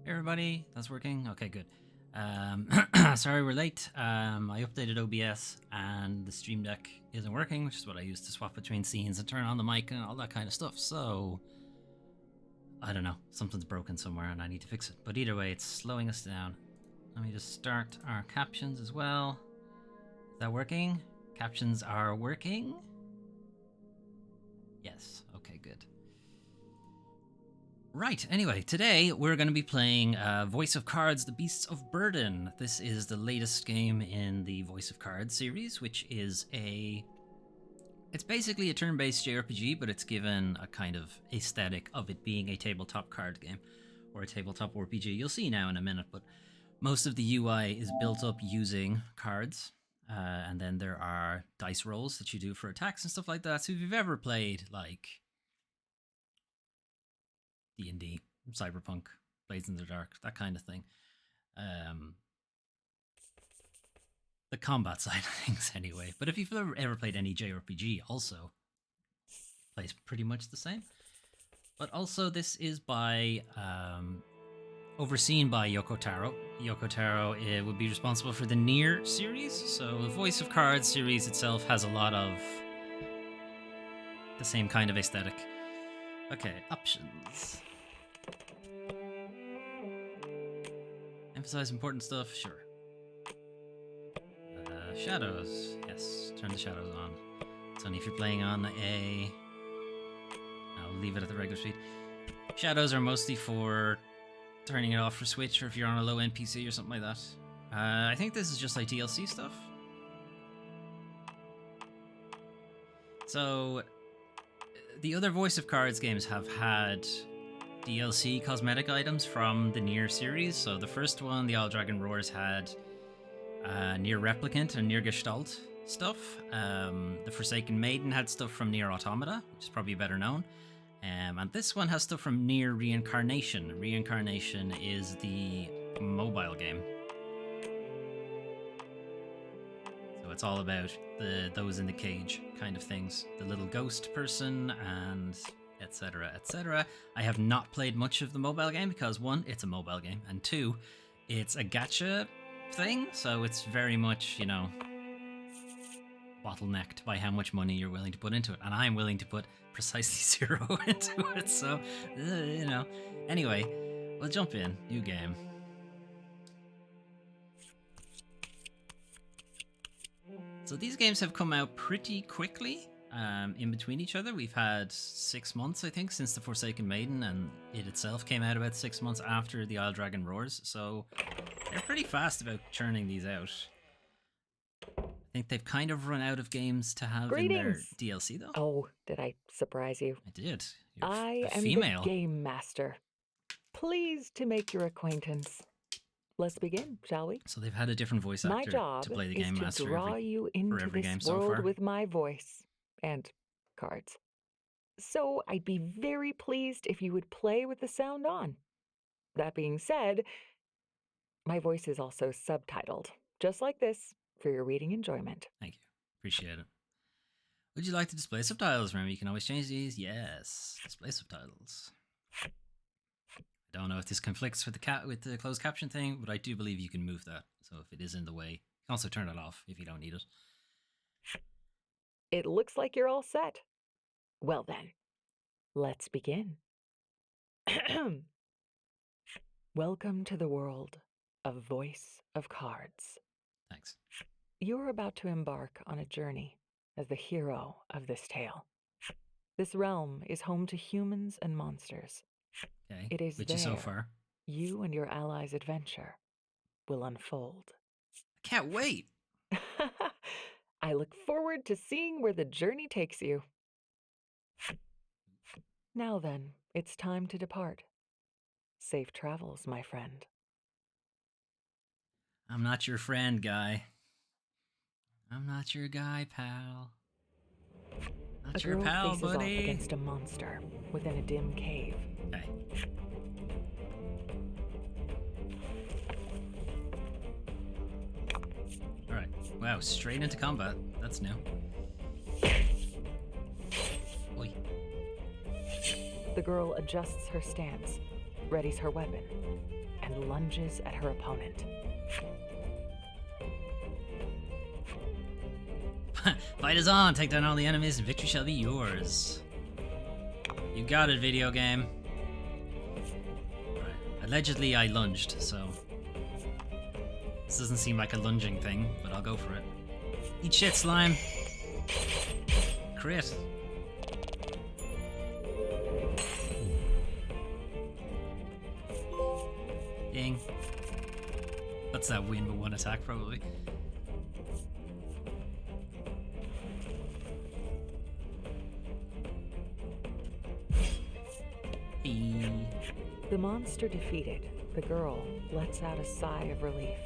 Hey everybody, that's working. Okay, good. Sorry we're late. I updated OBS and the Stream Deck isn't working, which is what I use to swap between scenes and turn on the mic and all that kind of stuff. So, I don't know. Something's broken somewhere and I need to fix it. But either way, it's slowing us down. Let me just start our captions as well. Is that working? Captions are working? Yes. Okay, good. Right, anyway, today we're going to be playing Voice of Cards, The Beasts of Burden. This is the latest game in the Voice of Cards series, which is it's basically a turn-based JRPG, but it's given a kind of aesthetic of it being a tabletop card game, or a tabletop RPG. You'll see now in a minute, but most of the UI is built up using cards, and then there are dice rolls that you do for attacks and stuff like that. So if you've ever played, like, D&D, Cyberpunk, Blades in the Dark, that kind of thing. The combat side of things, anyway. But if you've ever played any JRPG, also plays pretty much the same. But also, this is by overseen by Yoko Taro. Yoko Taro would be responsible for the Nier series. So the Voice of Cards series itself has a lot of the same kind of aesthetic. Okay, options. Emphasize important stuff, sure. Shadows, yes, turn the shadows on. It's only if you're playing on a... I'll leave it at the regular speed. Shadows are mostly for turning it off for Switch, or if you're on a low-end PC or something like that. I think this is just like DLC stuff. So... The other Voice of Cards games have had DLC cosmetic items from the Nier series. So the first one, the All Dragon Roars, had Nier Replicant and Nier Gestalt stuff. The Forsaken Maiden had stuff from Nier Automata, which is probably better known. And this one has stuff from Nier Reincarnation. Reincarnation is the mobile game. So it's all about those in the cage kind of things. The little ghost person and etc, etc. I have not played much of the mobile game because one, it's a mobile game, and two, it's a gacha thing, so it's very much, you know, bottlenecked by how much money you're willing to put into it, and I'm willing to put precisely 0 into it, so, you know. Anyway, we'll jump in. New game. So these games have come out pretty quickly in between each other. We've had 6 months, I think, since The Forsaken Maiden, and it itself came out about 6 months after the Isle Dragon Roars, so they're pretty fast about churning these out. I think they've kind of run out of games to have in their DLC, though. Oh, did I surprise you? I did. I am female. the Game Master. Pleased to make your acquaintance. Let's begin, shall we? So they've had a different voice actor to play the Game Master to draw you into this world with my voice and cards. So I'd be very pleased if you would play with the sound on. That being said, my voice is also subtitled, just like this, for your reading enjoyment. Thank you. Appreciate it. Would you like to display subtitles? Remember, you can always change these. Yes, display subtitles. I don't know if this conflicts with the closed caption thing, but I do believe you can move that. So if it is in the way, you can also turn it off if you don't need it. It looks like you're all set. Well then, let's begin. Welcome to the world of Voice of Cards. Thanks. You're about to embark on a journey as the hero of this tale. This realm is home to humans and monsters. Okay, it is which there is so far. You and your allies' adventure will unfold. I can't wait! I look forward to seeing where the journey takes you. Now then, it's time to depart. Safe travels, my friend. I'm not your friend, guy. I'm not your guy, pal. Not your pal, buddy. A girl faces off against a monster within a dim cave. Okay. Alright. Wow, straight into combat. That's new. Oi. The girl adjusts her stance, readies her weapon and lunges at her opponent. Fight is on! Take down all the enemies and victory shall be yours. You got it, video game. Right. Allegedly, I lunged, so... This doesn't seem like a lunging thing, but I'll go for it. Eat shit, slime! Crit. Ding. That's that win with one attack, probably. The monster defeated, the girl lets out a sigh of relief.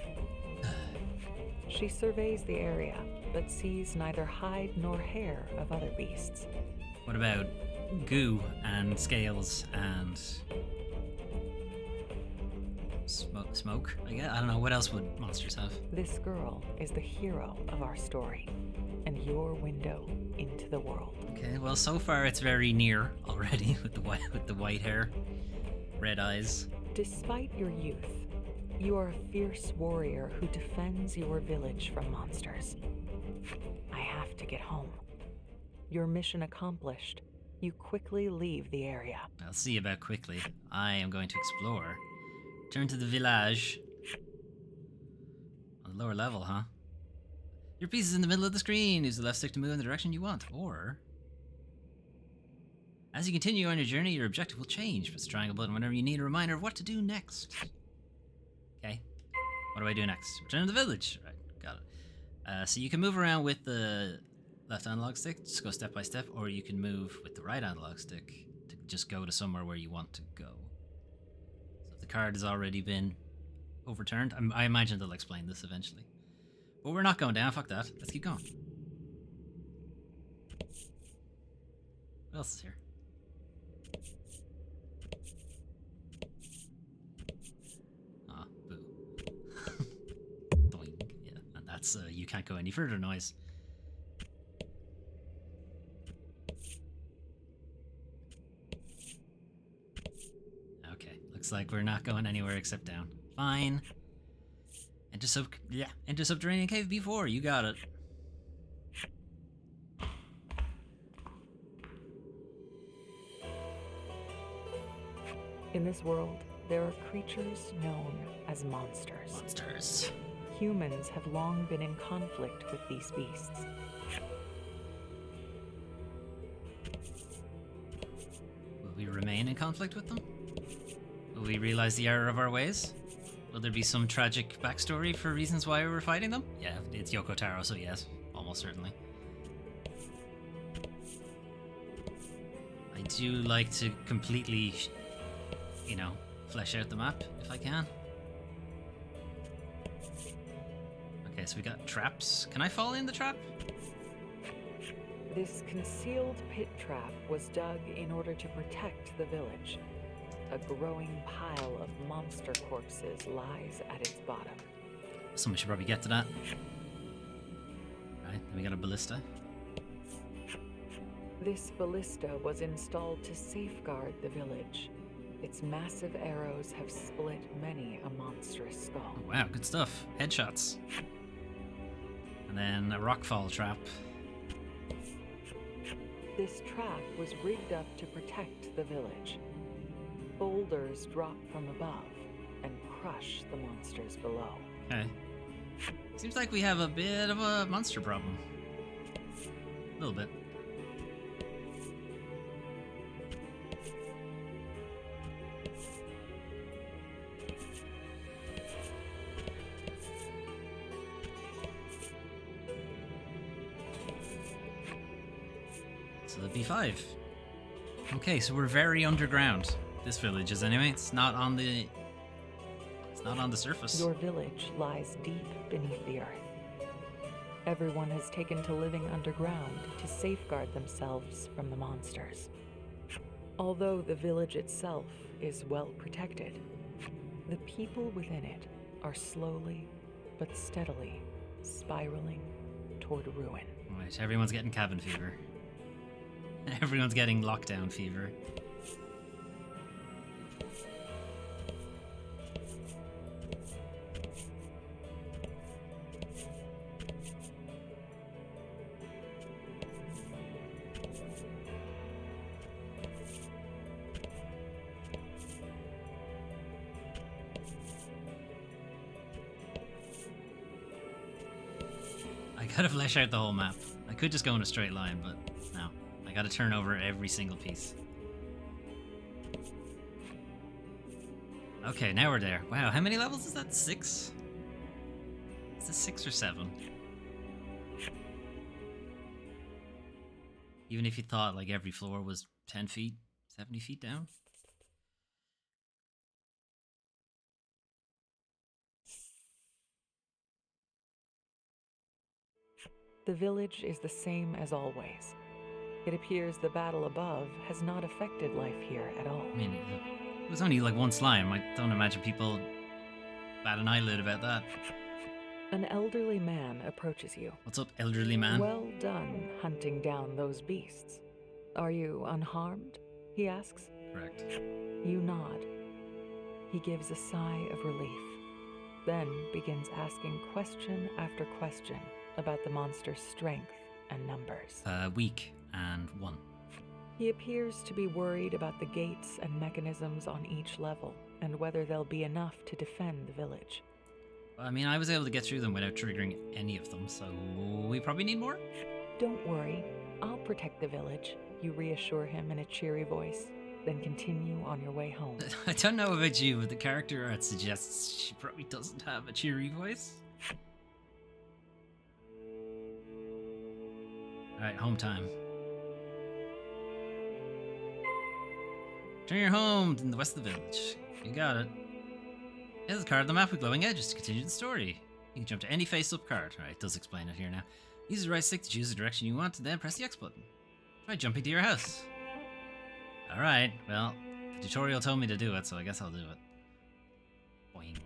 She surveys the area, but sees neither hide nor hair of other beasts. What about goo and scales and smoke? I guess. I don't know. What else would monsters have? This girl is the hero of our story, and your window into the world. Okay. Well, so far it's very near already with the white hair, red eyes. Despite your youth, you are a fierce warrior who defends your village from monsters. I have to get home. Your mission accomplished, you quickly leave the area. I'll see about quickly. I am going to explore. Turn to the village. On the lower level, huh? Your piece is in the middle of the screen. Use the left stick to move in the direction you want. Or... as you continue on your journey, your objective will change. Press the triangle button whenever you need a reminder of what to do next. Okay. What do I do next? Return to the village. Right, got it. So you can move around with the left analog stick, just go step by step, or you can move with the right analog stick to just go to somewhere where you want to go. So if the card has already been overturned, I imagine they'll explain this eventually. But we're not going down, fuck that. Let's keep going. What else is here? That's you can't go any further noise. Okay, looks like we're not going anywhere except down. Fine. Enter subterranean cave B4. You got it. In this world, there are creatures known as monsters. Monsters. Humans have long been in conflict with these beasts. Will we remain in conflict with them? Will we realize the error of our ways? Will there be some tragic backstory for reasons why we were fighting them? Yeah, it's Yoko Taro, so yes, almost certainly. I do like to completely, flesh out the map if I can. Okay, so we got traps. Can I fall in the trap? This concealed pit trap was dug in order to protect the village. A growing pile of monster corpses lies at its bottom. Someone should probably get to that. Right, then we got a ballista. This ballista was installed to safeguard the village. Its massive arrows have split many a monstrous skull. Oh, wow, good stuff. Headshots. And then a rockfall trap. This trap was rigged up to protect the village. Boulders drop from above and crush the monsters below. Okay. Seems like we have a bit of a monster problem. A little bit. So the B5. Okay, so we're very underground. This village is anyway. It's not on the surface. Your village lies deep beneath the earth. Everyone has taken to living underground to safeguard themselves from the monsters. Although the village itself is well protected, the people within it are slowly but steadily spiraling toward ruin. Right, everyone's getting cabin fever. Everyone's getting lockdown fever. gotta flesh out the whole map. I could just go in a straight line, but no. I gotta turn over every single piece. Okay, now we're there. Wow, how many levels is that? 6? Is this 6 or 7? Even if you thought like every floor was 10 feet, 70 feet down? The village is the same as always. It appears the battle above has not affected life here at all. I mean, it was only like one slime. I don't imagine people bat an eyelid about that. An elderly man approaches you. What's up, elderly man? Well done hunting down those beasts. Are you unharmed? He asks. Correct. You nod. He gives a sigh of relief, then begins asking question after question about the monster's strength and numbers. Weak and 1. He appears to be worried about the gates and mechanisms on each level and whether they'll be enough to defend the village. I mean, I was able to get through them without triggering any of them, so we probably need more? Don't worry, I'll protect the village, you reassure him in a cheery voice, then continue on your way home. I don't know about you, but the character art suggests she probably doesn't have a cheery voice. Alright, home time. Turn your home in the west of the village. You got it. Here's the card on the map with glowing edges to continue the story. You can jump to any face-up card. Alright, it does explain it here now. Use the right stick to choose the direction you want, and then press the X button. Try jumping to your house. Alright, well, the tutorial told me to do it, so I guess I'll do it. Boing.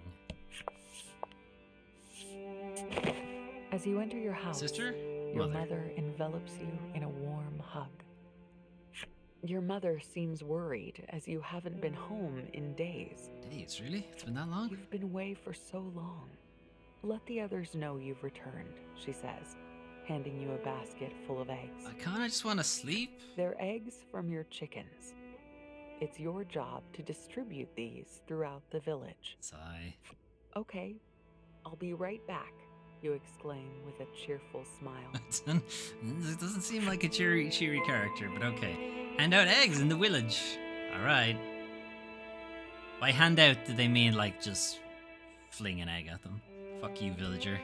As you enter your house, Sister? your mother envelops you in a warm hug. Your mother seems worried as you haven't been home in days. Days, really? It's been that long? You've been away for so long. Let the others know you've returned, she says, handing you a basket full of eggs. I just want to sleep. They're eggs from your chickens. It's your job to distribute these throughout the village. Sigh. Okay, I'll be right back, you exclaim with a cheerful smile. It doesn't seem like a cheery character, but okay. Hand out eggs in the village. Alright. By hand out, did they mean like just fling an egg at them? Fuck you, villager.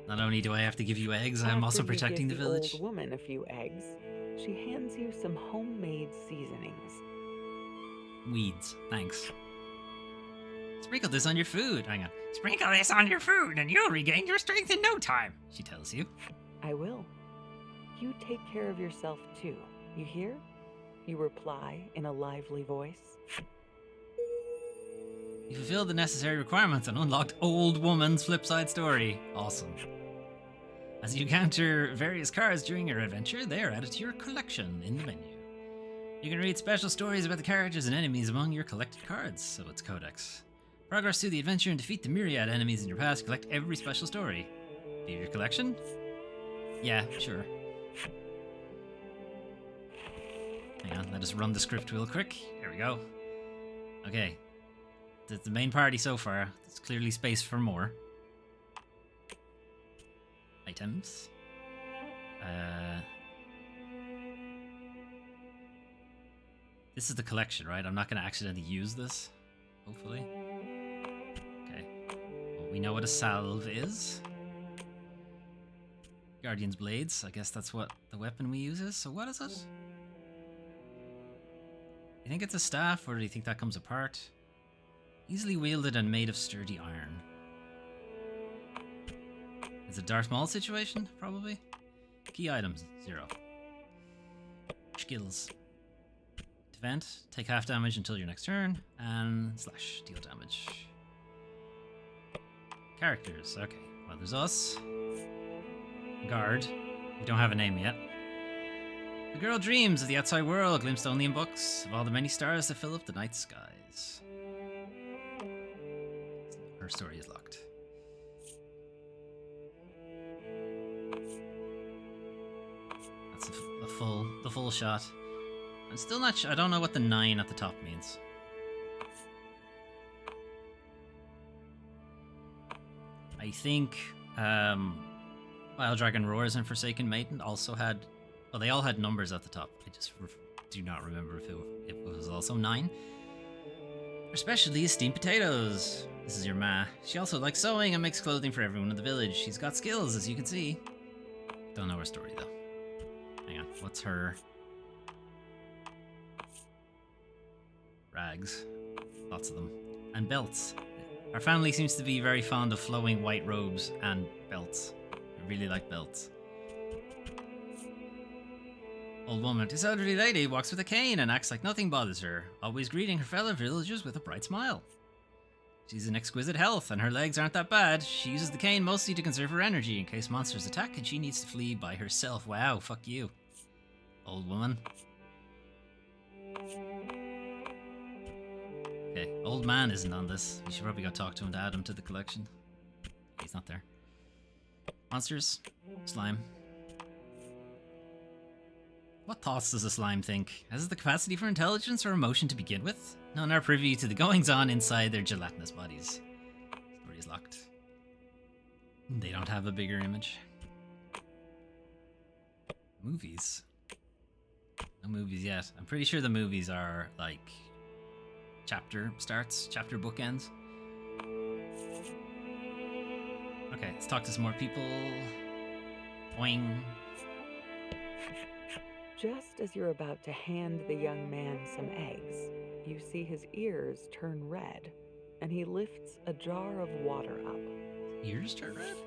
Not only do I have to give you eggs, I'm also protecting the village. After you give the old woman a few eggs, she hands you some homemade seasonings. Weeds, thanks. Sprinkle this on your food. Hang on. Sprinkle this on your food and you'll regain your strength in no time, she tells you. I will. You take care of yourself too. You hear? You reply in a lively voice. You fulfilled the necessary requirements and unlocked Old Woman's Flipside Story. Awesome. As you encounter various cards during your adventure, they are added to your collection in the menu. You can read special stories about the characters and enemies among your collected cards, so it's Codex. Progress through the adventure and defeat the myriad enemies in your past. Collect every special story. View your collection? Yeah, sure. Hang on, let us run the script real quick. Here we go. Okay. That's the main party so far. There's clearly space for more. Items. This is the collection, right? I'm not going to accidentally use this. Hopefully. Okay. Well, we know what a salve is. Guardian's Blades. I guess that's what the weapon we use is. So what is it? You think it's a staff, or do you think that comes apart? Easily wielded and made of sturdy iron. It's a Darth Maul situation, probably. Key items, 0. Skills. Defend, take half damage until your next turn, and slash, deal damage. Characters, okay. Well, there's us. Guard. We don't have a name yet. The girl dreams of the outside world, glimpsed only in books, of all the many stars that fill up the night skies. Her story is locked. That's the full shot. I'm still not sure. I don't know what the 9 at the top means. I think Wild Dragon Roars and Forsaken Maiden also had... Well, they all had numbers at the top. I just do not remember if it was also 9. Especially steamed potatoes. This is your ma. She also likes sewing and makes clothing for everyone in the village. She's got skills, as you can see. Don't know her story, though. Hang on. What's her... Rags. Lots of them. And belts. Our family seems to be very fond of flowing white robes and belts. I really like belts. Old woman. This elderly lady walks with a cane and acts like nothing bothers her, always greeting her fellow villagers with a bright smile. She's in exquisite health and her legs aren't that bad. She uses the cane mostly to conserve her energy in case monsters attack and she needs to flee by herself. Wow, fuck you. Old woman. Okay, old man isn't on this. We should probably go talk to him to add him to the collection. He's not there. Monsters. Slime. What thoughts does a slime think? Has it the capacity for intelligence or emotion to begin with? None are privy to the goings-on inside their gelatinous bodies. Story is locked. They don't have a bigger image. Movies. No movies yet. I'm pretty sure the movies are like chapter starts, chapter bookends. Okay, let's talk to some more people. Boing. Just as you're about to hand the young man some eggs, you see his ears turn red, and he lifts a jar of water up. Ears turn red?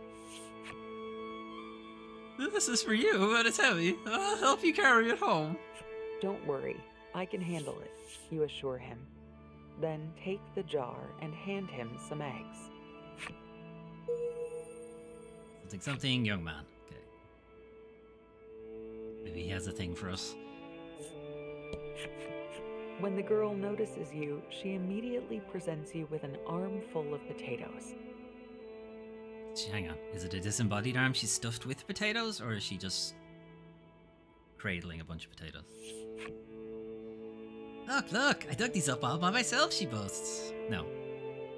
This is for you, but it's heavy. I'll help you carry it home. Don't worry, I can handle it, you assure him. Then take the jar and hand him some eggs. Something, young man. Okay. Maybe he has a thing for us. When the girl notices you, she immediately presents you with an armful of potatoes. Hang on, is it a disembodied arm she's stuffed with potatoes, or is she just cradling a bunch of potatoes? Look, I dug these up all by myself, she boasts. No,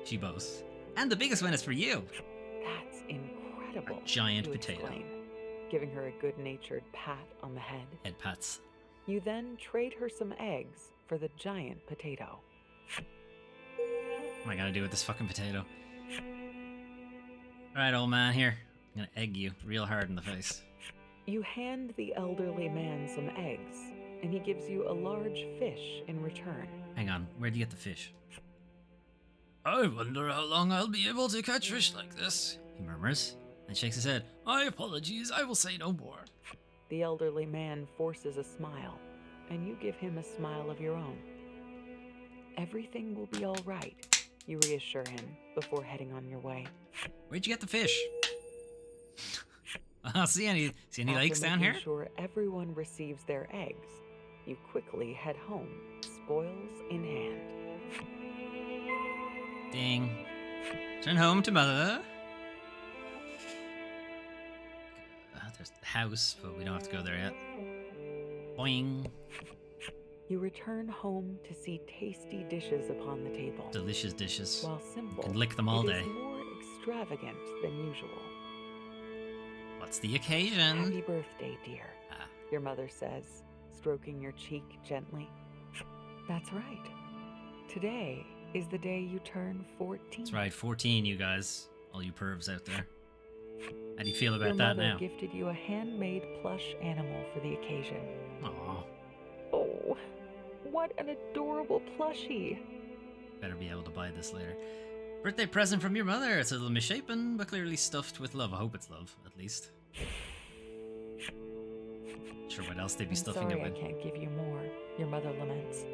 she boasts. And the biggest one is for you. That's incredible. A giant potato. Exclaim, giving her a good-natured pat on the head. Head pats. You then trade her some eggs for the giant potato. What am I gonna do with this fucking potato? Alright, old man, here. I'm gonna egg you real hard in the face. You hand the elderly man some eggs, and he gives you a large fish in return. Hang on, where'd you get the fish? I wonder how long I'll be able to catch fish like this, he murmurs, and shakes his head. My apologies, I will say no more. The elderly man forces a smile, and you give him a smile of your own. Everything will be all right, you reassure him before heading on your way. Where'd you get the fish? See any lakes down here? After making sure everyone receives their eggs, you quickly head home, spoils in hand. Ding. Turn home to mother. There's the house, but we don't have to go there yet. Boing. You return home to see tasty dishes upon the table. Delicious dishes. While simple, you can lick them all day. It is more extravagant than usual. What's the occasion? Happy birthday, dear, your mother says, stroking your cheek gently. That's right. Today is the day you turn 14. That's right, 14, you guys. All you pervs out there. How do you feel about that now? Your mother gifted you a handmade plush animal for the occasion. Aww. Oh, what an adorable plushie. Better be able to buy this later. Birthday present from your mother. It's a little misshapen, but clearly stuffed with love. I hope it's love, at least. Sure what else they'd be stuffing it with. I can't give you more, your mother laments.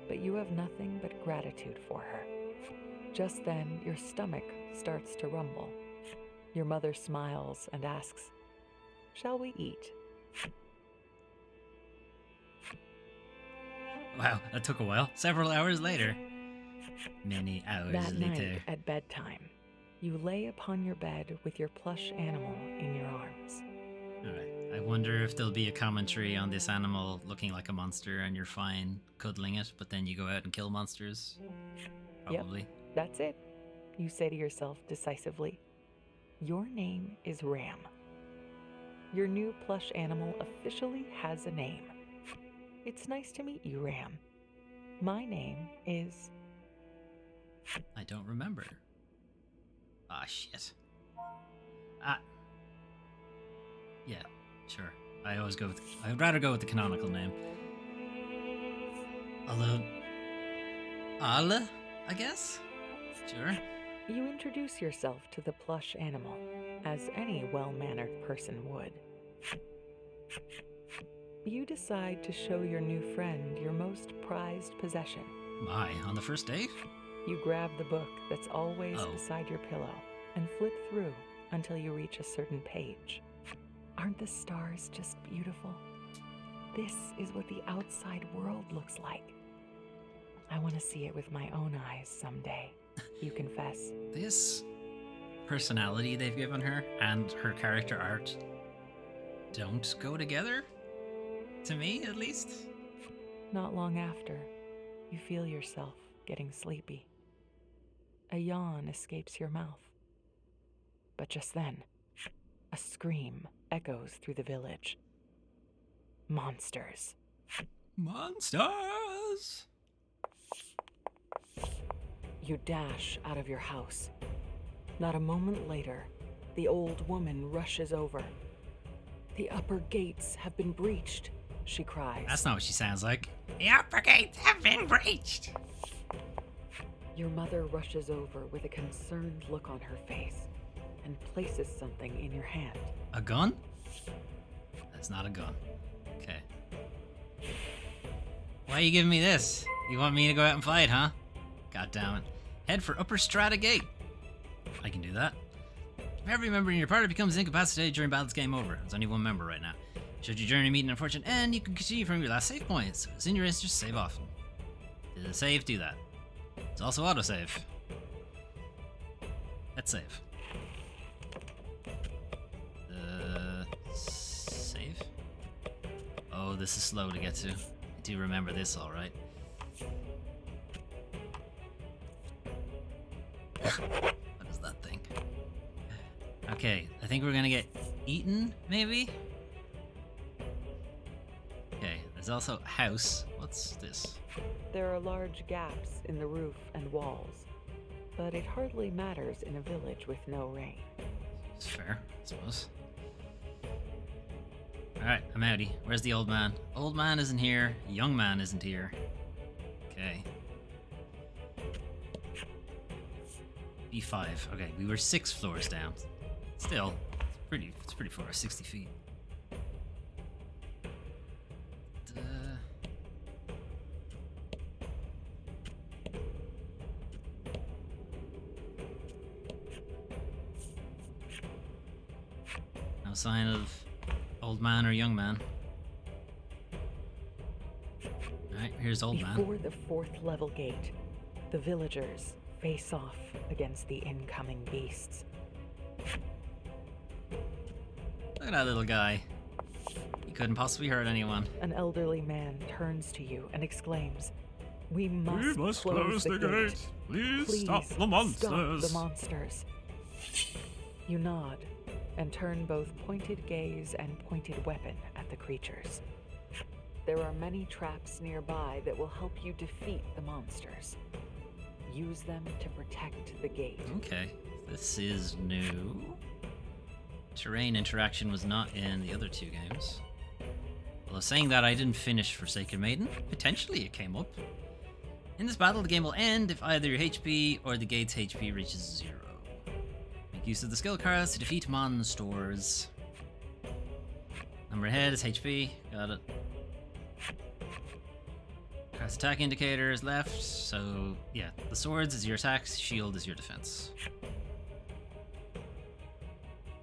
But you have nothing but gratitude for her. Just then, your stomach starts to rumble. Your mother smiles and asks, "Shall we eat?" Wow, that took a while. Several hours later. Many hours that later. Night at bedtime, you lay upon your bed with your plush animal in your arms. Alright, I wonder if there'll be a commentary on this animal looking like a monster and you're fine cuddling it, but then you go out and kill monsters. Probably. Yep, that's it. You say to yourself decisively, "Your name is Ram." your new plush animal officially has a name. It's nice to meet you, Ram. My name is... I don't remember. Ah, shit. Ah. Yeah, sure. I would rather go with the canonical name. Although... Ala, I guess? Sure. You introduce yourself to the plush animal, as any well-mannered person would. You decide to show your new friend your most prized possession. My, on the first date? You grab the book that's always beside your pillow and flip through until you reach a certain page. Aren't the stars just beautiful? This is what the outside world looks like. I want to see it with my own eyes someday, you confess. This personality they've given her and her character art don't go together? To me, at least? Not long after, you feel yourself getting sleepy. A yawn escapes your mouth. But just then, a scream echoes through the village. Monsters. Monsters! You dash out of your house. Not a moment later, the old woman rushes over. The upper gates have been breached, she cries. That's not what she sounds like. The upper gates have been breached! Your mother rushes over with a concerned look on her face and places something in your hand. A gun? That's not a gun. Okay. Why are you giving me this? You want me to go out and fight, huh? God damn it. Head for Upper Strata Gate. I can do that. If every member in your party becomes incapacitated during battle's game over, there's only one member right now. Should your journey meet an unfortunate end, you can continue from your last save point. So it's in your interest, save often. Did the save do that? It's also autosave. Let's save. Save? Oh, this is slow to get to. I do remember this alright. What is that thing? Okay, I think we're gonna get eaten, maybe? Okay, there's also a house. What's this? There are large gaps in the roof and walls, but it hardly matters in a village with no rain. It's fair, I suppose. Alright, I'm outie. Where's the old man? Old man isn't here. Young man isn't here. Okay. B5. Okay, we were 6 floors down. Still, it's pretty far, 60 feet. No sign of old man or young man. Alright, here's old man. Before the 4th level gate, the villagers face off against the incoming beasts. Look at that little guy. He couldn't possibly hurt anyone. An elderly man turns to you and exclaims, We must close the gate. Please stop the monsters. Stop the monsters. You nod and turn both pointed gaze and pointed weapon at the creatures. There are many traps nearby that will help you defeat the monsters. Use them to protect the gate. Okay, this is new. Terrain interaction was not in the other 2 games. Although saying that, I didn't finish Forsaken Maiden. Potentially it came up. In this battle, the game will end if either your HP or the gate's HP reaches 0. Make use of the skill cards to defeat monsters. Number ahead is HP. Got it. Cast attack indicator is left, so yeah, the swords is your attacks, shield is your defense.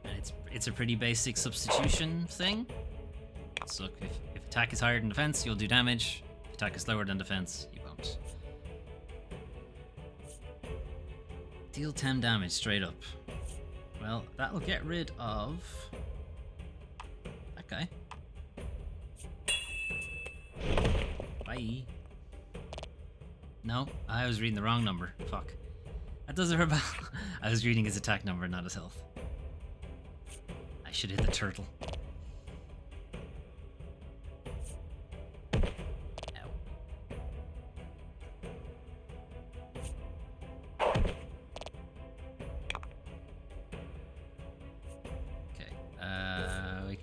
And it's a pretty basic substitution thing. So if attack is higher than defense, you'll do damage. If attack is lower than defense, you won't. Deal 10 damage straight up. Well, that'll get rid of that guy. Bye. No, I was reading the wrong number. Fuck. That doesn't hurt. I was reading his attack number, not his health. I should hit the turtle.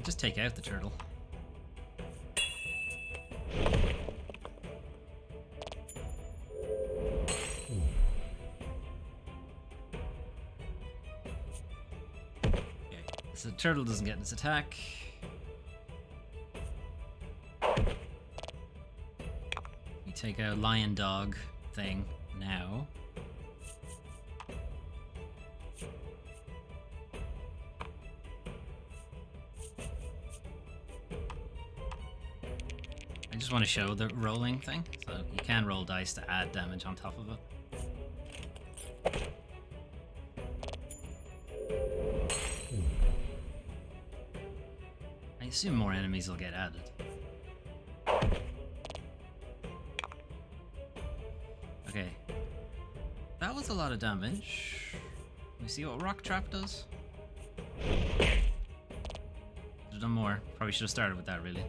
just take out the turtle. Okay, so the turtle doesn't get its attack. You take out lion dog thing now. I just want to show the rolling thing, so you can roll dice to add damage on top of it. I assume more enemies will get added. Okay. That was a lot of damage. Let me see what Rock Trap does. Should have done more. Probably should have started with that, really.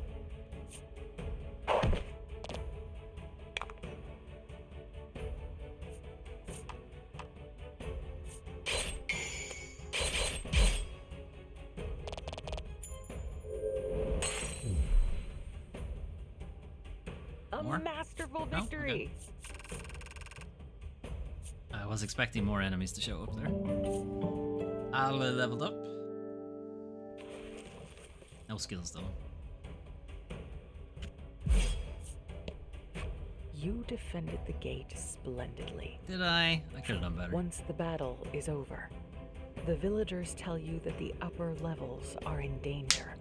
A masterful victory! Oh, okay. I was expecting more enemies to show up there. I'll leveled up. No skills though. You defended the gate splendidly. Did I? I could have done better. Once the battle is over, the villagers tell you that the upper levels are in danger,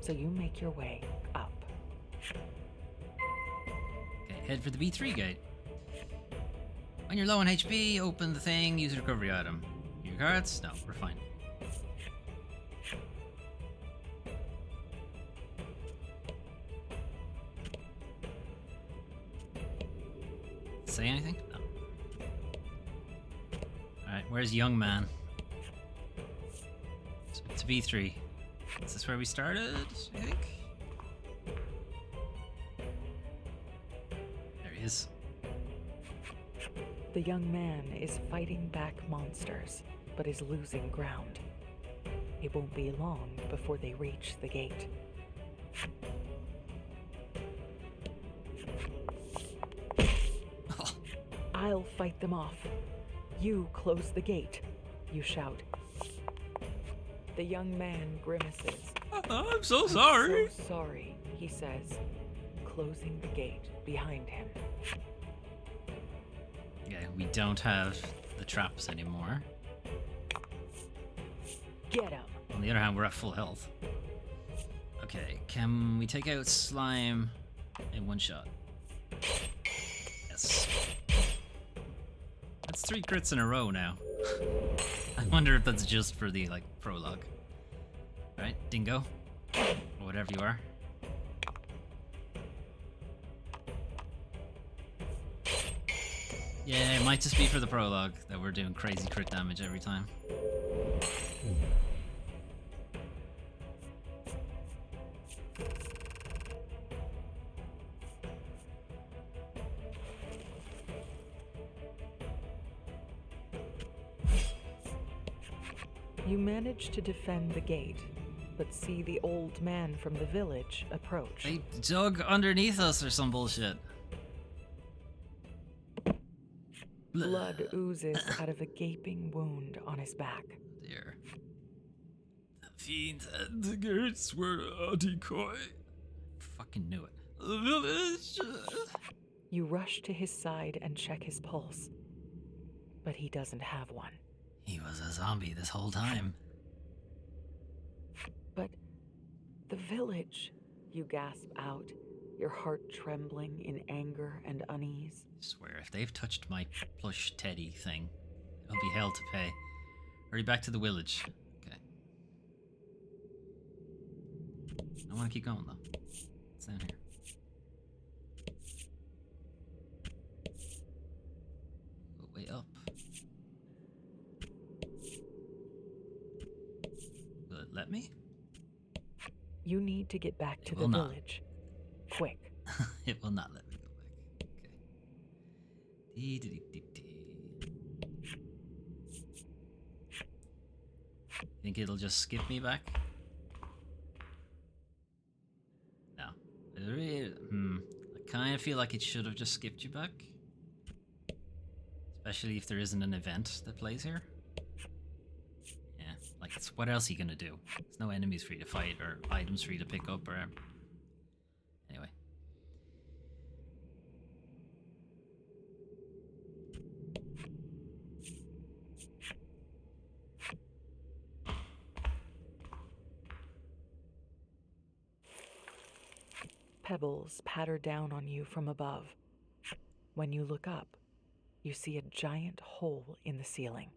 so you make your way up. Okay, head for the B3 gate. When you're low on HP, open the thing, use a recovery item. Your cards? No, we're fine. Say anything? No. Alright, where's young man? So it's B3. Is this where we started, I think? There he is. The young man is fighting back monsters, but is losing ground. It won't be long before they reach the gate. I'll fight them off. You close the gate, you shout. The young man grimaces. I'm so sorry. I'm so sorry, he says, closing the gate behind him. Okay, we don't have the traps anymore. Get him. On the other hand, we're at full health. Okay, can we take out slime in one shot? Yes. That's 3 crits in a row now. I wonder if that's just for the, like, prologue. Right, dingo? Or whatever you are. Yeah, it might just be for the prologue that we're doing crazy crit damage every time. You manage to defend the gate, but see the old man from the village approach. They dug underneath us or some bullshit. Blood oozes out of a gaping wound on his back. Dear. The fiends and the gates were a decoy. Fucking knew it. The village. You rush to his side and check his pulse, but he doesn't have one. He was a zombie this whole time. But the village, you gasp out, your heart trembling in anger and unease. I swear, if they've touched my plush teddy thing, it'll be hell to pay. Hurry back to the village. Okay. I want to keep going though. It's down here. Go way up. Will it let me? You need to get back to the village. Quick. It will not let me go back. Okay. Dee-dee-dee-dee-dee. Think it'll just skip me back? of feel like it should have just skipped you back. Especially if there isn't an event that plays here. Yeah, like, what else are you gonna do? There's no enemies for you to fight or items for you to pick up or... Anyway. Pebbles patter down on you from above. When you look up, you see a giant hole in the ceiling.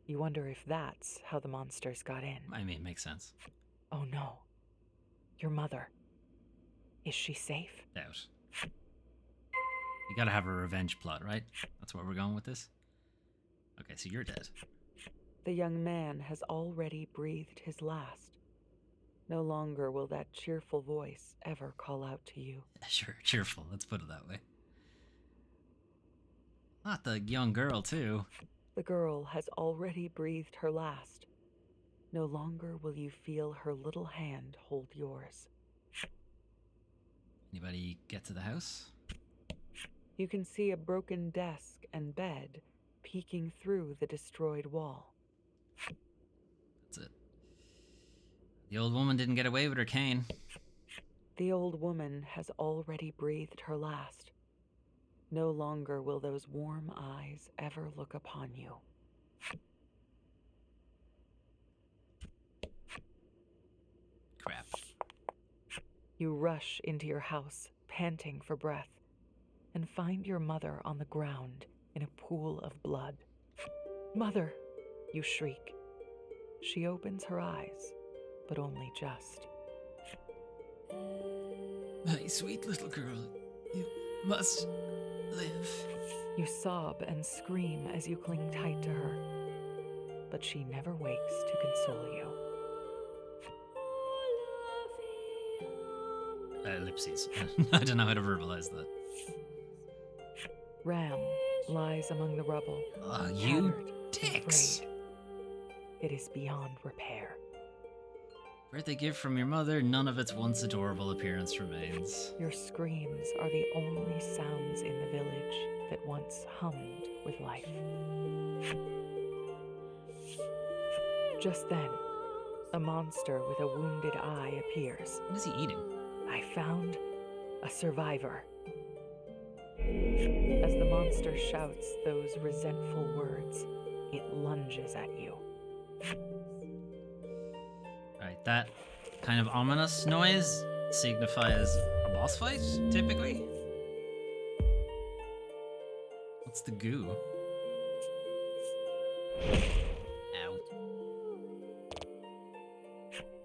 You wonder if that's how the monsters got in. I mean, it makes sense. Oh no. Your mother. Is she safe? Doubt. You gotta have a revenge plot, right? That's where we're going with this? Okay, so you're dead. The young man has already breathed his last. No longer will that cheerful voice ever call out to you. Sure, cheerful, let's put it that way. Not the young girl, too. The girl has already breathed her last. No longer will you feel her little hand hold yours. Anybody get to the house? You can see a broken desk and bed peeking through the destroyed wall. That's it. The old woman didn't get away with her cane. The old woman has already breathed her last. No longer will those warm eyes ever look upon you. Crap. You rush into your house, panting for breath, and find your mother on the ground in a pool of blood. Mother, you shriek. She opens her eyes, but only just. My sweet little girl, you must live. You sob and scream as you cling tight to her, but she never wakes to console you. Ellipses. I don't know how to verbalize that. Ram lies among the rubble, You tattered, dicks! afraid. It is beyond repair. Birthday gift from your mother, none of its once adorable appearance remains. Your screams are the only sounds in the village that once hummed with life. Just then, a monster with a wounded eye appears. What is he eating? I found a survivor. As the monster shouts those resentful words, it lunges at you. Right, that kind of ominous noise signifies a boss fight, typically. What's the goo? Ow.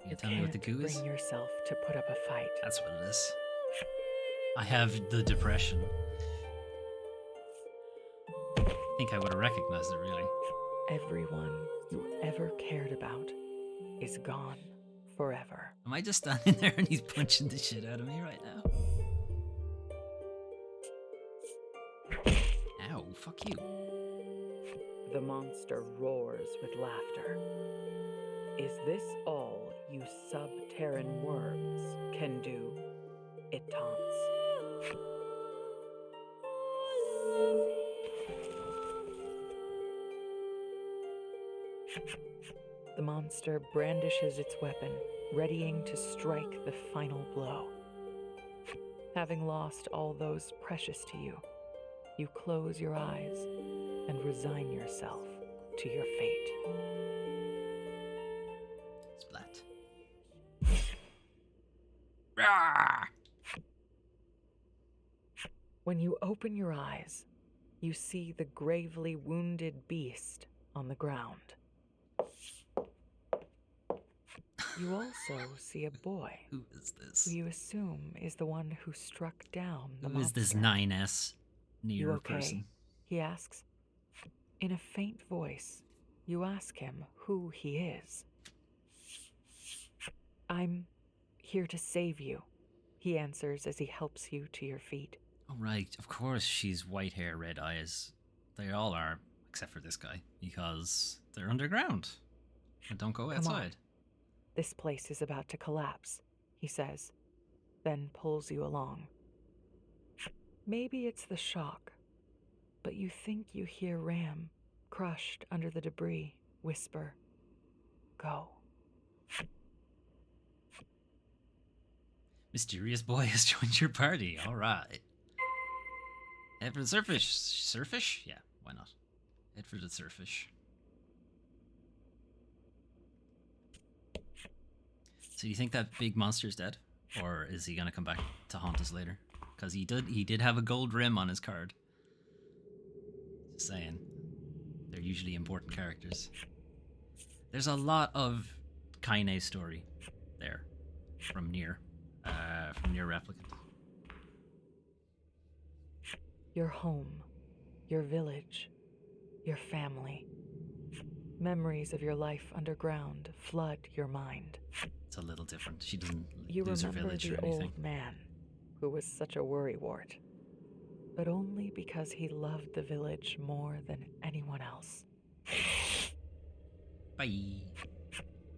You tell me what the goo is? Bring yourself to put up a fight. That's what it is. I have the depression. I think I would have recognized it, really. Everyone you ever cared about is gone forever. Am I just standing there and he's punching the shit out of me right now? Ow, fuck you. The monster roars with laughter. Is this all you sub-Terran worms can do? It taunts. The monster brandishes its weapon, readying to strike the final blow. Having lost all those precious to you, you close your eyes and resign yourself to your fate. Splat. When you open your eyes, you see the gravely wounded beast on the ground. You also see a boy. Who is this? Who you assume is the one who struck down the Who monster. is this 9S You near okay? person? He asks. In a faint voice, you ask him who he is. I'm here to save you, he answers as he helps you to your feet. Oh, right. Of course she's white hair, red eyes. They all are, except for this guy, because they're underground and don't go outside. Come on. This place is about to collapse, he says, then pulls you along. Maybe it's the shock, but you think you hear Ram, crushed under the debris, whisper, "Go." Mysterious boy has joined your party. All right. Head for the surfish. Surfish? Yeah, why not? Head for the surfish. So you think that big monster's dead? Or is he gonna come back to haunt us later? Because he did have a gold rim on his card. Just saying. They're usually important characters. There's a lot of Kaine's story there from Nier Replicant. Your home, your village, your family. Memories of your life underground flood your mind. It's a little different. She doesn't You lose her village or remember anything. the old man who was such a worrywart, but only because he loved the village more than anyone else. Bye.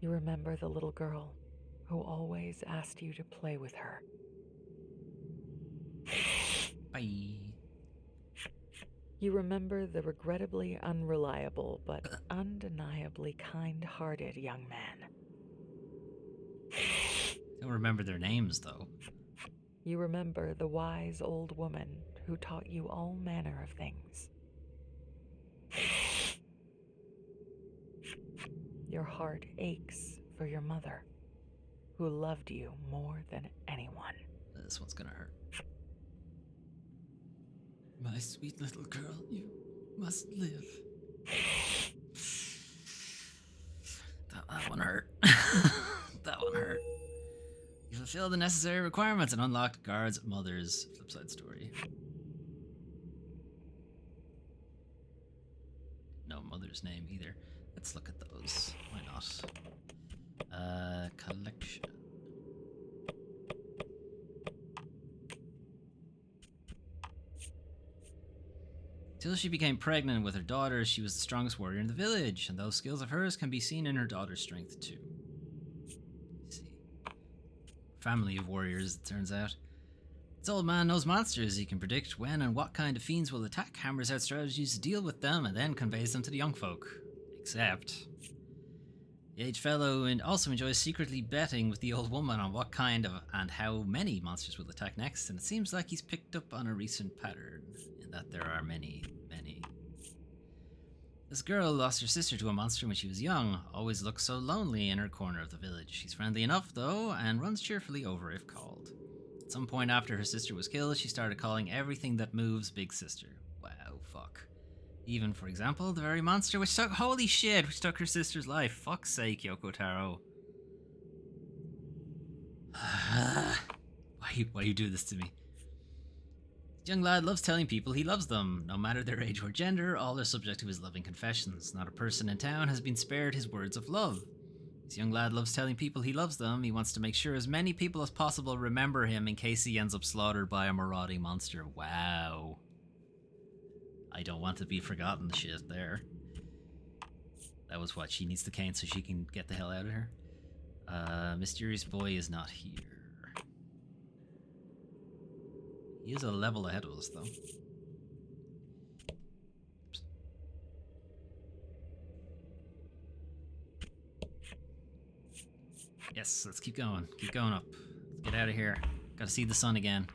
You remember the little girl who always asked you to play with her. Bye. You remember the regrettably unreliable but undeniably kind-hearted young man. Don't remember their names, though. You remember the wise old woman who taught you all manner of things. Your heart aches for your mother, who loved you more than anyone. This one's gonna hurt. My sweet little girl, you must live. That one hurt. That one hurt. You fulfilled the necessary requirements and unlocked Guard's mother's flipside story. No mother's name either. Let's look at those. Why not? Collection. Till she became pregnant with her daughter, she was the strongest warrior in the village, and those skills of hers can be seen in her daughter's strength too. Let's see. Family of warriors, it turns out. This old man knows monsters. He can predict when and what kind of fiends will attack, hammers out strategies to deal with them, and then conveys them to the young folk. Except, the aged fellow also enjoys secretly betting with the old woman on what kind of and how many monsters will attack next, and it seems like he's picked up on a recent pattern, in that there are many. This girl lost her sister to a monster when she was young, always looks so lonely in her corner of the village. She's friendly enough, though, and runs cheerfully over if called. At some point after her sister was killed, she started calling everything that moves Big Sister. Wow, fuck. Even, for example, the very monster which took— holy shit, which took her sister's life. Fuck's sake, Yoko Taro. Why you do this to me? The young lad loves telling people he loves them. No matter their age or gender, all are subject to his loving confessions. Not a person in town has been spared his words of love. This young lad loves telling people he loves them. He wants to make sure as many people as possible remember him in case he ends up slaughtered by a marauding monster. Wow. I don't want to be forgotten shit there. That was what, she needs the cane so she can get the hell out of here? Mysterious boy is not here. He is a level ahead of us, though. Oops. Yes, let's keep going. Keep going up. Let's get out of here. Gotta see the sun again.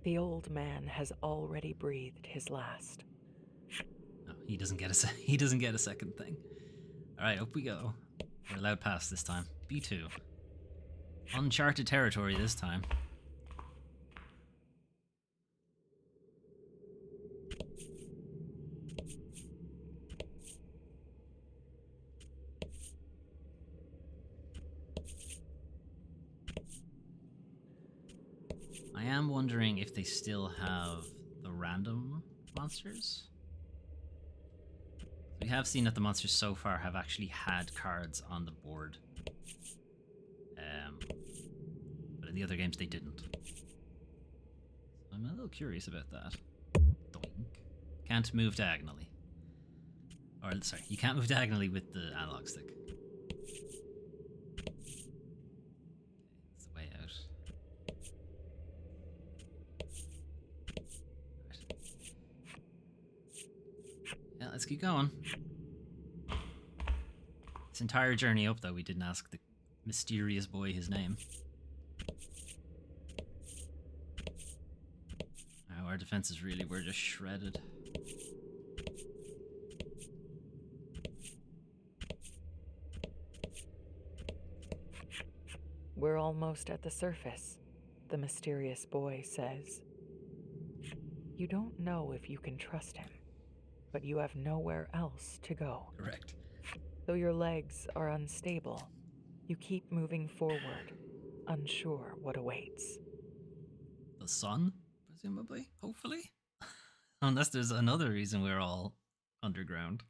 The old man has already breathed his last. No, he doesn't get a he doesn't get a second thing. All right, up we go. We're allowed past this time. B2. Uncharted territory this time. I am wondering if they still have the random monsters. We have seen that the monsters so far have actually had cards on the board. But in the other games they didn't. I'm a little curious about that. Doink. Can't move diagonally. Or, sorry, you can't move diagonally with the analog stick. It's the let's keep going. This entire journey up, though, we didn't ask the mysterious boy his name. Oh, our defenses really were just shredded. We're almost at the surface, the mysterious boy says. You don't know if you can trust him, but you have nowhere else to go. Correct. Though your legs are unstable, you keep moving forward, unsure what awaits. The sun, presumably, hopefully? Unless there's another reason we're all underground.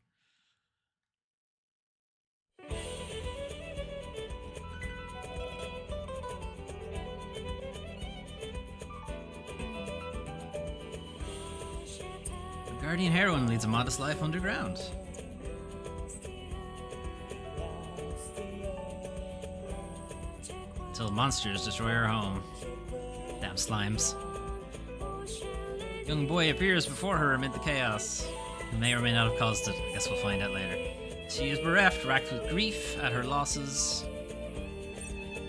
The Guardian heroine leads a modest life underground. Until monsters destroy her home. Damn slimes. Young boy appears before her amid the chaos. He may or may not have caused it. I guess we'll find out later. She is bereft, racked with grief at her losses.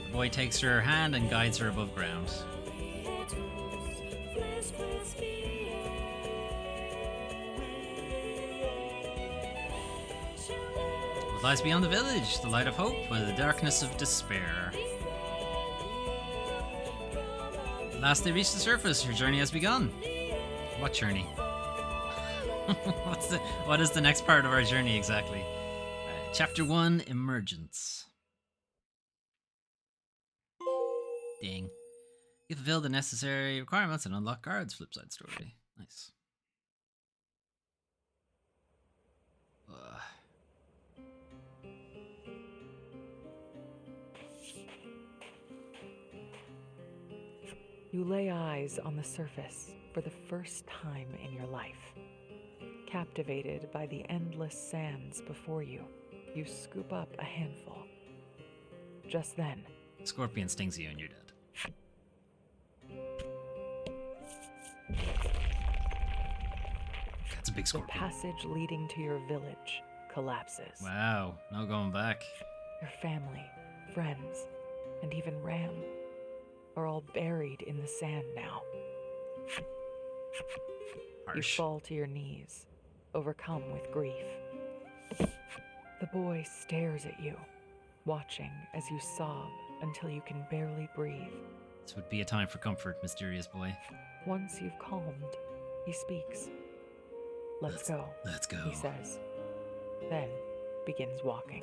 The boy takes her hand and guides her above ground. What lies beyond the village? The light of hope or the darkness of despair? At last they reach the surface. Her journey has begun. What journey? What is the next part of our journey exactly? Chapter 1, Emergence. Ding. You fulfill the necessary requirements and unlock guards. Flipside story. Nice. You lay eyes on the surface for the first time in your life. Captivated by the endless sands before you, you scoop up a handful. Just then, Scorpion stings you and you're dead. That's a big the scorpion. passage leading to your village collapses. Wow, no going back. Your family, friends, and even Ram are all buried in the sand now. Harsh. You fall to your knees, overcome with grief. The boy stares at you, watching as you sob until you can barely breathe. This would be a time for comfort, mysterious boy. Once you've calmed, he speaks. Let's go, Let's go. he says, then begins walking.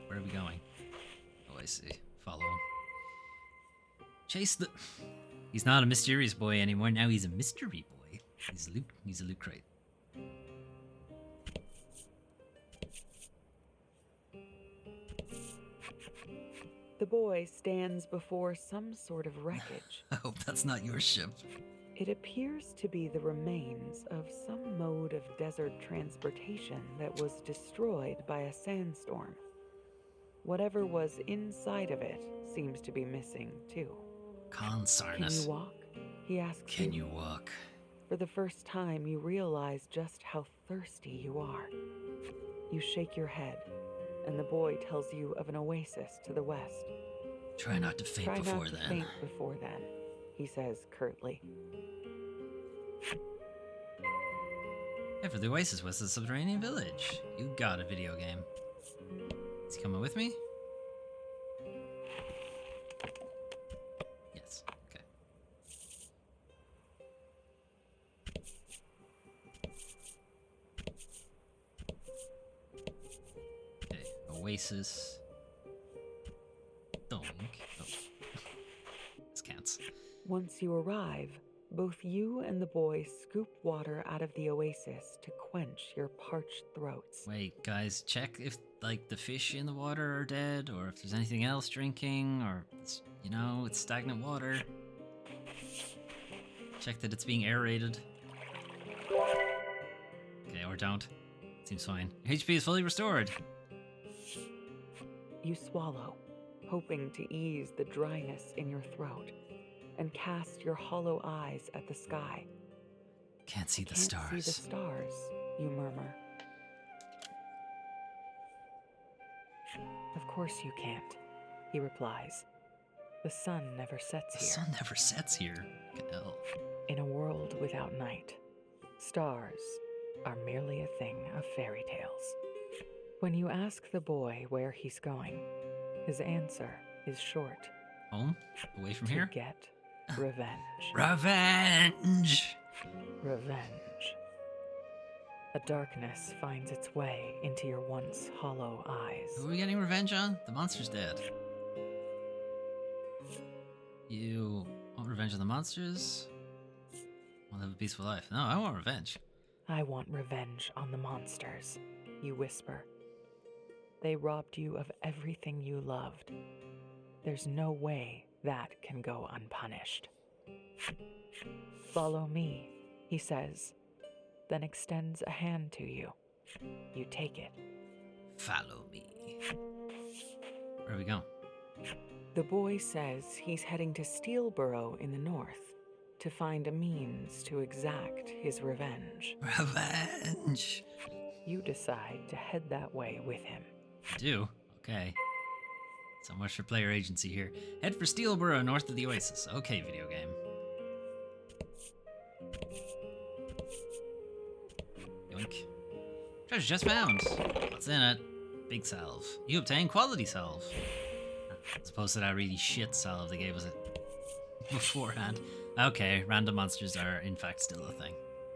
Where are we going? Oh, I see. Follow him. Chase the... He's not a mysterious boy anymore. Now he's a mystery boy. He's a loot crate. The boy stands before some sort of wreckage. I hope that's not your ship. It appears to be the remains of some mode of desert transportation that was destroyed by a sandstorm. Whatever was inside of it seems to be missing, too. Khan Can you Sarnas. walk? He asks Can you walk? For the first time, you realize just how thirsty you are. You shake your head, and the boy tells you of an oasis to the west. Try not to faint Try before not to then. faint before then, he says curtly. Yeah, for the oasis was the subterranean village. You got a video game. Is he coming with me? Yes. Okay. Okay. Oasis. Doink. Oh. This counts. Once you arrive, both you and the boy scoop water out of the oasis to quench your parched throats. Wait, guys, check if, like, the fish in the water are dead, or if there's anything else drinking, or, it's, you know, it's stagnant water. Check that it's being aerated. Okay, or don't. Seems fine. Your HP is fully restored. You swallow, hoping to ease the dryness in your throat, and cast your hollow eyes at the sky. Can't see the Can't stars. see the stars, you murmur. Of course you can't, he replies. The sun never sets The here. sun never sets here. Hell. In a world without night, stars are merely a thing of fairy tales. When you ask the boy where he's going, his answer is short. Home? Away from To here? get revenge. Revenge! Revenge. A darkness finds its way into your once hollow eyes. Who are we getting revenge on? The monster's dead. You want revenge on the monsters? Want to live a peaceful life? No, I want revenge. I want revenge on the monsters, you whisper. They robbed you of everything you loved. There's no way that can go unpunished. Follow me, he says, then extends a hand to you. You take it. Follow me. Where are we going? The boy says he's heading to Steel Borough in the north to find a means to exact his revenge. Revenge! You decide to head that way with him. Do? Okay. So much for player agency here. Head for Steel Borough, north of the Oasis. Okay, video game. Yoink. Treasure just found. What's in it? Big salve. You obtain quality salve. As opposed to that really shit salve they gave us it beforehand. Okay, random monsters are in fact still a thing.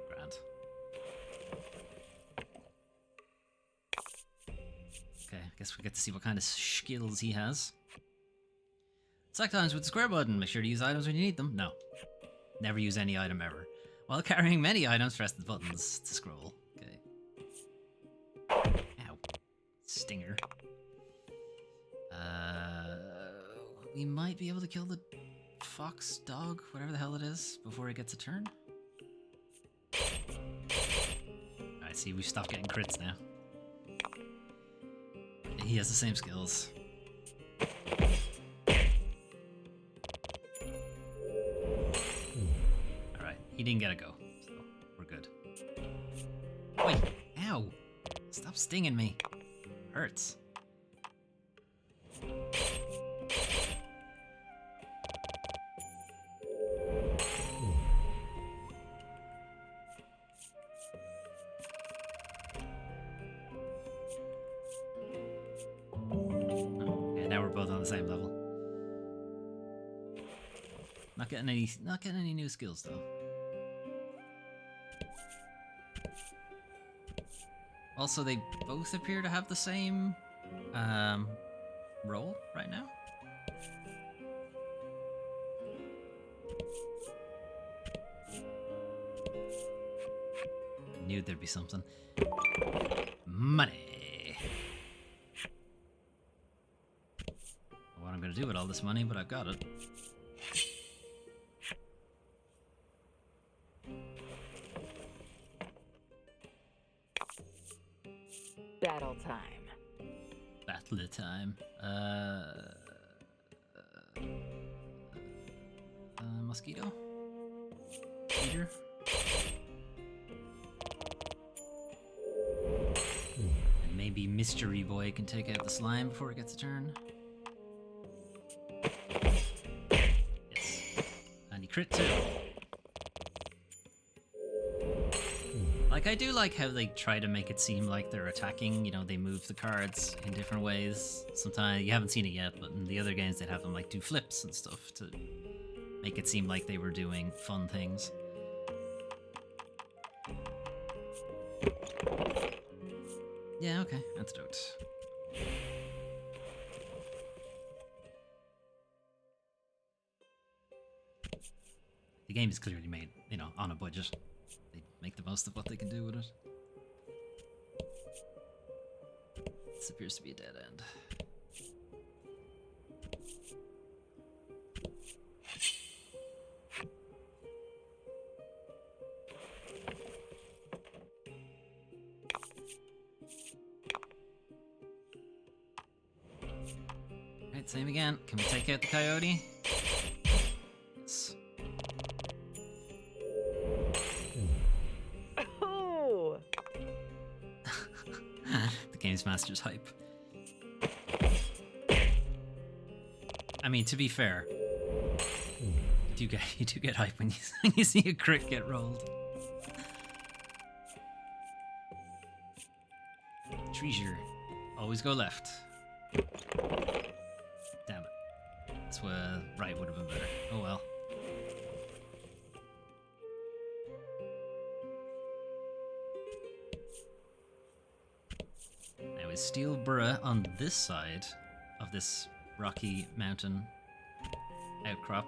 Grand. Okay, I guess we get to see what kind of skills he has. Select items with the square button. Make sure to use items when you need them. No. Never use any item ever. While carrying many items, press the buttons to scroll. Okay. Ow. Stinger. We might be able to kill the fox dog, whatever the hell it is, before it gets a turn. I see, we've stopped getting crits now. He has the same skills. Alright, he didn't get a go, so we're good. Wait, ow! Stop stinging me. Hurts. Same level. Not getting any new skills though. Also, they both appear to have the same role right now. I knew there'd be something. Money. What I'm gonna do with all this money, but I've got it. Battle time. Battle time. Mosquito? Peter? And maybe Mystery Boy can take out the slime before it gets a turn. Crit too. Like, I do like how they try to make it seem like they're attacking, you know, they move the cards in different ways. Sometimes, you haven't seen it yet, but in the other games they'd have them like do flips and stuff to make it seem like they were doing fun things. Yeah, okay, antidote. The game is clearly made, you know, on a budget. They make the most of what they can do with it. This appears to be a dead end. Alright, same again. Can we take out the coyote? Yes. the Games Master's hype. I mean, to be fair, you do get hype when you see a crit get rolled. Treasure. Always go left. Damn it. That's where right would have been better. Oh well. Now is Steel Borough on this side of this rocky mountain outcrop?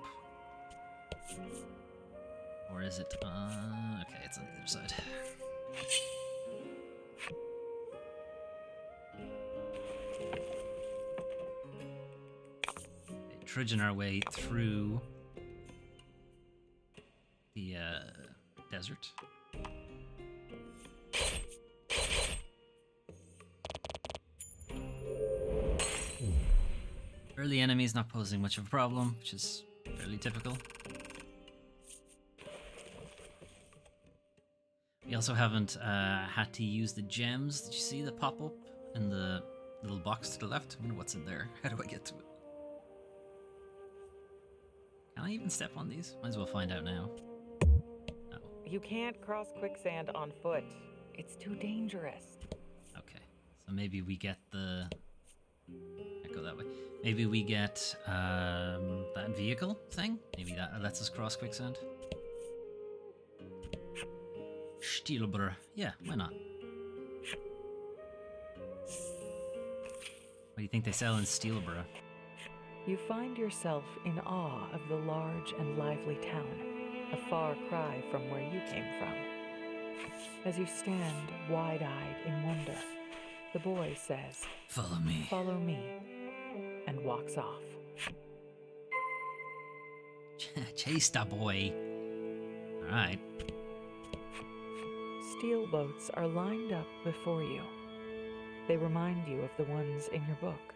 Or is it okay, it's on the other side. Trudging our way through the desert. Early enemies not posing much of a problem, which is fairly typical. We also haven't had to use the gems. Did you see the pop up in the little box to the left? I wonder what's in there. How do I get to it? Can I even step on these? Might as well find out now. No. You can't cross quicksand on foot. It's too dangerous. Okay, so maybe we get the... I go that way. Maybe we get that vehicle thing? Maybe that lets us cross quicksand? Steelborough. Yeah, why not? What do you think they sell in Steelborough? You find yourself in awe of the large and lively town, a far cry from where you came from. As you stand wide-eyed in wonder, the boy says, "Follow me." "Follow me," and walks off. Chase that boy. Alright. Steel boats are lined up before you. They remind you of the ones in your book,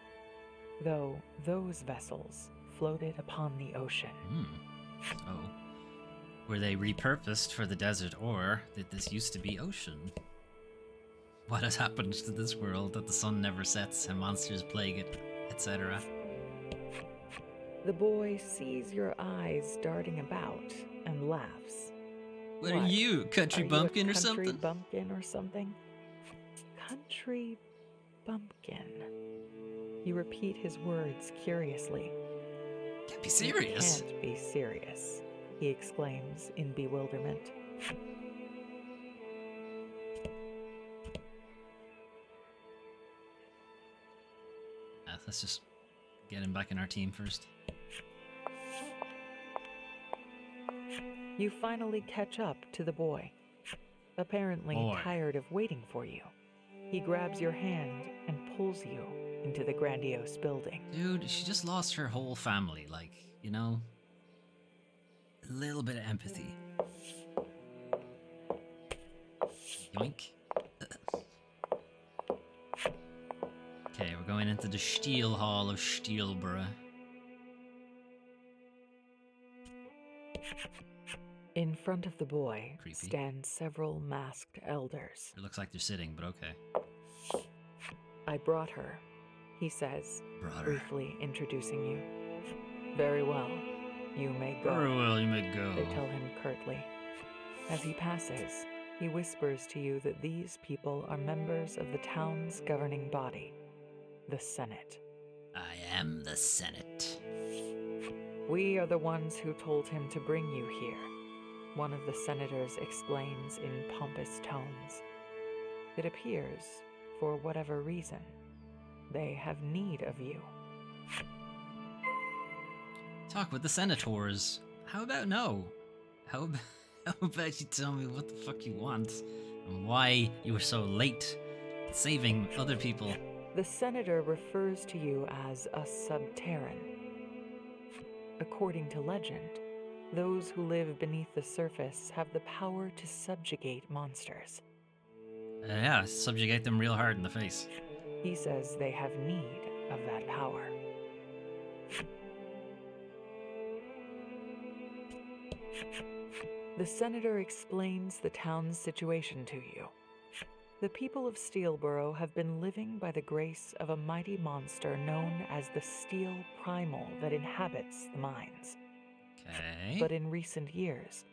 though those vessels floated upon the ocean. Oh. Were they repurposed for the desert, or did this used to be ocean? What has happened to this world that the sun never sets and monsters plague it, etc.? The boy sees your eyes darting about and laughs. What are you, country bumpkin or something? Country bumpkin or something? Country bumpkin. You repeat his words curiously. Can't be serious. Can't be serious, he exclaims in bewilderment. Let's just get him back in our team first. You finally catch up to the boy, apparently tired of waiting for you. He grabs your hand and pulls you into the grandiose building. Dude, she just lost her whole family, like, you know? A little bit of empathy. Yoink. Okay, we're going into the Steel Hall of Steelborough. In front of the boy Creepy. stand several masked elders. It looks like they're sitting, but okay. I brought her, he says, briefly introducing you. Very well, you may go. Very well, you may go. They tell him curtly. As he passes, he whispers to you that these people are members of the town's governing body, the Senate. I am the Senate. We are the ones who told him to bring you here, one of the senators explains in pompous tones. It appears, for whatever reason, they have need of you. Talk with the senators. How about no? How about you tell me what the fuck you want and why you were so late saving other people? The senator refers to you as a subterran. According to legend, those who live beneath the surface have the power to subjugate monsters. Yeah, subjugate them real hard in the face. He says they have need of that power. The senator explains the town's situation to you. The people of Steelborough have been living by the grace of a mighty monster known as the Steel Primal that inhabits the mines. Okay. But in recent years,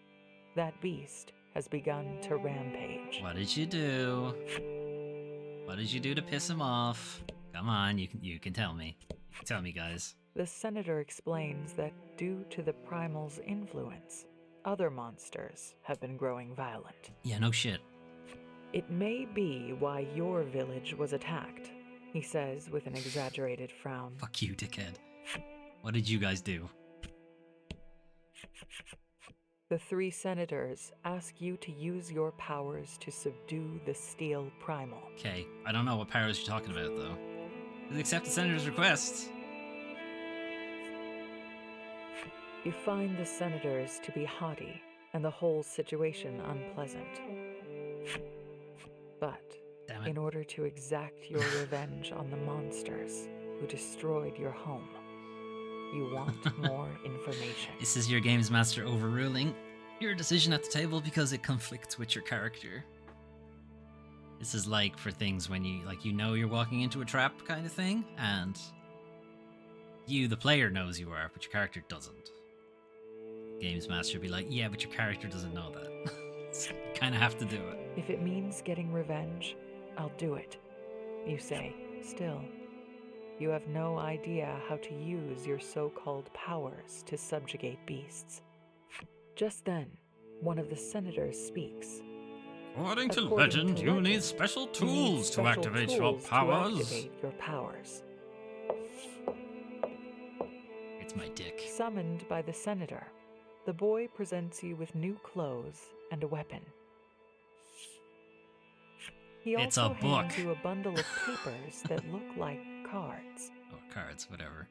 that beast has begun to rampage. What did you do? What did you do to piss him off? Come on, you can tell me. Tell me, guys. The senator explains that due to the primal's influence, other monsters have been growing violent. Yeah, no shit. It may be why your village was attacked, he says with an exaggerated frown. Fuck you, dickhead. What did you guys do? The three senators ask you to use your powers to subdue the Steel Primal. Okay, I don't know what powers you're talking about, though. Please accept the senator's request. You find the senators to be haughty and the whole situation unpleasant. But Damn it. in order to exact your revenge on the monsters who destroyed your home, you want more information. This is your games master overruling your decision at the table because it conflicts with your character. This is like for things when you know you're walking into a trap kind of thing, and you, the player, knows you are, but your character doesn't. Games master would be like, yeah, but your character doesn't know that. You kind of have to do it. If it means getting revenge, I'll do it, you say. Still, you have no idea how to use your so-called powers to subjugate beasts. Just then, one of the senators speaks. According to legend, you need special tools to activate your powers. It's my dick. Summoned by the senator, the boy presents you with new clothes and a weapon. He It's also a book. hands you a bundle of papers that look like cards. Oh, cards, whatever.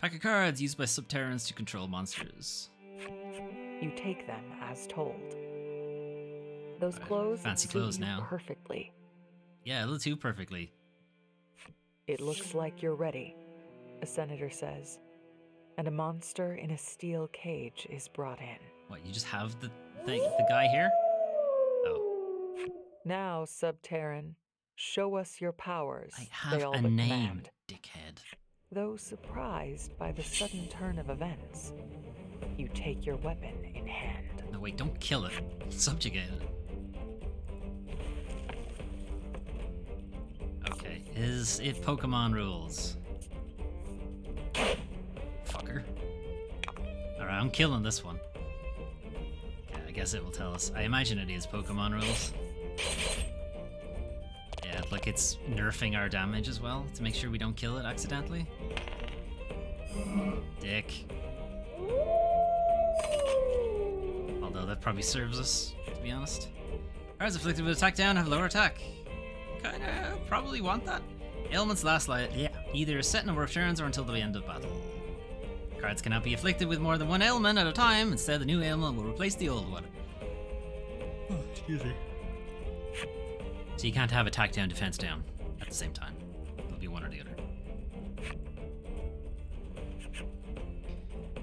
Pack of cards used by subterraneans to control monsters. You take them as told. Those clothes fancy suit clothes you now. perfectly. Yeah, a little too perfectly. It looks like you're ready, a senator says, and a monster in a steel cage is brought in. What, you just have the guy here? Oh. Now, Subterran, show us your powers. I have they all a but name, demand. dickhead. Though surprised by the sudden turn of events, you take your weapon in hand. No, wait, don't kill it. Subjugate it. Okay, is it Pokemon rules? Fucker. Alright, I'm killing this one. Okay, I guess it will tell us. I imagine it is Pokemon rules. Yeah, like it's nerfing our damage as well, to make sure we don't kill it accidentally. Dick. Although that probably serves us, to be honest. Cards afflicted with attack down have lower attack. Kinda probably want that. Ailments last either a set number of turns or until the end of battle. Cards cannot be afflicted with more than one ailment at a time. Instead, the new ailment will replace the old one. Oh, excuse me. So you can't have attack down, defense down at the same time. It'll be one or the other.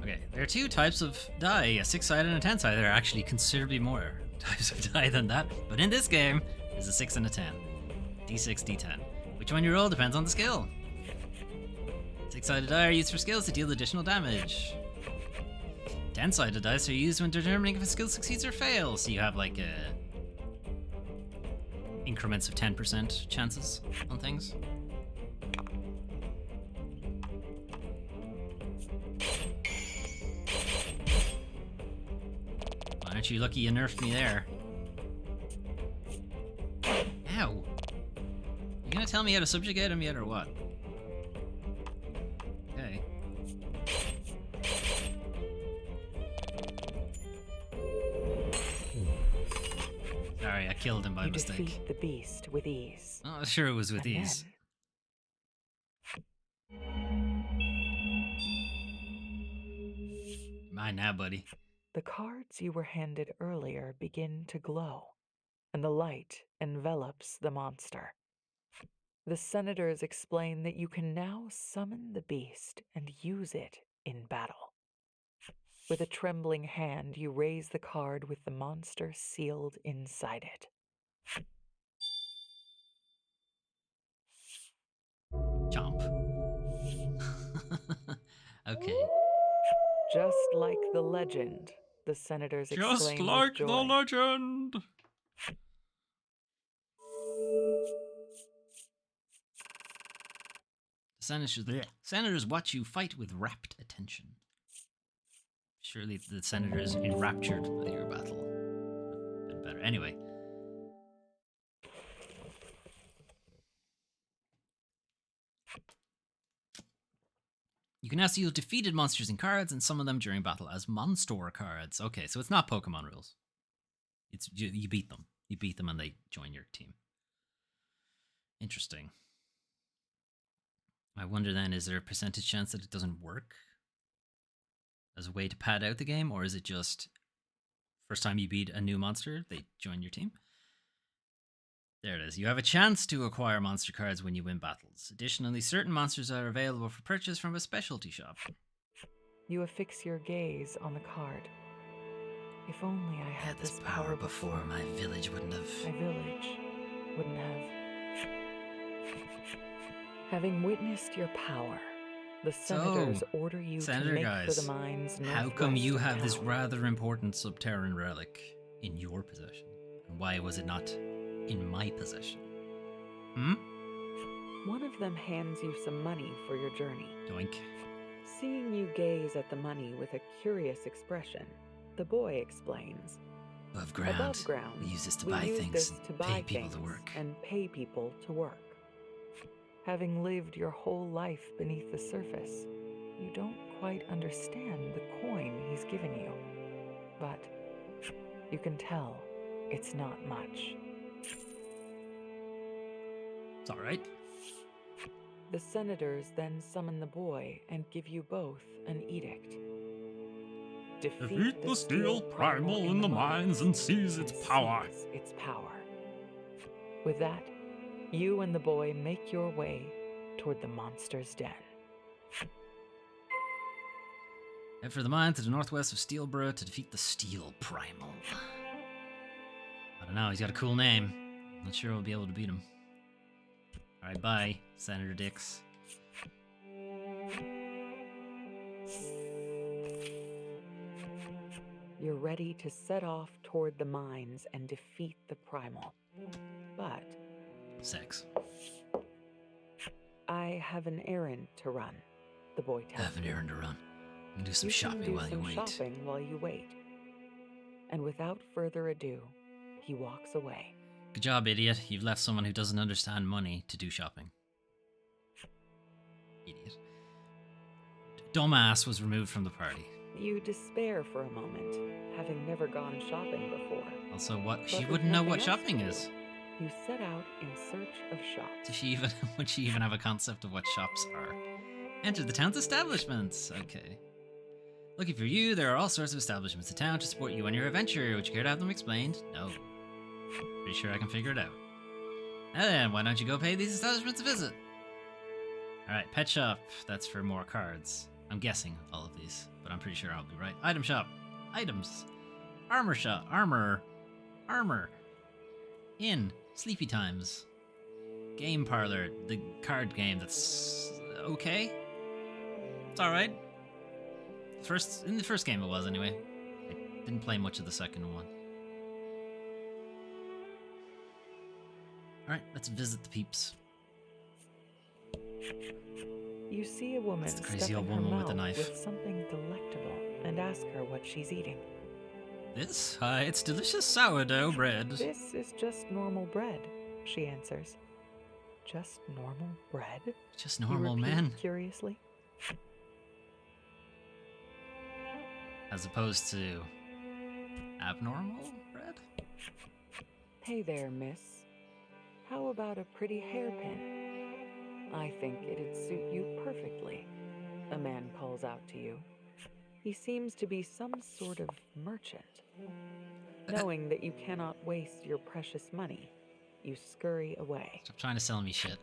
Okay, there are two types of die, a 6-sided and a 10-sided. There are actually considerably more types of die than that, but in this game, there's a 6 and a 10. D6, D10. Which one you roll depends on the skill. 6-sided die are used for skills to deal additional damage. 10-sided dice are used when determining if a skill succeeds or fails, so you have like increments of 10% chances on things. Aren't you lucky you nerfed me there? Ow! You gonna tell me how to subjugate him yet or what? Okay. Sorry, I killed him by you mistake. defeat the beast with ease. Oh, sure it was with And ease. Mine now, buddy. The cards you were handed earlier begin to glow, and the light envelops the monster. The senators explain that you can now summon the beast and use it in battle. With a trembling hand, you raise the card with the monster sealed inside it. Okay. Just like the legend, the senators exclaimed with joy. Just like the legend. The senators watch you fight with rapt attention. Surely the senators enraptured by your battle. Been better. Anyway. You can now see defeated monsters in cards and summon them during battle as monster cards. Okay, so it's not Pokemon rules. It's you beat them. You beat them and they join your team. Interesting. I wonder then, is there a percentage chance that it doesn't work as a way to pad out the game, or is it just first time you beat a new monster, they join your team? There it is. You have a chance to acquire monster cards when you win battles. Additionally, certain monsters are available for purchase from a specialty shop. You affix your gaze on the card. If only I had this power before, my village wouldn't have... My village wouldn't have... Having witnessed your power, the senators order you to make for the mines northwest. How come you have this rather important Subterran relic in your possession? And why was it not in my possession? One of them hands you some money for your journey. Doink. Seeing you gaze at the money with a curious expression, the boy explains. Above ground, we use this to buy things and pay people to work. And pay people to work. Having lived your whole life beneath the surface, you don't quite understand the coin he's given you. But you can tell it's not much. It's all right. The senators then summon the boy and give you both an edict. Defeat the steel primal in the mines and seize its power. With that, you and the boy make your way toward the monster's den. Head for the mine to the northwest of Steel Borough to defeat the Steel Primal. I don't know, he's got a cool name. Not sure we'll be able to beat him. Alright, bye, Senator Dix. You're ready to set off toward the mines and defeat the primal. But... Sex. I have an errand to run, the boy tells me. Have an errand to run. You can do some shopping while you wait. And without further ado, he walks away. Good job, idiot. You've left someone who doesn't understand money to do shopping. Idiot. Dumbass was removed from the party. You despair for a moment, having never gone shopping before. Also, what? She wouldn't know what shopping is. You set out in search of shops. Would she even have a concept of what shops are? Enter the town's establishments. Okay. Looking for you, there are all sorts of establishments in town to support you on your adventure. Would you care to have them explained? No. Pretty sure I can figure it out. Now then, why don't you go pay these establishments a visit? Alright, pet shop. That's for more cards. I'm guessing all of these, but I'm pretty sure I'll be right. Item shop. Items. Armor shop. Armor. Inn. Sleepy Times. Game parlor. The card game that's okay. It's alright. In the first game it was anyway. I didn't play much of the second one. Alright, let's visit the peeps. You see a woman the crazy old woman with a knife with something delectable and ask her what she's eating. This? It's delicious sourdough bread. This is just normal bread, she answers. Just normal bread? Just normal, man. Curiously. As opposed to abnormal bread? Hey there, miss. How about a pretty hairpin? I think it'd suit you perfectly, a man calls out to you. He seems to be some sort of merchant. Knowing that you cannot waste your precious money, you scurry away. Stop trying to sell me shit.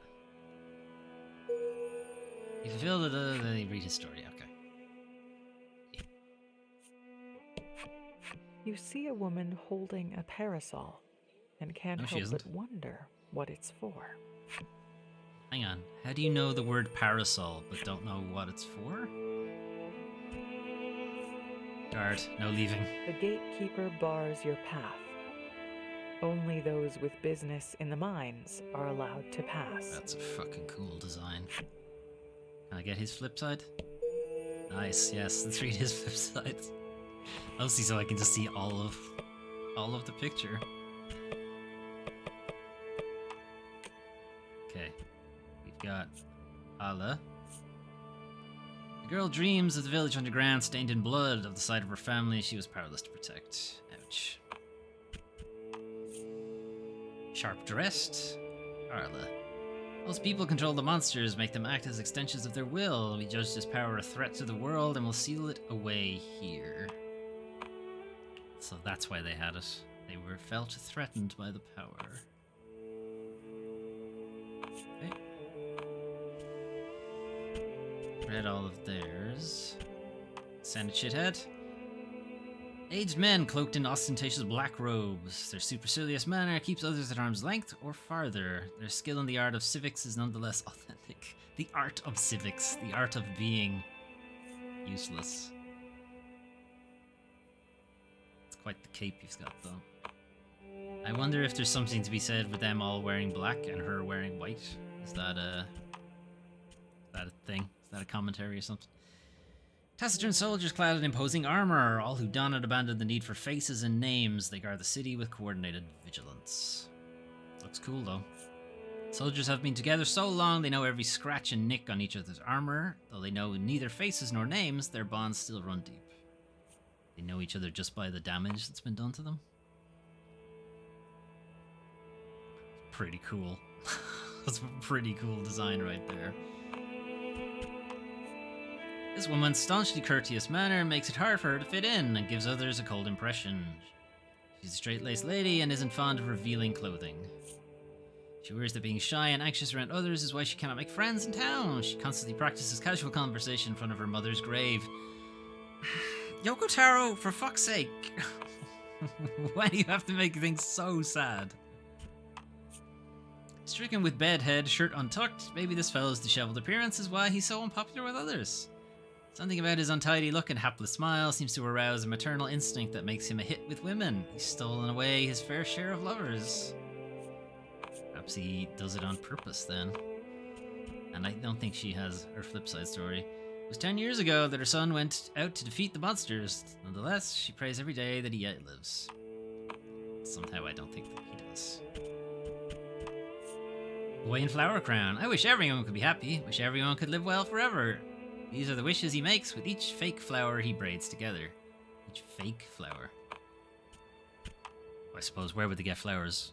You fulfill the read his story, okay. You see a woman holding a parasol and can't help but wonder what it's for. Hang on, how do you know the word parasol but don't know what it's for? Guard, no leaving. The gatekeeper bars your path. Only those with business in the mines are allowed to pass. That's a fucking cool design. Can I get his flip side? Nice, yes, let's read his flip side. Mostly so I can just see all of the picture. Okay, we've got Ala. The girl dreams of the village underground, stained in blood, of the side of her family she was powerless to protect. Ouch. Sharp dressed, Arla. Most people control the monsters, make them act as extensions of their will. We judge this power a threat to the world and will seal it away here. So that's why they had it. They were felt threatened by the power. Okay. Read all of theirs. Send it, shithead. Aged men cloaked in ostentatious black robes. Their supercilious manner keeps others at arm's length or farther. Their skill in the art of civics is nonetheless authentic. The art of civics. The art of being useless. It's quite the cape you've got, though. I wonder if there's something to be said with them all wearing black and her wearing white. Is that a thing? Is that a commentary or something? Taciturn soldiers clad in imposing armor. All who don it abandon the need for faces and names. They guard the city with coordinated vigilance. Looks cool, though. Soldiers have been together so long they know every scratch and nick on each other's armor. Though they know neither faces nor names, their bonds still run deep. They know each other just by the damage that's been done to them. Pretty cool. That's a pretty cool design right there. This woman's staunchly courteous manner makes it hard for her to fit in and gives others a cold impression. She's a straight-laced lady and isn't fond of revealing clothing. She worries that being shy and anxious around others is why she cannot make friends in town. She constantly practices casual conversation in front of her mother's grave. Yoko Taro, for fuck's sake! Why do you have to make things so sad? Stricken with bedhead, shirt untucked, maybe this fellow's disheveled appearance is why he's so unpopular with others. Something about his untidy look and hapless smile seems to arouse a maternal instinct that makes him a hit with women. He's stolen away his fair share of lovers. Perhaps he does it on purpose then. And I don't think she has her flip side story. It was 10 years ago that her son went out to defeat the monsters. Nonetheless, she prays every day that he yet lives. Somehow I don't think that he does. Boy in flower crown. I wish everyone could be happy. Wish everyone could live well forever. These are the wishes he makes with each fake flower he braids together. Each fake flower. I suppose, where would they get flowers?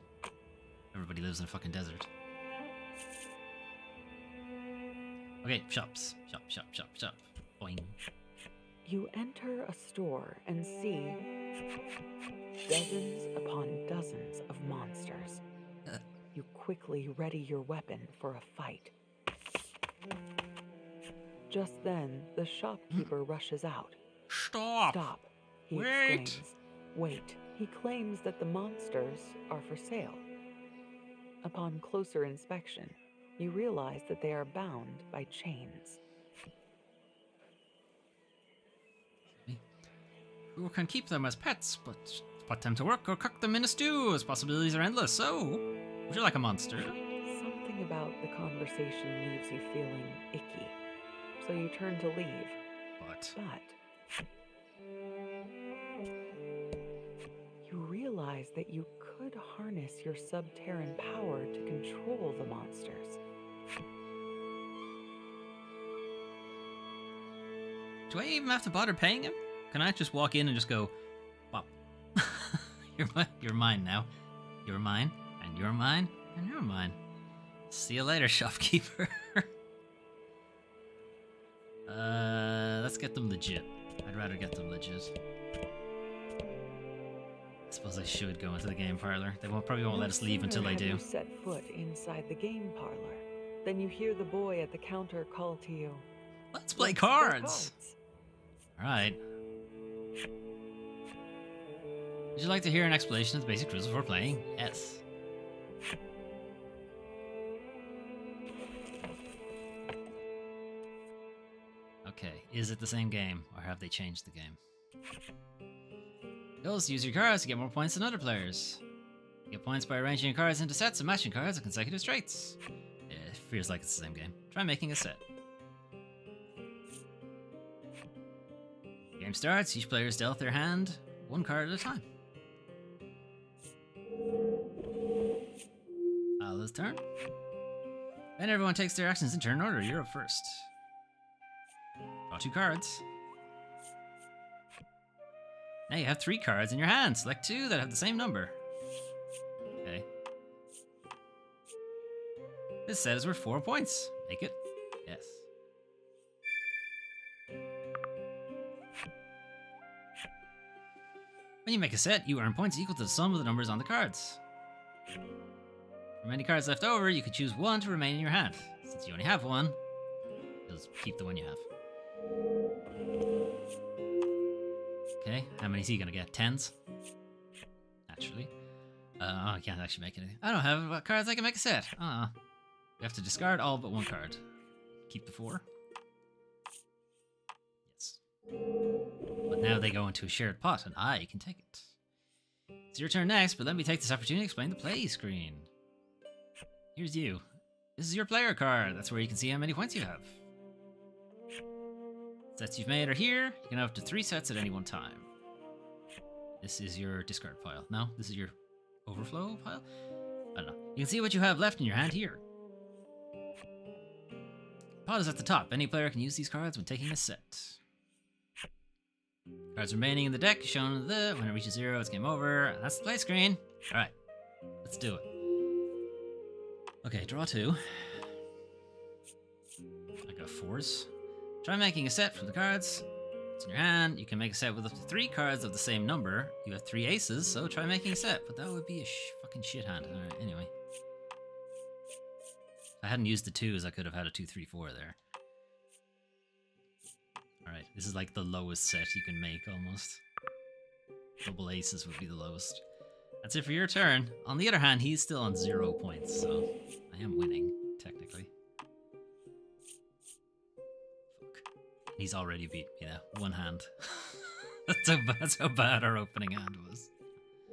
Everybody lives in a fucking desert. Okay, shops. Shop. Boing. You enter a store and see dozens upon dozens of monsters. You quickly ready your weapon for a fight. Just then, the shopkeeper rushes out. Stop, he exclaims. Wait. He claims that the monsters are for sale. Upon closer inspection, you realize that they are bound by chains. We can keep them as pets, but put them to work or cook them in a stew, as possibilities are endless. So, would you like a monster? Something about the conversation leaves you feeling icky. So you turn to leave. But you realize that you could harness your subterran power to control the monsters. Do I even have to bother paying him? Can I just walk in and just go, Bop? You're mine now. You're mine, and you're mine, and you're mine. See you later, shopkeeper. Let's get them legit. I'd rather get them legit. I suppose I should go into the game parlor. They probably won't let us leave until I do. You set foot inside the game parlor. Then you hear the boy at the counter call to you. Let's play cards! Alright. Would you like to hear an explanation of the basic rules before playing? Yes. Okay, is it the same game, or have they changed the game? Goals: use your cards to get more points than other players. You get points by arranging your cards into sets and matching cards of consecutive traits. It feels like it's the same game. Try making a set. Game starts, each player is dealt their hand one card at a time. Ala's turn. Then everyone takes their actions in turn order. You're up first. Draw 2 cards. Now you have 3 cards in your hand. Select 2 that have the same number. Okay. This set is worth 4 points. Make it. Yes. When you make a set, you earn points equal to the sum of the numbers on the cards. For many cards left over, you can choose 1 to remain in your hand. Since you only have 1, just keep the one you have. Okay, how many is he gonna get? 10s? Naturally. I can't actually make anything. I don't have cards I can make a set. You have to discard all but 1 card. Keep the 4. Yes. But now they go into a shared pot, and I can take it. It's your turn next, but let me take this opportunity to explain the play screen. Here's you. This is your player card. That's where you can see how many points you have. Sets you've made are here. You can have up to 3 sets at any one time. This is your discard pile. No, this is your overflow pile? I don't know. You can see what you have left in your hand here. Pot is at the top. Any player can use these cards when taking a set. Cards remaining in the deck shown when it reaches 0, it's game over. And that's the play screen. Alright, let's do it. Okay, draw 2. I got 4s. Try making a set from the cards. It's in your hand. You can make a set with up to 3 cards of the same number. You have 3 aces, so try making a set. But that would be a fucking shit hand. Alright, anyway. If I hadn't used the 2s, I could have had a 2, 3, 4 there. Alright, this is like the lowest set you can make, almost. Double aces would be the lowest. That's it for your turn. On the other hand, he's still on 0 points, so I am winning, technically. He's already beat me now. 1 hand. That's how bad our opening hand was.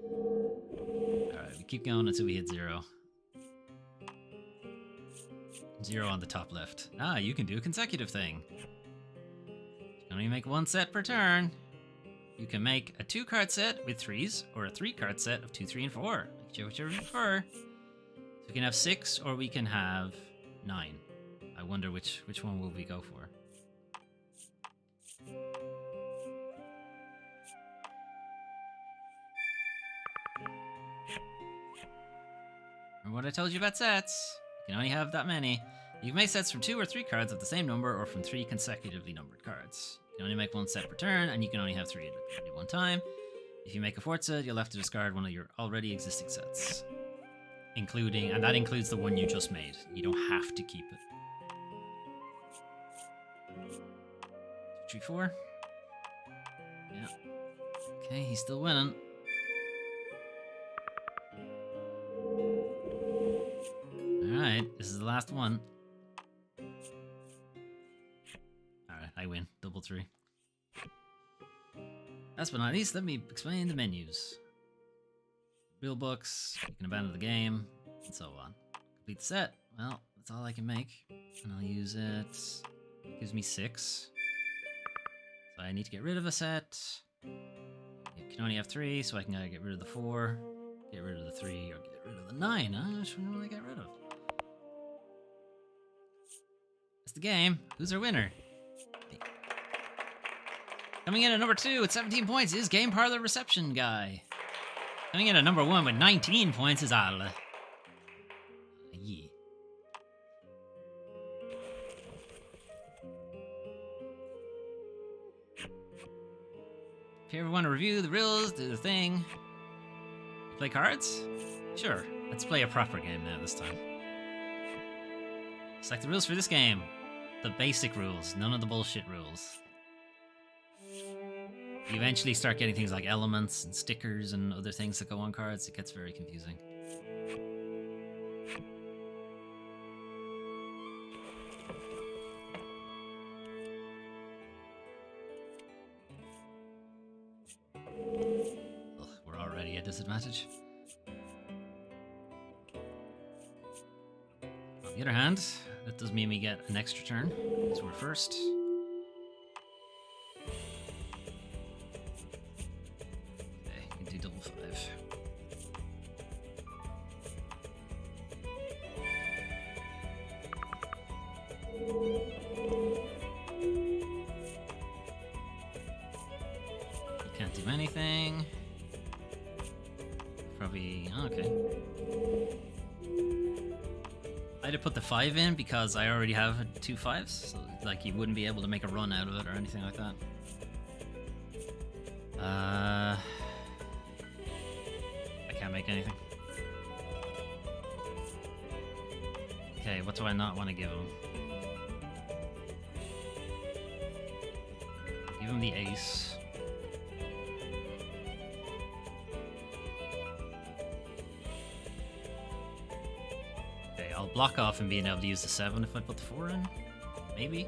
Alright, we keep going until we hit 0. 0 on the top left. You can do a consecutive thing. You can only make 1 set per turn. You can make a 2-card set with 3s, or a 3-card set of 2, 3, and 4. Whichever you prefer. So we can have 6, or we can have 9. I wonder which one will we go for. Remember what I told you about sets? You can only have that many. You can make sets from 2 or 3 cards of the same number, or from 3 consecutively numbered cards. You can only make 1 set per turn, and you can only have 3 at one time. If you make a 4th set, you'll have to discard one of your already existing sets. And that includes the one you just made. You don't have to keep it. 2, 3, 4. Yeah. Okay, he's still winning. Alright, this is the last one. Alright, I win. Double 3. Last but not least, let me explain the menus. Rule books, you can abandon the game, and so on. Complete the set. Well, that's all I can make. And I'll use it. It gives me 6. So I need to get rid of a set. It can only have 3, so I can either get rid of the 4, get rid of the 3, or get rid of the 9. Which one will I get rid of? That's the game. Who's our winner? Coming in at number 2 with 17 points is Game Parlor Reception Guy. Coming in at number 1 with 19 points is Ala. Yeah. If you ever want to review the rules, do the thing. Play cards? Sure. Let's play a proper game now this time. Select the rules for this game. The basic rules, none of the bullshit rules. You eventually start getting things like elements and stickers and other things that go on cards. It gets very confusing. a disadvantage. On the other hand, that does mean we get an extra turn, because we're first. Okay, we can do double 5. You can't do anything. Probably, okay. I had to put the 5 in because I already have 2 5s, so like you wouldn't be able to make a run out of it or anything like that. I can't make anything. Okay, what do I not want to give him? Give him the ace. Okay, I'll block off and being able to use the 7 if I put the 4 in. Maybe.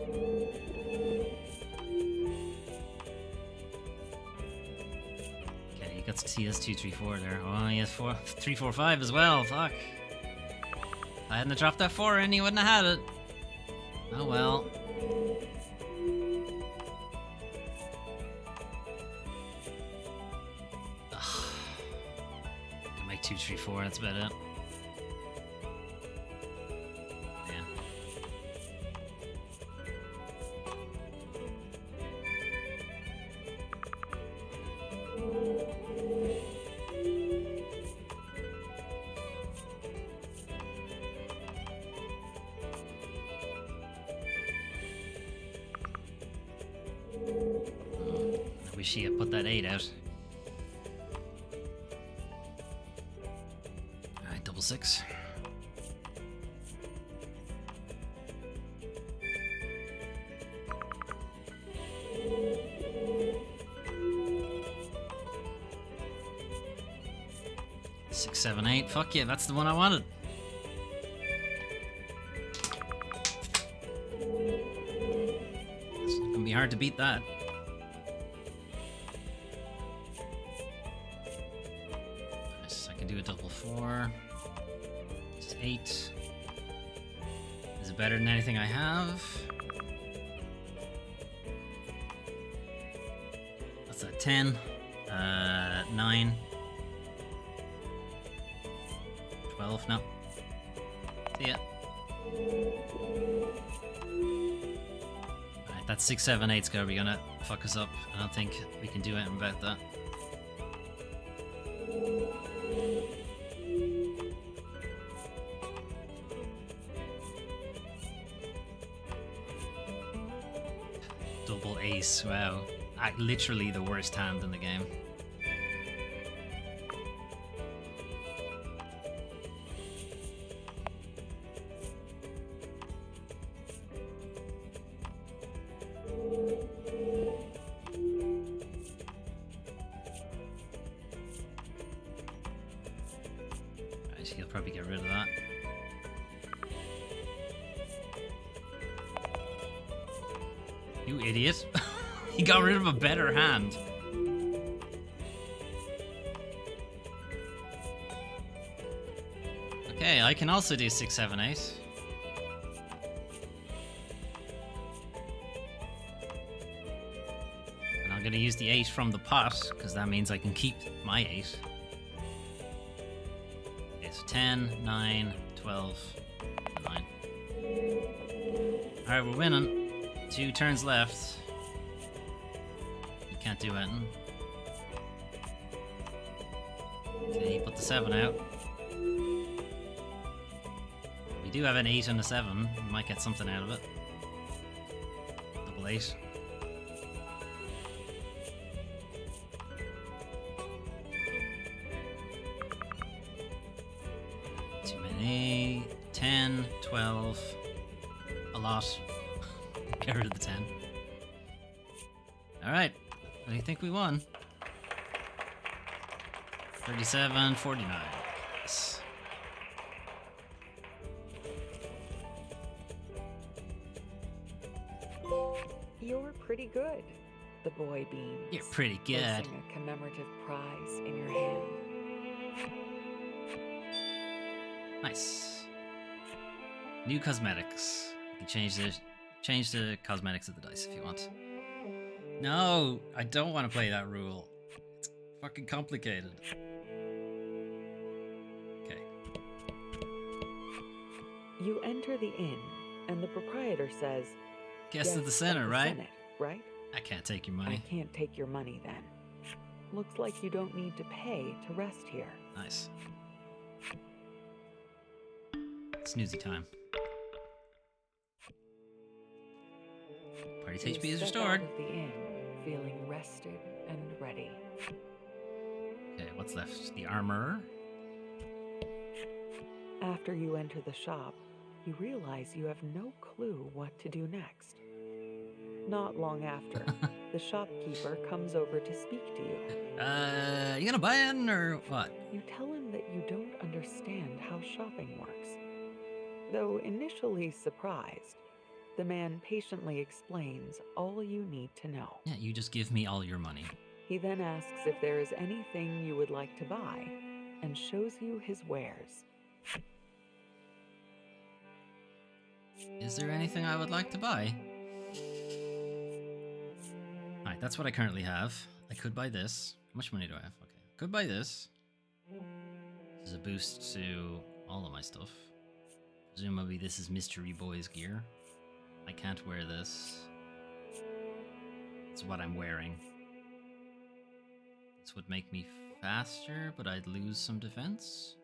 Okay, he has 2, 3, 4 there. Oh, he has 4, 3, 4, 5 as well. Fuck. If I hadn't dropped that 4 in, he wouldn't have had it. Oh well. Ugh. Can make 2, 3, 4. That's about it. Yeah. I wish he had put that 8 out. Alright, double 6. Six, 7, 8. Fuck yeah, that's the one I wanted. It's gonna be hard to beat that. Nice, I can do a double 4. It's 8. Is it better than anything I have? What's that? 10. 9. 12, no. See ya. Alright, that 6, 7, 8's gonna fuck us up. I don't think we can do anything about that. Double ace, wow. Literally the worst hand in the game. He'll probably get rid of that. You idiot. He got rid of a better hand. Okay, I can also do 6, 7, 8. And I'm going to use the 8 from the pot, because that means I can keep my 8. 10, 9, 12, 9. Alright, we're winning. 2 turns left. You can't do anything. Okay, put the 7 out. We do have an 8 and a 7. We might get something out of it. Double 8. Too many. 10, 12. A lot. Get rid of the 10. Alright. I think we won. 37, 49. Yes. You're pretty good, the boy beams. You're pretty good. Placing a commemorative prize in your hand. Nice. New cosmetics. You can change the cosmetics of the dice if you want. No, I don't want to play that rule. It's fucking complicated. Okay. You enter the inn, and the proprietor says, Guest of the Senate, right? Senate, right? I can't take your money. I can't take your money then. Looks like you don't need to pay to rest here. Nice. Snoozy time. Party's HP is restored. Out of the inn, feeling rested and ready. Okay, what's left? The armor. After you enter the shop, you realize you have no clue what to do next. Not long after, the shopkeeper comes over to speak to you. You gonna buy in or what? You tell him that you don't understand how shopping works. Though initially surprised, the man patiently explains all you need to know. Yeah, you just give me all your money. He then asks if there is anything you would like to buy and shows you his wares. Is there anything I would like to buy? Alright, that's what I currently have. I could buy this. How much money do I have? Okay. Could buy this. This is a boost to all of my stuff. Presumably this is Mystery Boy's gear. I can't wear this. It's what I'm wearing. This would make me faster, but I'd lose some defense.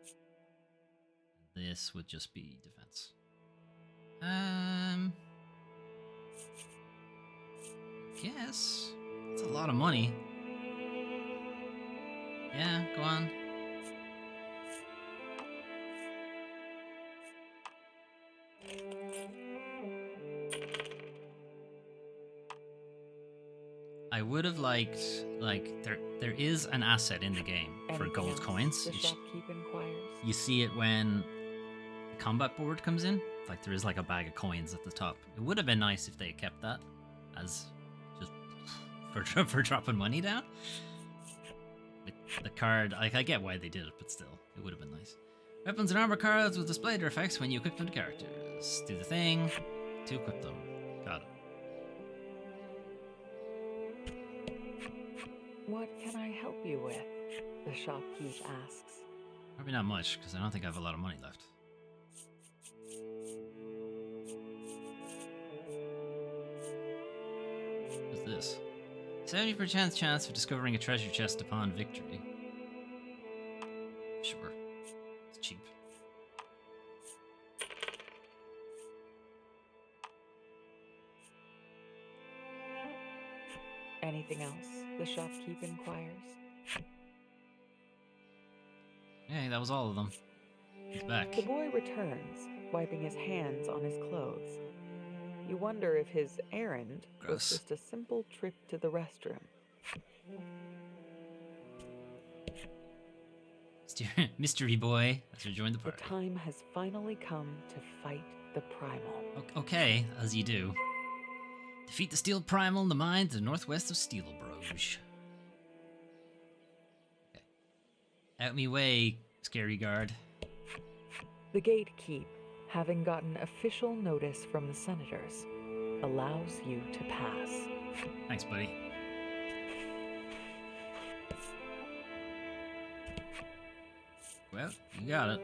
This would just be defense. Guess. It's a lot of money. Yeah, go on. I would have liked, like, there is an asset in the game for gold coins. The shopkeep inquires. You see it when the combat board comes in. Like, there is like a bag of coins at the top. It would have been nice if they had kept that as just for dropping money down. With the card, like, I get why they did it, but still, it would have been nice. Weapons and armor cards will display their effects when you equip them to characters. Do the thing to equip them. Got it. What can I help you with? The shopkeep asks. Probably not much, because I don't think I have a lot of money left. What's this? 70% chance of discovering a treasure chest upon victory. Sure. It's cheap. Anything else? The shopkeep inquires. Hey, that was all of them. He's back. The boy returns, wiping his hands on his clothes. You wonder if his errand was just a simple trip to the restroom. Mystery Boy has rejoined the party. The time has finally come to fight the primal. Okay, as you do. Defeat the Steel Primal in the mines to the northwest of Steel Borough. Okay. Out me way, scary guard. The gatekeep, having gotten official notice from the senators, allows you to pass. Thanks, buddy. Well, you got it.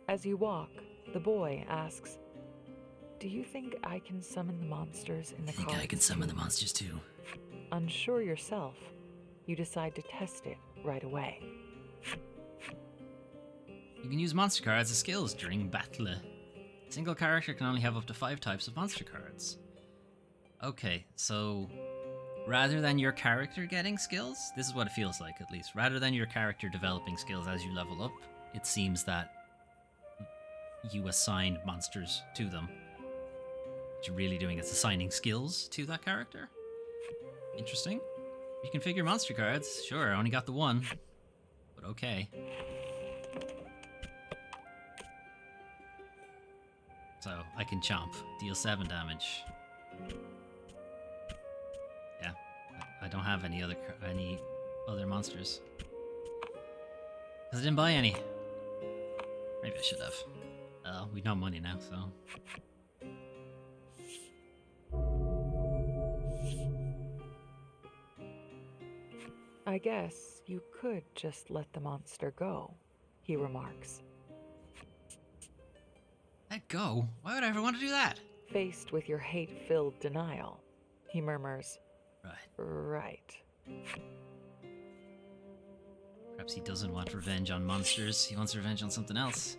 As you walk, the boy asks, "Do you think I can summon the monsters in the car?" I think I can summon the monsters too. Unsure yourself, you decide to test it right away. You can use monster cards as skills during battle. A single character can only have up to 5 types of monster cards. Okay, so rather than your character getting skills, this is what it feels like at least. Rather than your character developing skills as you level up, it seems that you assign monsters to them. What you're really doing is assigning skills to that character. Interesting. You can figure monster cards. Sure, I only got the one. But okay. So, I can chomp. Deal 7 damage. Yeah. I don't have any other monsters. Because I didn't buy any. Maybe I should have. We've no money now, so... I guess you could just let the monster go, he remarks. Let go? Why would I ever want to do that? Faced with your hate-filled denial, he murmurs, Right. Perhaps he doesn't want revenge on monsters. He wants revenge on something else.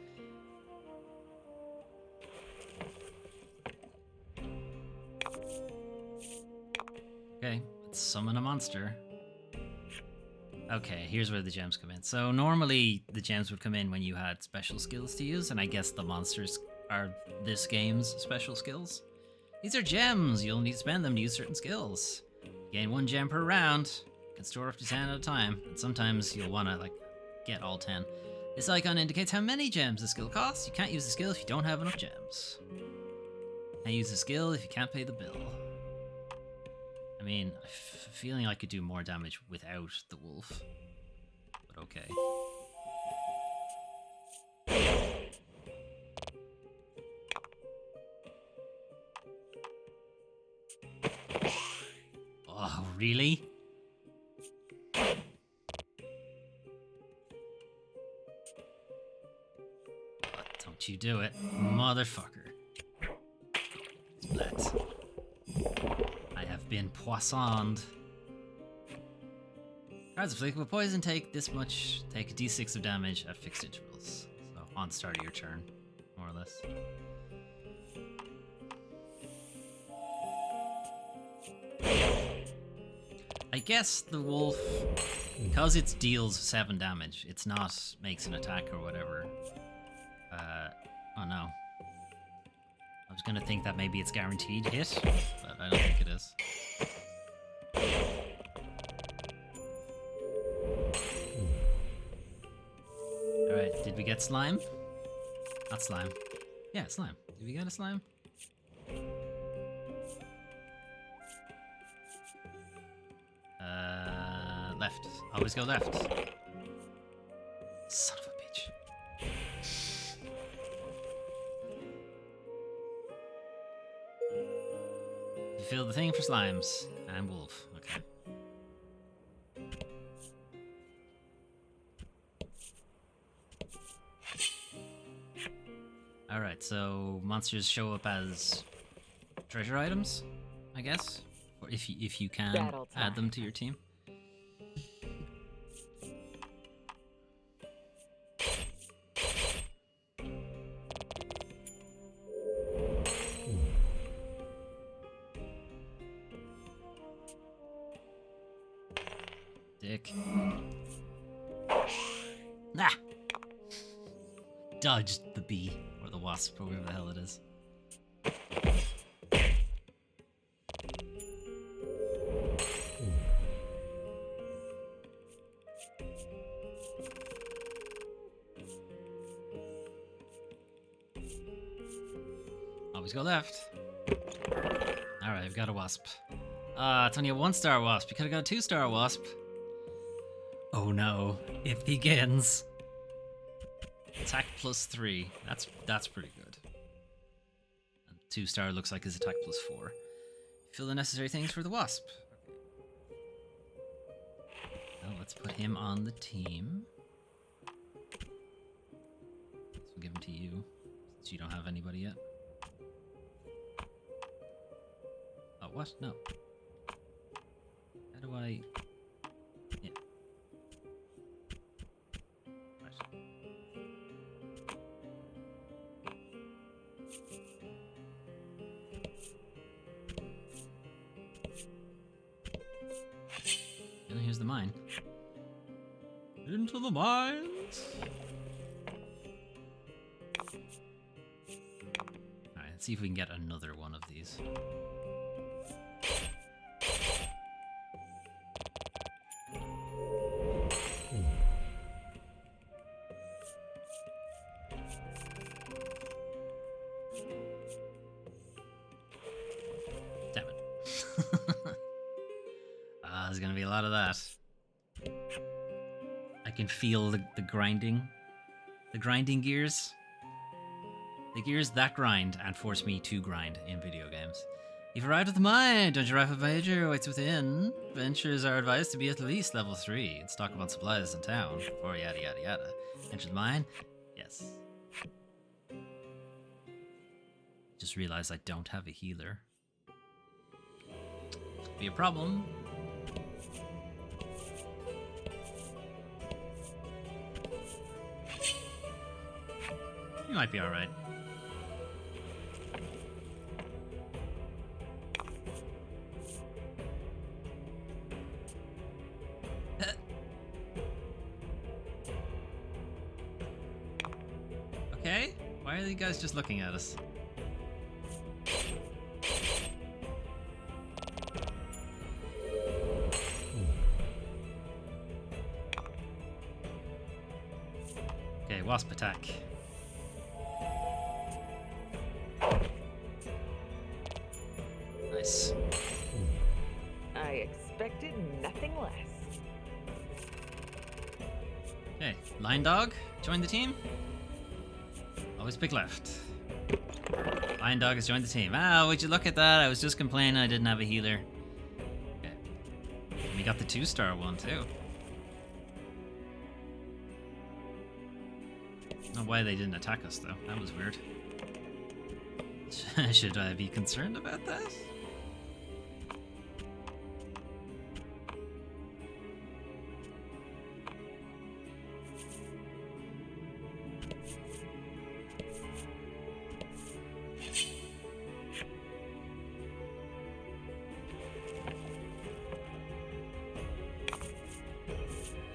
Okay, let's summon a monster. Okay, here's where the gems come in. So normally the gems would come in when you had special skills to use, and I guess the monsters are this game's special skills. These are gems. You'll need to spend them to use certain skills. Gain 1 gem per round. You can store up to 10 at a time, and sometimes you'll want to get all 10. This icon indicates how many gems the skill costs. You can't use the skill if you don't have enough gems. Can't use the skill if you can't pay the bill. I mean, I have a feeling I could do more damage without the wolf. But okay. Oh, really? Don't you do it, motherfucker. Splat. I have been poissoned. Cards afflicted with poison take this much. Take a d6 of damage at fixed intervals. So on start of your turn, more or less. I guess the wolf, because it deals 7 damage, it's not makes an attack or whatever. Oh no. I was gonna think that maybe it's guaranteed hit, but I don't think it is. Alright, did we get slime? Not slime. Yeah, slime. Did we get a slime? Left. Always go left. Son of a bitch. You feel the thing for slimes and wolf. Okay. Alright, so monsters show up as treasure items, I guess? Or if you can add them to your team. Dick. Nah! Dodged the bee, or the wasp, or whatever the hell it is. Always go left. Alright, I've got a wasp. It's only a 1-star wasp. You could have got a 2-star wasp. Oh no, it begins. Attack +3. That's pretty good. And 2-star looks like his attack +4. Fill the necessary things for the wasp. Now let's put him on the team. We'll give him to you, since you don't have anybody yet. Oh, what? No. How do I... Yeah. Right. And here's the mine. Into the mines! Alright, let's see if we can get another one of these. there's gonna be a lot of that. I can feel the grinding. The grinding gears. The gears that grind and force me to grind in video games. You've arrived at the mine! Don't you rifle major waits within? Adventurers are advised to be at least level 3 and stock up on supplies in town before yada yada yada. Enter the mine? Yes. Just realized I don't have a healer. Could be a problem. You might be alright. Okay, why are you guys just looking at us? Okay, wasp attack. Nice. I expected nothing less. Okay, line dog, join the team. Always pick left. Lion dog has joined the team. Ah, would you look at that? I was just complaining I didn't have a healer. Okay. And we got the 2-star one too. Not why they didn't attack us though. That was weird. Should I be concerned about that?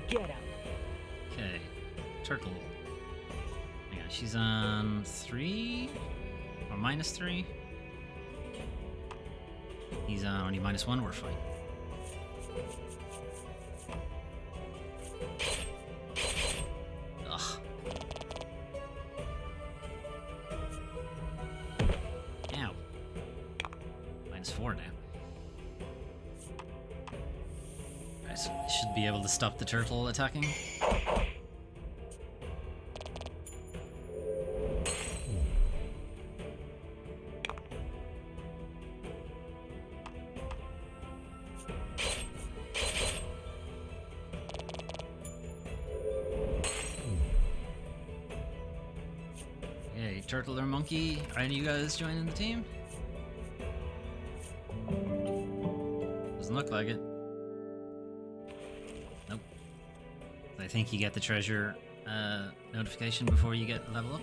Get up. Okay. Turtle. Yeah, she's on 3 or -3. He's on only -1. We're fine. Ugh. Ow. -4 now. I should be able to stop the turtle attacking. Okay, turtle or monkey, are any of you guys joining the team? Doesn't look like it. Nope. I think you get the treasure notification before you get level up.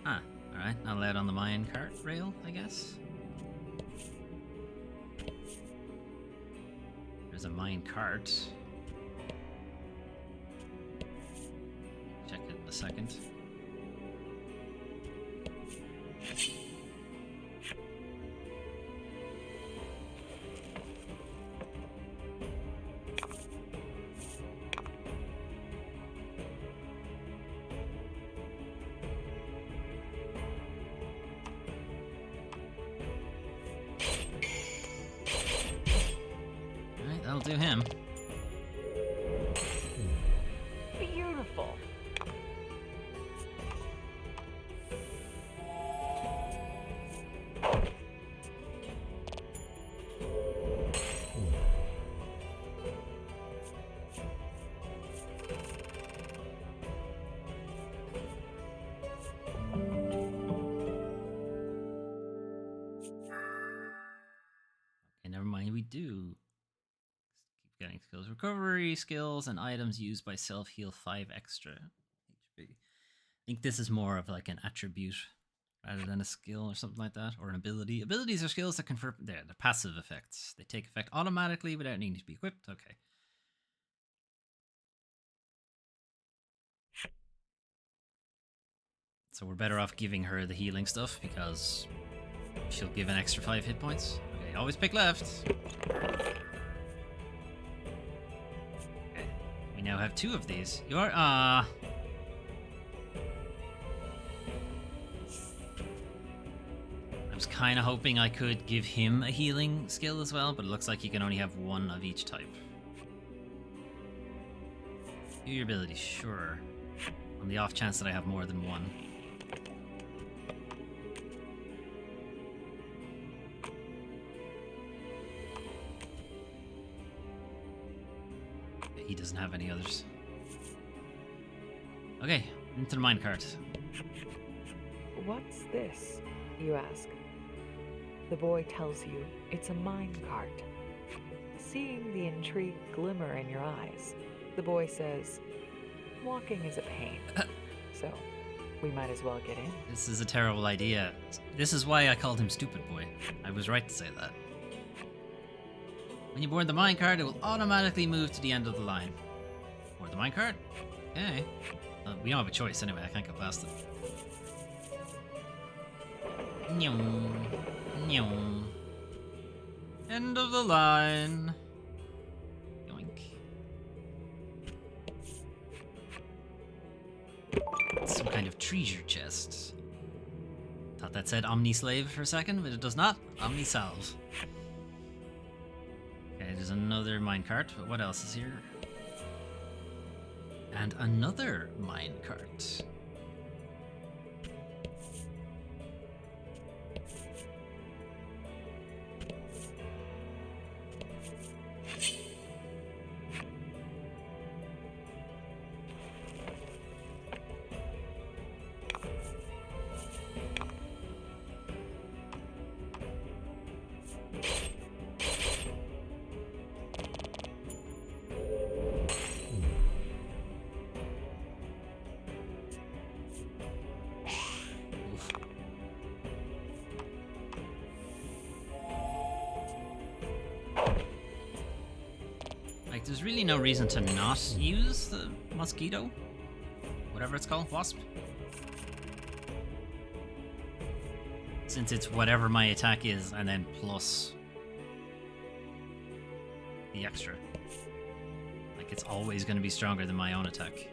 Ah, alright. Not allowed on the mine cart rail, I guess. There's a mine cart. Check it in a second. Alright, that'll do him. Beautiful. Okay, never mind, we do. Keep getting skills. Recovery skills and items used by self-heal 5 extra HP. I think this is more of like an attribute rather than a skill or something like that, or an ability. Abilities are skills that confer the passive effects. They take effect automatically without needing to be equipped. Okay. So we're better off giving her the healing stuff because she'll give an extra 5 hit points. Okay, always pick left. Okay. We now have 2 of these. You are I was kind of hoping I could give him a healing skill as well, but it looks like you can only have one of each type. Do your ability, sure. On the off chance that I have more than one. He doesn't have any others. Okay, into the minecart. What's this? You ask. The boy tells you it's a minecart. Seeing the intrigue glimmer in your eyes, the boy says, walking is a pain, so we might as well get in. This is a terrible idea. This is why I called him Stupid Boy. I was right to say that. When you board the minecart, it will automatically move to the end of the line. Board the minecart? Okay. We don't have a choice anyway, I can't go past it. Nyum. Nyum. End of the line. Yoink. Some kind of treasure chest. Thought that said Omni-Slave for a second, but it does not. Omni-Salve. Okay, there's another minecart, but what else is here? And another minecart. Like, there's really no reason to not use the mosquito. Whatever it's called, wasp. Since it's whatever my attack is, and then plus the extra. Like, it's always going to be stronger than my own attack.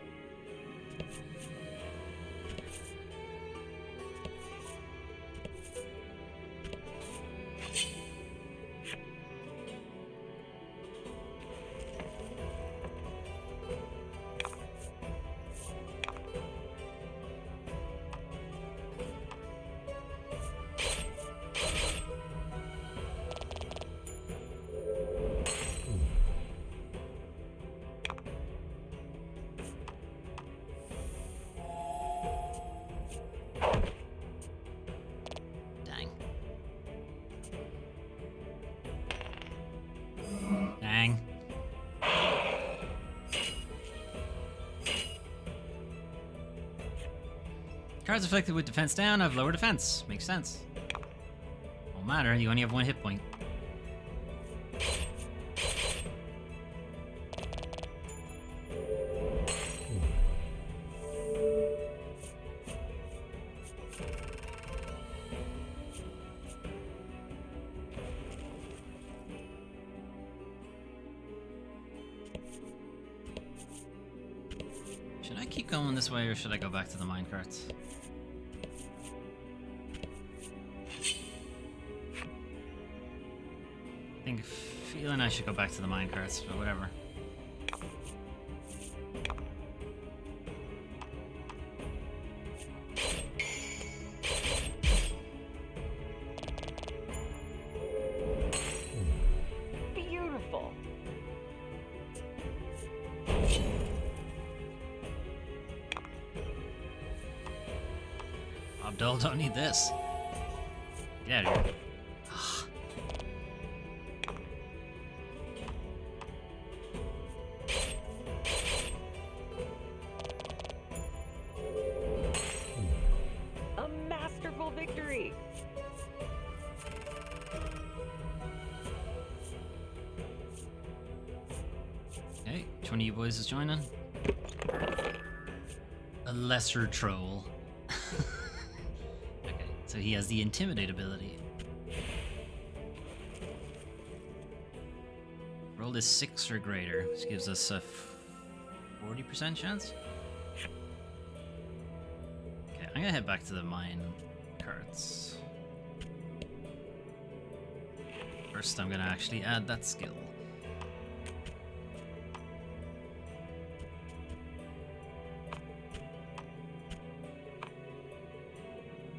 Dang. Cards afflicted with defense down have lower defense. Makes sense. Won't matter, you only have one hit point. Should I keep going this way or should I go back to the minecarts? Feeling I should go back to the minecarts, but whatever. Beautiful. Abdul, don't need this. Get out of here. Victory! Okay, which one of you boys is joining? A lesser troll. Okay, so he has the Intimidate ability. Roll is 6 or greater, which gives us a 40% chance. Okay, I'm gonna head back to the mine carts. first I'm going to actually add that skill.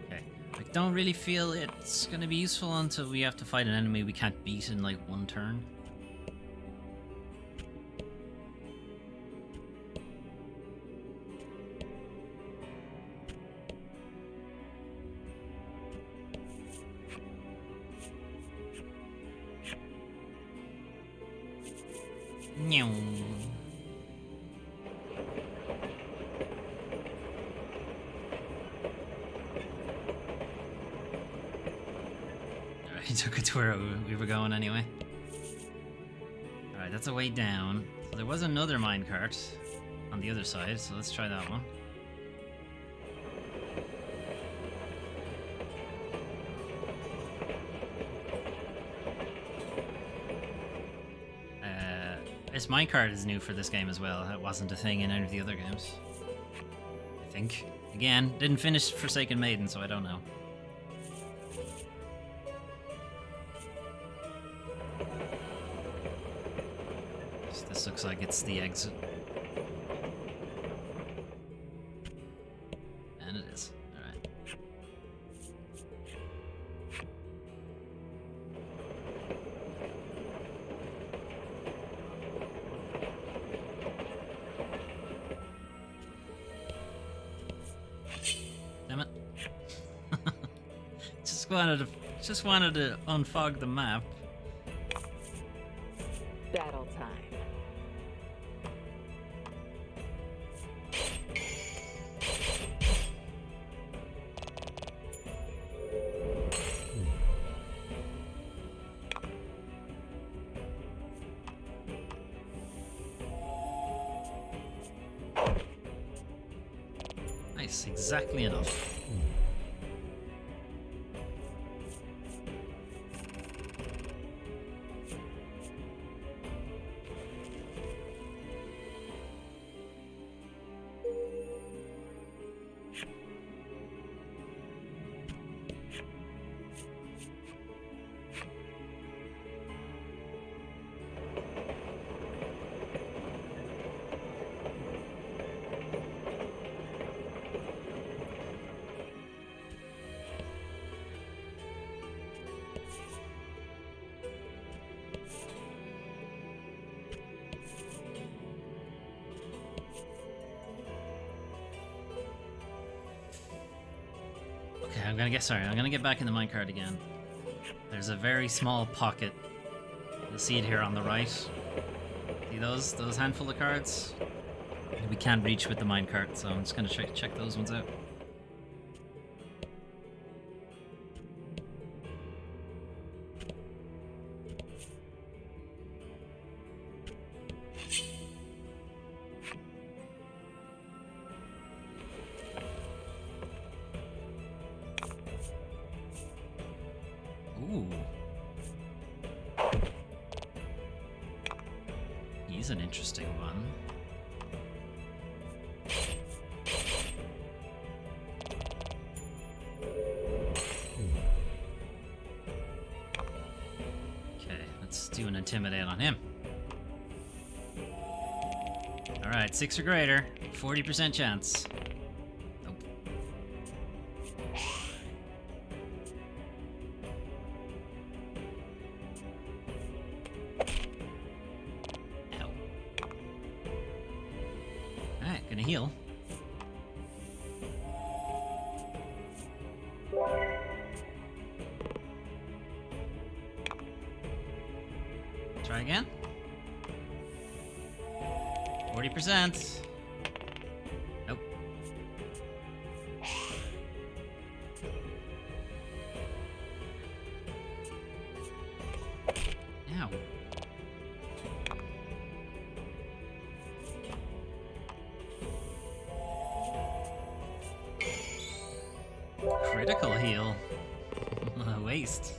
Okay. I don't really feel it's going to be useful until we have to fight an enemy we can't beat in like one turn. He took it to where we were going anyway. Alright, that's a way down. So there was another minecart on the other side, so let's try that one. This minecart is new for this game as well. It wasn't a thing in any of the other games, I think. Again, didn't finish Forsaken Maiden, so I don't know. This looks like it's the exit. And it is. Alright. Damn it. Just wanted to unfog the map. Battle time. Nice, exactly enough. Okay, I'm gonna get back in the minecart again. There's a very small pocket. You'll see it here on the right. See those handful of cards? We can't reach with the minecart, so I'm just gonna check those ones out. Ooh. He's an interesting one. Okay, let's do an intimidate on him. Alright, 6 or greater, 40% chance. Nope. Ow. Alright, gonna heal. Try again. 40%. Nope. Ow. Critical heal. A waste.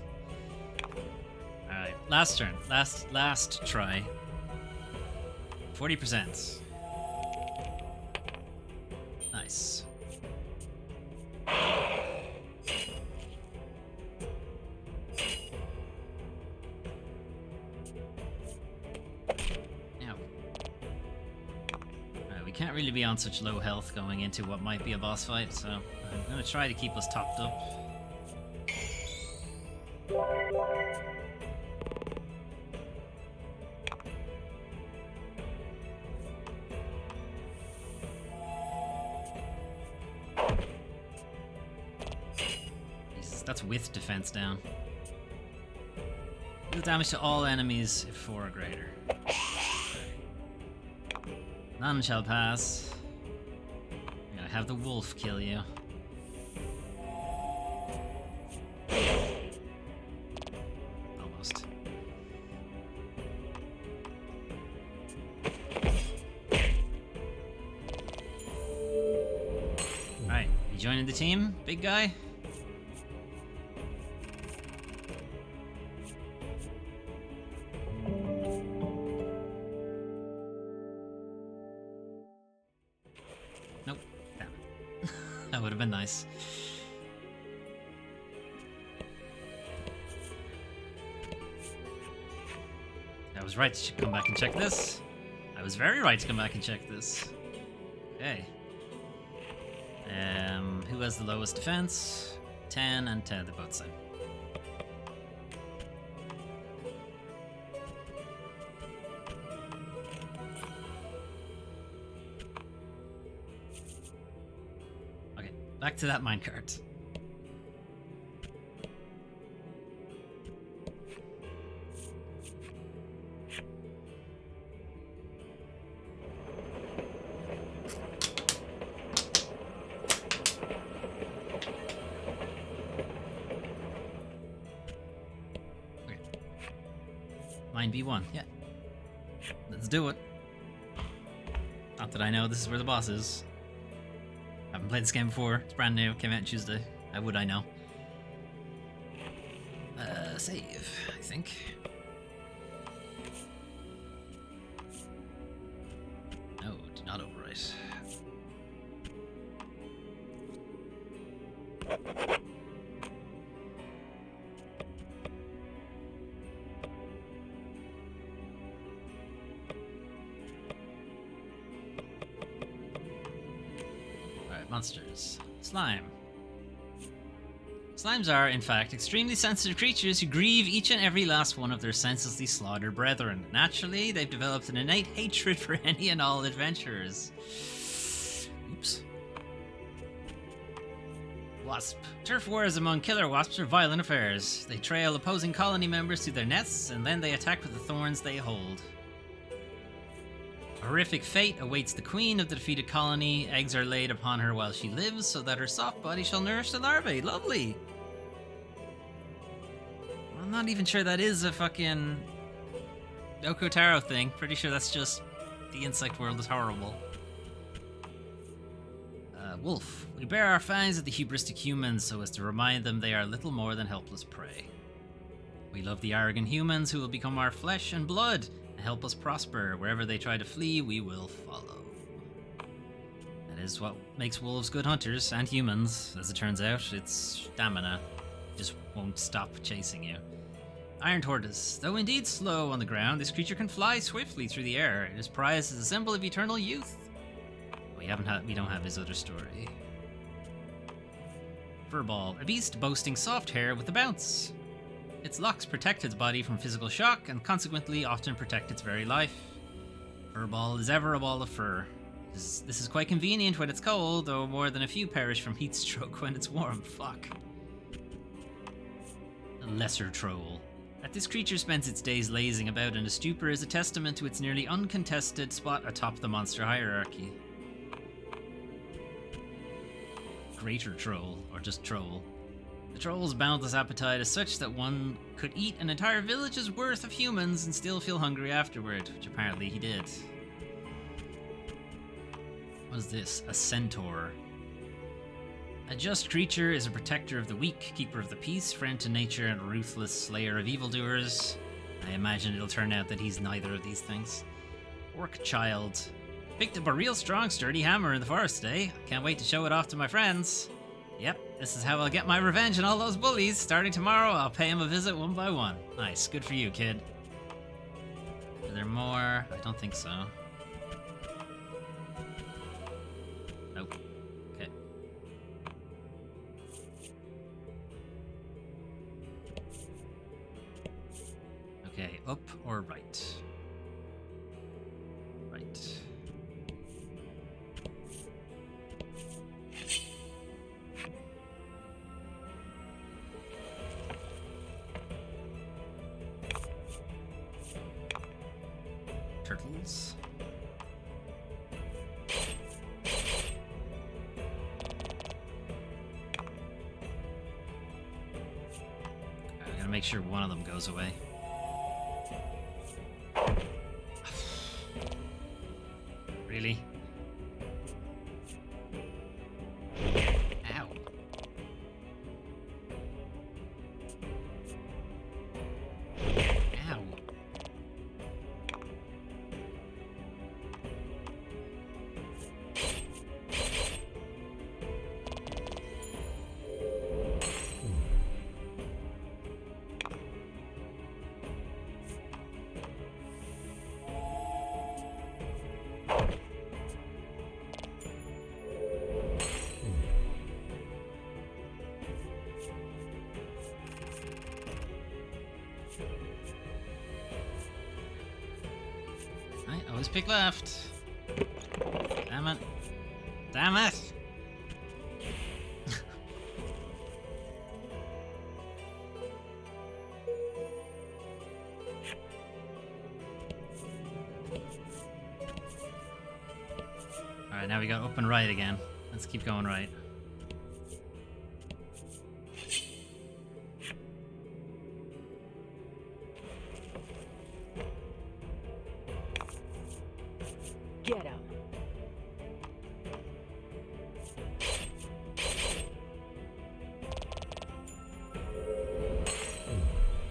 Alright, last turn. Last try. 40%. Nice. can't really be on such low health going into what might be a boss fight, so I'm gonna try to keep us topped up. Jesus, that's with defense down. Deal damage to all enemies if 4 or greater. None shall pass. I'm gonna have the wolf kill you. Almost. Alright, you joining the team, big guy? Nope. Damn it. That would have been nice. I was right to come back and check this. I was very right to come back and check this. Okay. Who has the lowest defense? 10 and 10, they're both same. Okay, back to that minecart. Mine B1, yeah. Let's do it. Not that I know this is where the boss is. Haven't played this game before. It's brand new. Came out on Tuesday. How would I know? Save, I think. No, do not overwrite. Monsters. Slime. Slimes are, in fact, extremely sensitive creatures who grieve each and every last one of their senselessly slaughtered brethren. Naturally, they've developed an innate hatred for any and all adventurers. Oops. Wasp. Turf wars among killer wasps are violent affairs. They trail opposing colony members to their nests, and then they attack with the thorns they hold. A horrific fate awaits the queen of the defeated colony. Eggs are laid upon her while she lives, so that her soft body shall nourish the larvae. Lovely! I'm not even sure that is a fucking Yoko Taro thing. Pretty sure that's just the insect world is horrible. Wolf. We bear our fangs at the hubristic humans so as to remind them they are little more than helpless prey. We love the arrogant humans who will become our flesh and blood and help us prosper. Wherever they try to flee, we will follow. That is what makes wolves good hunters, and humans, as it turns out. It's stamina. Just won't stop chasing you. Iron tortoise. Though indeed slow on the ground, this creature can fly swiftly through the air. It is prized as a symbol of eternal youth. We don't have his other story. Furball. A beast boasting soft hair with a bounce. Its locks protect its body from physical shock and consequently often protect its very life. Furball is ever a ball of fur. This is quite convenient when it's cold, though more than a few perish from heat stroke when it's warm. Fuck. A lesser troll. That this creature spends its days lazing about in a stupor is a testament to its nearly uncontested spot atop the monster hierarchy. Greater troll, or just troll. The troll's boundless appetite is such that one could eat an entire village's worth of humans and still feel hungry afterward, which apparently he did. What is this? A centaur. A just creature is a protector of the weak, keeper of the peace, friend to nature, and ruthless slayer of evildoers. I imagine it'll turn out that he's neither of these things. Orc child. Picked up a real strong, sturdy hammer in the forest today. Can't wait to show it off to my friends. Yep, this is how I'll get my revenge on all those bullies. Starting tomorrow, I'll pay them a visit one by one. Nice, good for you, kid. Are there more? I don't think so. turtles. I gotta make sure one of them goes away. Really? Ow. Ow. I always pick left. Damn it. Damn it! Alright, now we got up and right again. Let's keep going right. Get him.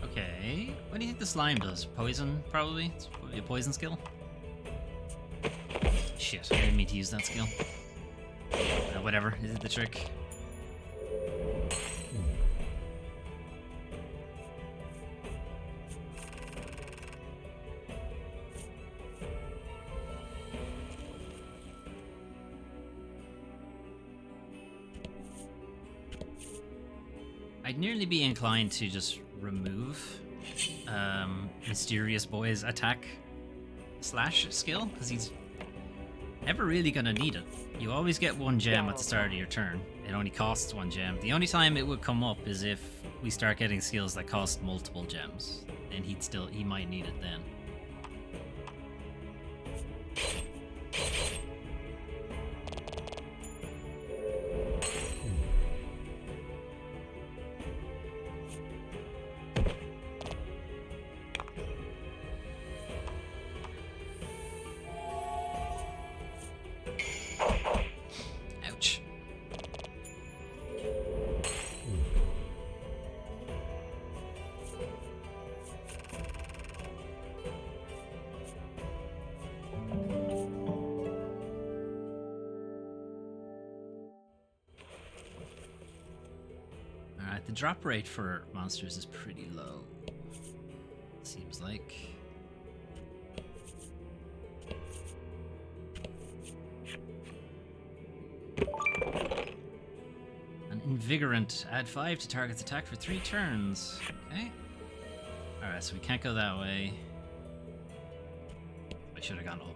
Okay. What do you think the slime does? Poison, probably? It's probably a poison skill? Shit, I didn't mean to use that skill. Whatever, is it the trick? I'd nearly be inclined to just remove Mysterious Boy's attack slash skill, because he's never really gonna need it. You always get one gem at the start of your turn. It only costs one gem. The only time it would come up is if we start getting skills that cost multiple gems. Then he might need it then. Ouch. Alright, the drop rate for monsters is pretty low. Seems like. An Invigorant. Add 5 to target's attack for 3 turns. Okay. Alright, so we can't go that way. I should have gone up.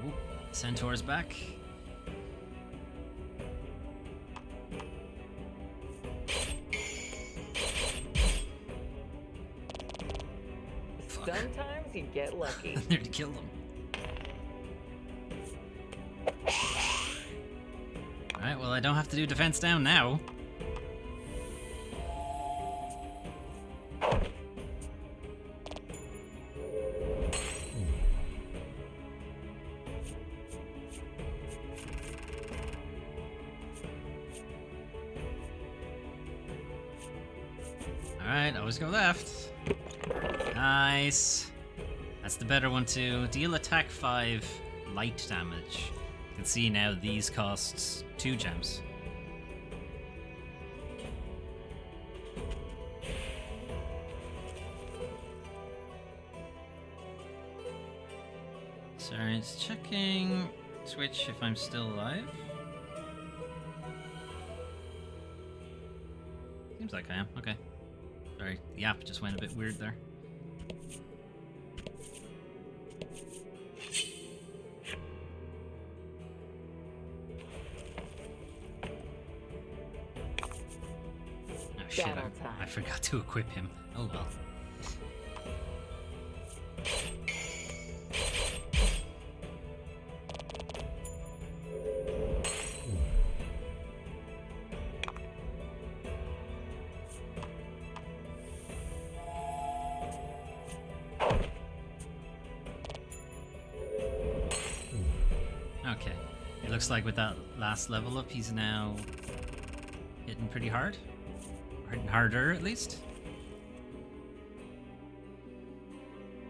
Ooh, Centaur's back. Sometimes you get lucky. There to kill them. Alright, well I don't have to do defense down now. Alright, always go left. Nice. That's the better one too. Deal attack 5 light damage. You can see now these cost 2 gems. Sorry, it's checking Twitch if I'm still alive. Seems like I am. Okay. Sorry, the app just went a bit weird there. Oh shit, I forgot to equip him. Oh well. Okay, it looks like with that last level up, he's now hitting pretty hard. Or hitting harder, at least.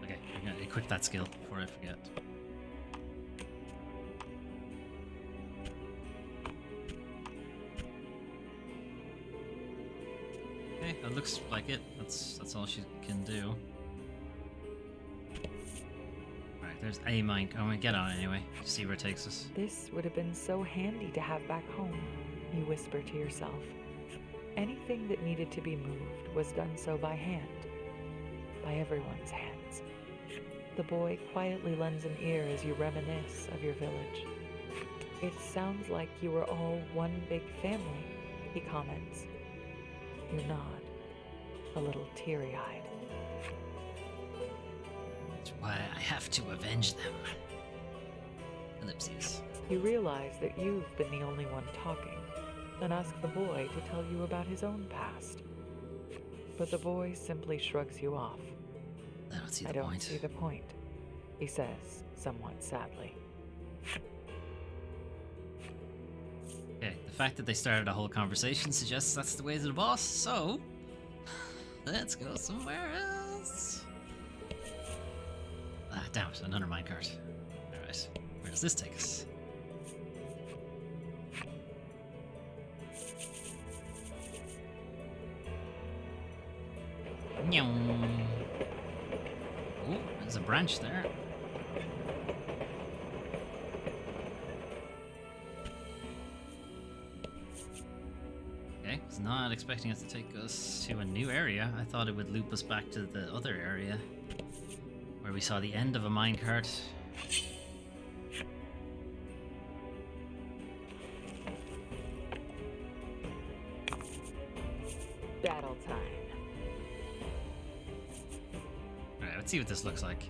Okay, I'm gonna equip that skill before I forget. Okay, that looks like it. That's all she can do. There's a mine. I'm gonna get on it anyway. See where it takes us. This would have been so handy to have back home, you whisper to yourself. Anything that needed to be moved was done so by hand. By everyone's hands. The boy quietly lends an ear as you reminisce of your village. It sounds like you were all one big family, he comments. You nod, a little teary-eyed. That's why I have to avenge them. Ellipses. You realize that you've been the only one talking, and ask the boy to tell you about his own past. But the boy simply shrugs you off. I don't see the point. I don't point. see the point, he says, somewhat sadly. Okay, the fact that they started a whole conversation suggests that's the way to the boss, so let's go somewhere else. Ah, damn it, another minecart. Alright, where does this take us? Oh, there's a branch there. Okay, was not expecting it to take us to a new area. I thought it would loop us back to the other area where we saw the end of a minecart. Battle time. Alright, let's see what this looks like.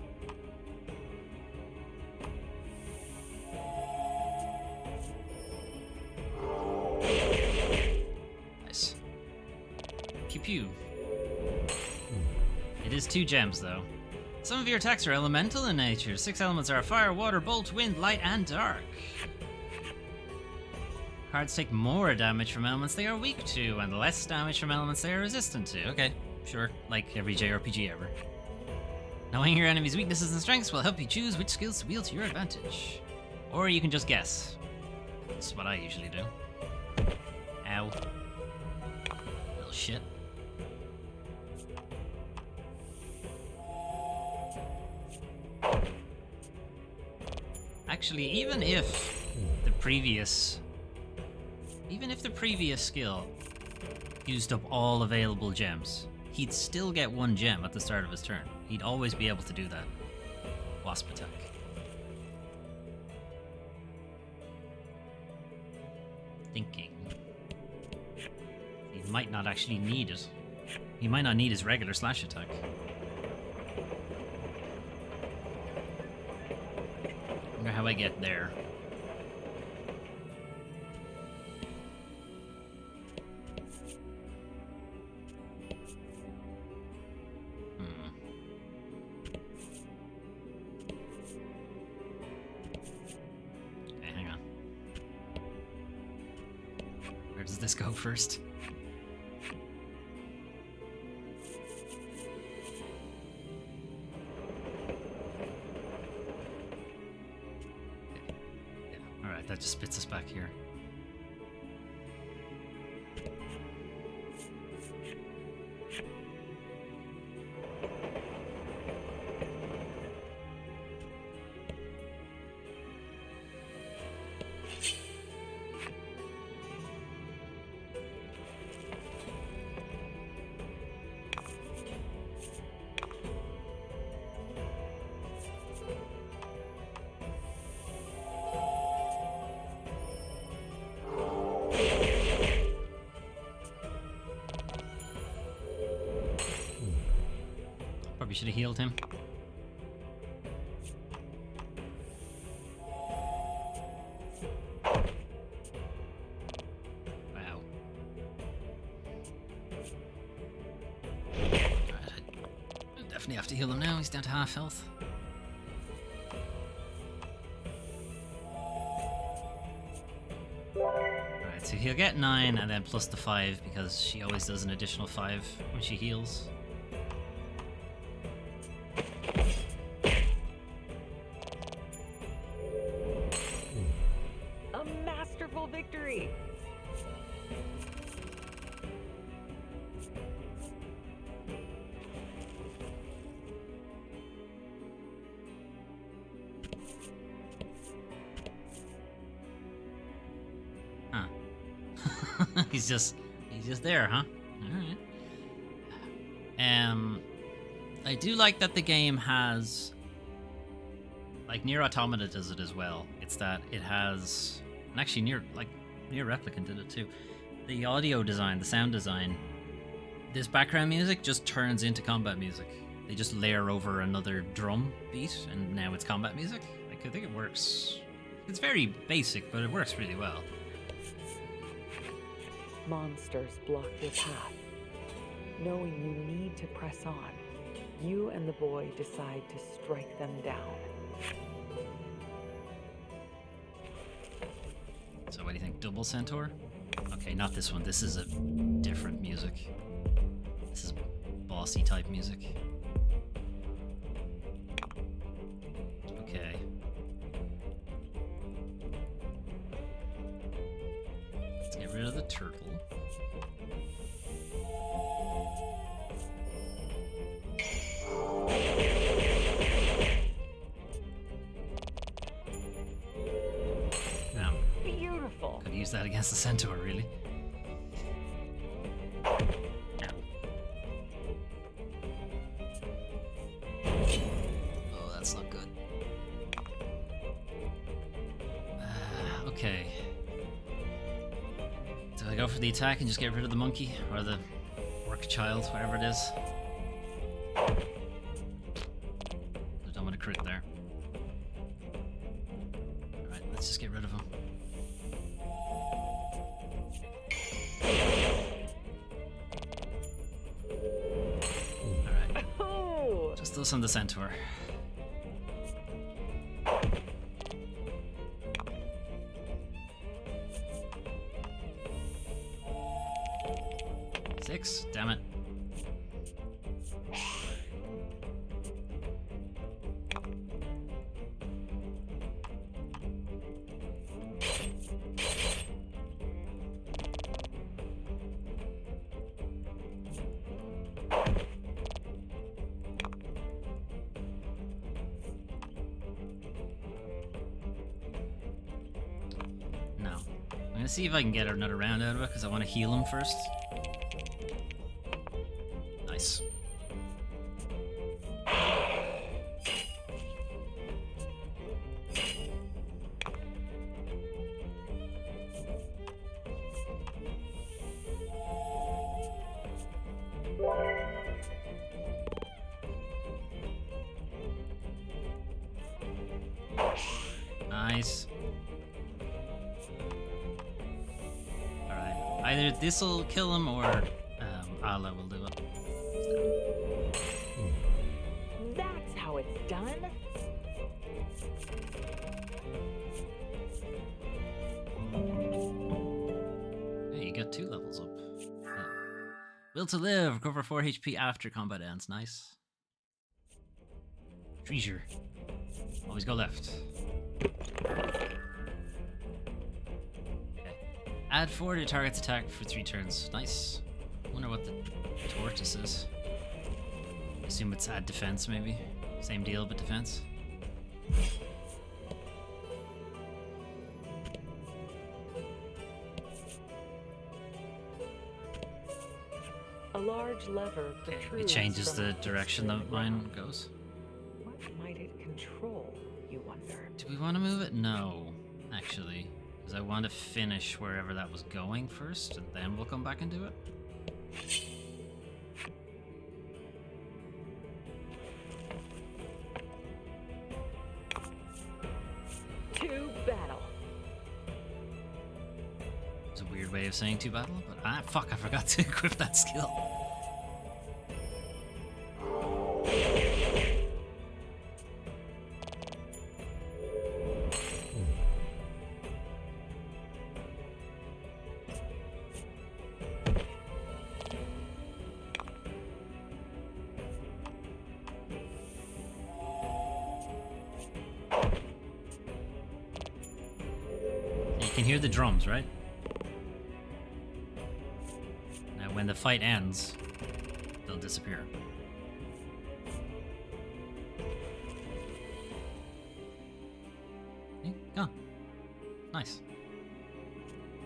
Nice. Pew pew. It is 2 gems, though. Some of your attacks are elemental in nature. 6 elements are fire, water, bolt, wind, light, and dark. Cards take more damage from elements they are weak to, and less damage from elements they are resistant to. Okay, sure, like every JRPG ever. Knowing your enemy's weaknesses and strengths will help you choose which skills to wield to your advantage. Or you can just guess. That's what I usually do. Ow. Little shit. Actually, even if the previous skill used up all available gems, he'd still get 1 gem at the start of his turn. He'd always be able to do that. Wasp attack. Thinking. He might not actually need it. He might not need his regular slash attack. I wonder how I get there. Okay, hang on. Where does this go first? Alright, that just spits us back here. should have healed him. Wow. Alright, I definitely have to heal him now. He's down to half health. Alright, so he'll get 9 and then plus the 5 because she always does an additional 5 when she heals. A masterful victory! Huh. he's just there, huh? Alright. I do like that the game has, like, Nier Automata does it as well. It's that it has, and actually Nier Replicant did it too. The audio design, the sound design, this background music just turns into combat music. They just layer over another drum beat, and now it's combat music. Like, I think it works. It's very basic, but it works really well. Monsters block your path. Knowing you need to press on, you and the boy decide to strike them down. So what do you think? Double Centaur? Okay, not this one. This is a different music. This is bossy type music. Okay. Let's get rid of the turtle. Beautiful. Could use that against the centaur, really. Oh, that's not good. Okay. Do I go for the attack and just get rid of the monkey? Or the work child, whatever it is? I don't want to crit there. Alright, let's just get rid of him. Alright. Oh. Just those on the centaur. Six, damn it. No. I'm gonna see if I can get another round out of it because I want to heal him first. Nice. Nice. Alright. Either this'll kill him or Allah will do it. That's how it's done. Hey, you got 2 levels up. Will to live. Recover 4 HP after combat ends. Nice. Treasure. Always go left. Okay. Add 4 to target's attack for 3 turns. Nice. Wonder what the tortoise is. Assume it's add defense, maybe. Same deal, but defense. A large lever Okay, protrudes it changes from the direction that mine goes. What might it control, you wonder? Do we want to move it? No, actually. Because I want to finish wherever that was going first, and then we'll come back and do it. weird way of saying to battle, but fuck, I forgot to equip that skill. You can hear the drums, right? Now when the fight ends, they'll disappear. Okay, gone. Nice.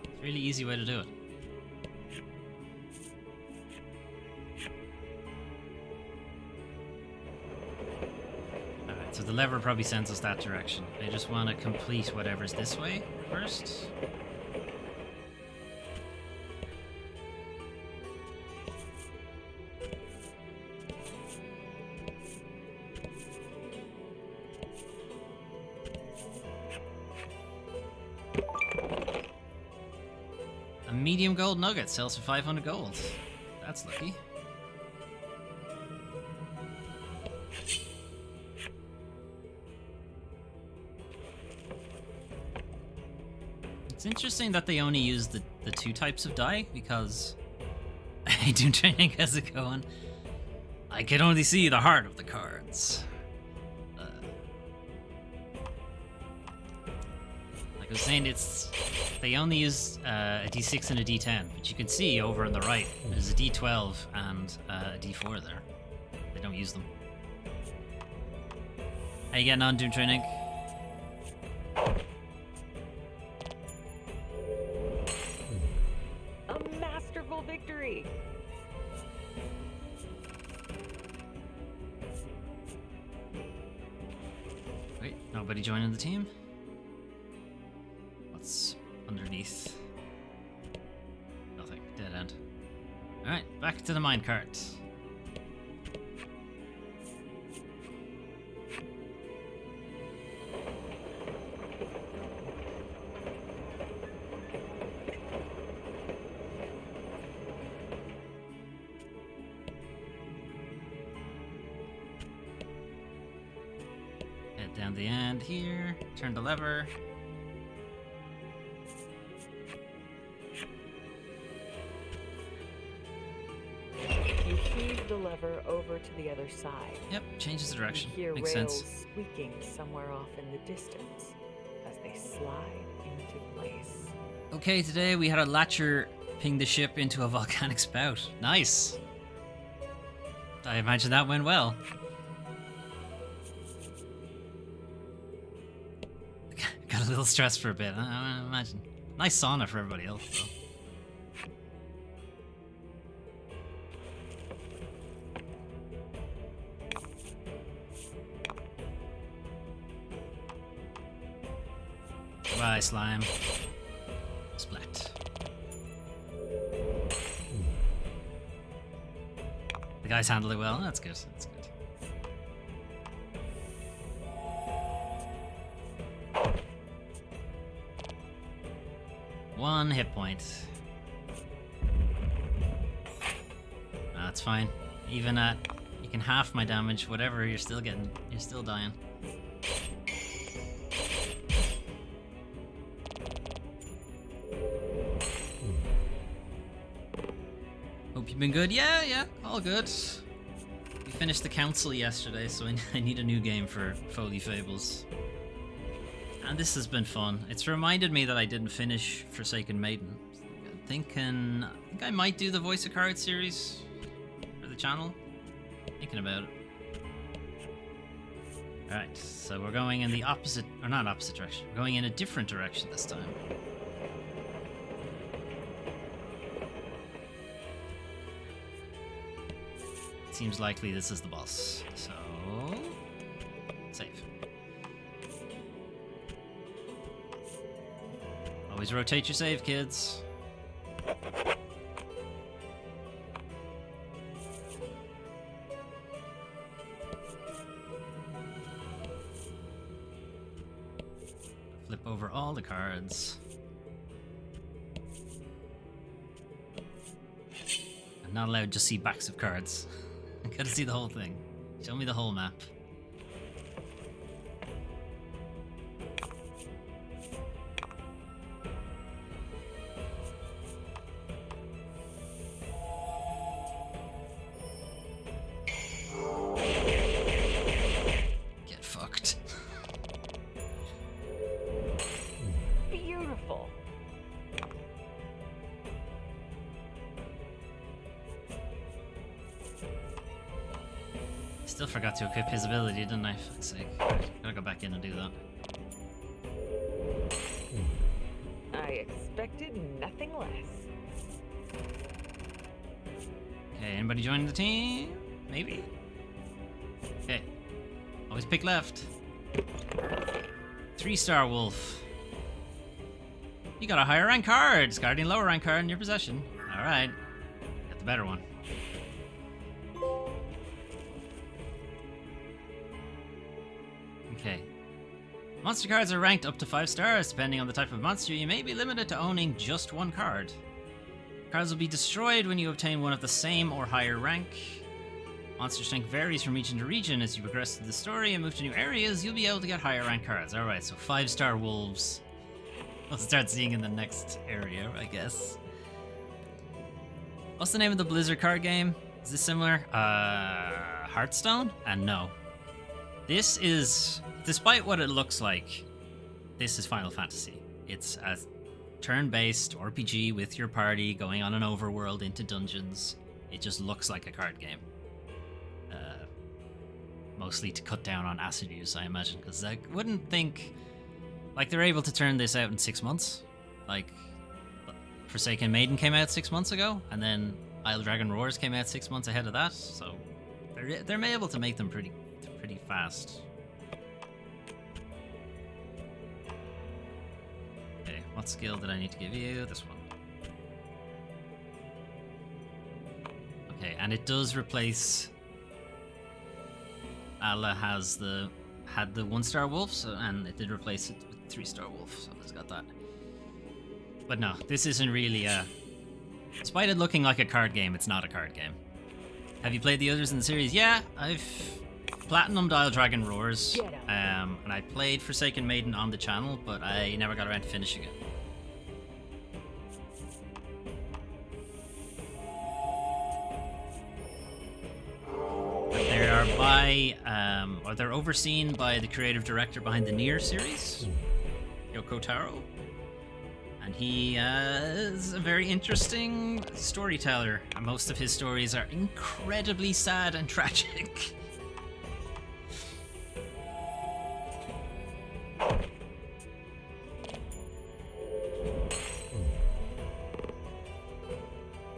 It's a really easy way to do it. Alright, so the lever probably sends us that direction. I just want to complete whatever's this way first. A medium gold nugget sells for 500 gold. That's lucky. It's interesting that they only use the two types of die, because Doom Training has it going. I can only see the heart of the cards. Like I was saying, they only use a D6 and a D10, but you can see over on the right, there's a D12 and a D4 there. They don't use them. How you getting on, Doom Training? A masterful victory! Wait, nobody joining the team? What's underneath? Nothing. Dead end. Alright, back to the minecart. Head down the end here, turn the lever. You heave the lever over to the other side. Yep, changes the direction. You hear Makes rails sense. squeaking somewhere off in the distance as they slide into place. Okay, today we had a latcher ping the ship into a volcanic spout. Nice. I imagine that went well. Got a little stressed for a bit, I imagine. Nice sauna for everybody else, though. Bye, slime. Splat. The guys handled it well. That's good. That's good. One hit point. That's fine. Even at, you can half my damage, whatever, you're still dying. Hope you've been good. Yeah, all good. We finished the council yesterday, so I need a new game for Foley Fables. And this has been fun. It's reminded me that I didn't finish Forsaken Maiden. I think I might do the Voice of Cards series for the channel. Thinking about it. Alright, so we're going in the opposite, or not opposite direction. We're going in a different direction this time. Seems likely this is the boss. So, save. Always rotate your save, kids. Flip over all the cards. not allowed to just see backs of cards. I gotta see the whole thing. Show me the whole map. Get fucked. Beautiful. Still forgot to equip his ability, didn't I? For fuck's sake. Gotta go back in and do that. I expected nothing less. Okay, anybody joining the team? Maybe? Okay. Always pick left. 3-star wolf. You got a higher rank card. Discarding a lower rank card in your possession. Alright. Get the better one. Okay. Monster cards are ranked up to 5 stars. Depending on the type of monster, you may be limited to owning just one card. Cards will be destroyed when you obtain one of the same or higher rank. Monster strength varies from region to region. As you progress through the story and move to new areas, you'll be able to get higher rank cards. Alright, so 5-star wolves. We'll start seeing in the next area, I guess. What's the name of the Blizzard card game? Is this similar? Hearthstone? And no. This is, despite what it looks like, this is Final Fantasy. It's a turn-based RPG with your party going on an overworld into dungeons. It just looks like a card game. Mostly to cut down on acid use, I imagine, because I wouldn't think... Like, they're able to turn this out in 6 months. Like, Forsaken Maiden came out 6 months ago, and then Isle Dragon Roars came out 6 months ahead of that, so they're able to make them pretty fast. Okay, what skill did I need to give you? This one. Okay, and it does replace... Allah had the 1-star wolf, and it did replace it with 3-star wolf, so it's got that. But no, this isn't really despite it looking like a card game, it's not a card game. Have you played the others in the series? Yeah, I've platinumed Isle Dragon Roars, and I played Forsaken Maiden on the channel, but I never got around to finishing it. They are they're overseen by the creative director behind the Nier series, Yoko Taro. And he is a very interesting storyteller. Most of his stories are incredibly sad and tragic.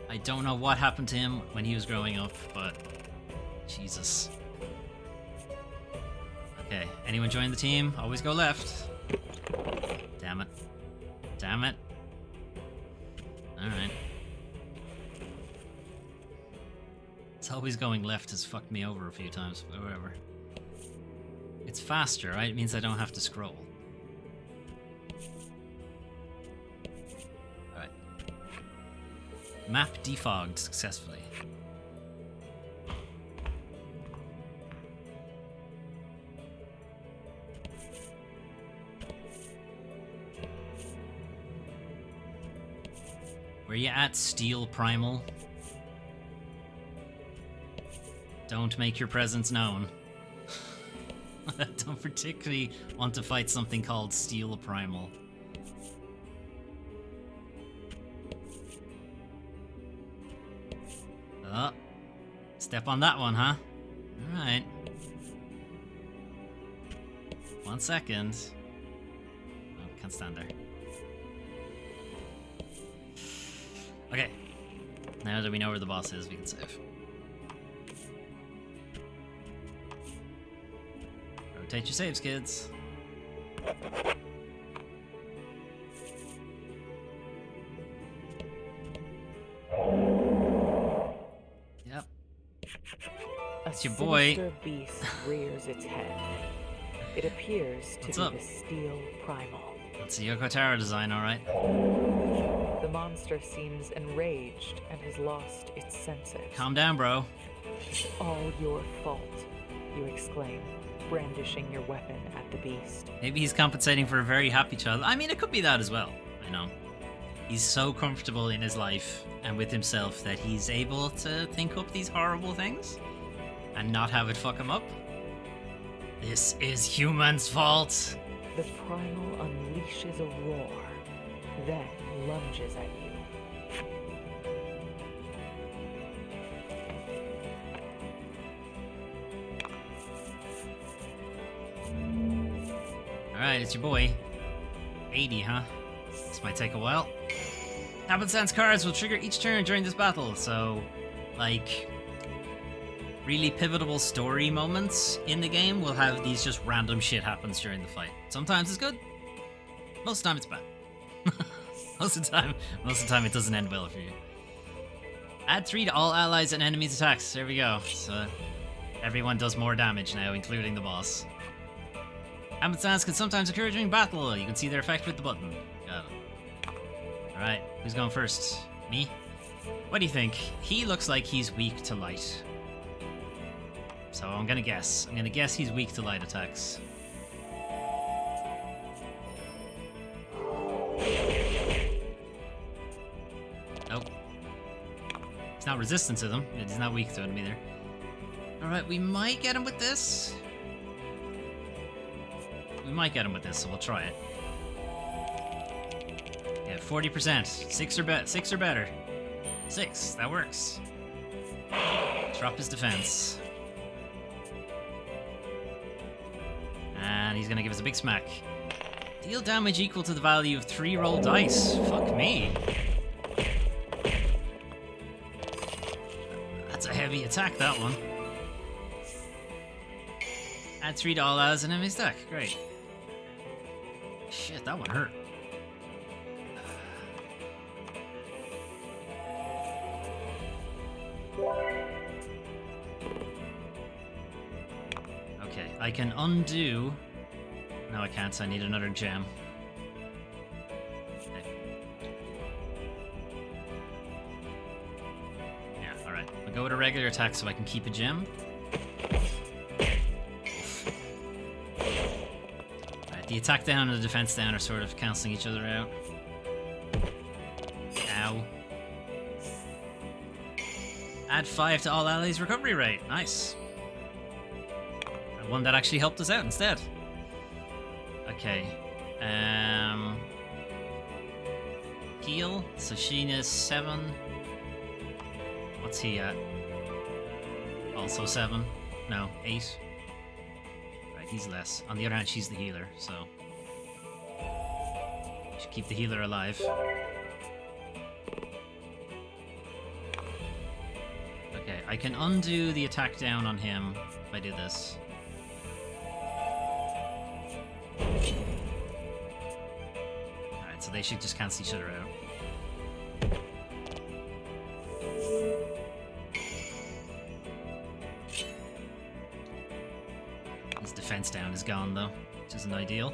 I don't know what happened to him when he was growing up, but Jesus. Okay, anyone join the team? Always go left. Damn it. Damn it. Alright. It's always going left has fucked me over a few times, but whatever. It's faster, right? It means I don't have to scroll. Alright. Map defogged successfully. Where you at, Steel Primal? Don't make your presence known. I don't particularly want to fight something called Steel Primal. Oh, step on that one, huh? Alright. 1 second. Oh, can't stand there. Okay. Now that we know where the boss is, we can save. Rotate your saves, kids. Yep. It's your boy. A sinister beast rears its head. It appears to be the Steel Primal. That's a Yoko Taro design, alright. The monster seems enraged and has lost its senses. Calm down, bro. It's all your fault, you exclaim, brandishing your weapon at the beast. Maybe he's compensating for a very happy child. I mean, it could be that as well, you know. He's so comfortable in his life and with himself that he's able to think up these horrible things and not have it fuck him up. This is human's fault. The primal unleashes a roar, then lunges at you. Alright, it's your boy. 80, huh? This might take a while. Happenstance cards will trigger each turn during this battle, so, like, really pivotal story moments in the game will have these just random shit happens during the fight. Sometimes it's good, most of the time it's bad. most of the time it doesn't end well for you. Add 3 to all allies and enemies' attacks. There we go. So everyone does more damage now, including the boss. Happenstance can sometimes occur during battle. You can see their effect with the button. Got it. Alright, who's going first? Me? What do you think? He looks like he's weak to light. So I'm gonna guess. He's weak to light attacks. Nope. He's not resistant to them. He's not weak to them either. Alright, we might get him with this. So we'll try it. Yeah, 40%. 6 or better. 6, that works. Drop his defense. And he's gonna give us a big smack. Deal damage equal to the value of 3 rolled dice. Fuck me. That's a heavy attack, that one. Add 3 to all allies and enemies' deck. Great. Shit, that one hurt. Okay, I can undo... No, I can't. I need another gem. Okay. Yeah, alright. I'll go with a regular attack so I can keep a gem. The attack down and the defense down are sort of cancelling each other out. Ow. Add 5 to all allies' recovery rate. Nice. And one that actually helped us out instead. Okay. Heal. So Sheena's 7. What's he at? Also 7. No, 8. He's less. On the other hand, she's the healer, so... Should keep the healer alive. Okay, I can undo the attack down on him if I do this. Alright, so they should just cancel each other out. Defense down is gone though, which isn't ideal.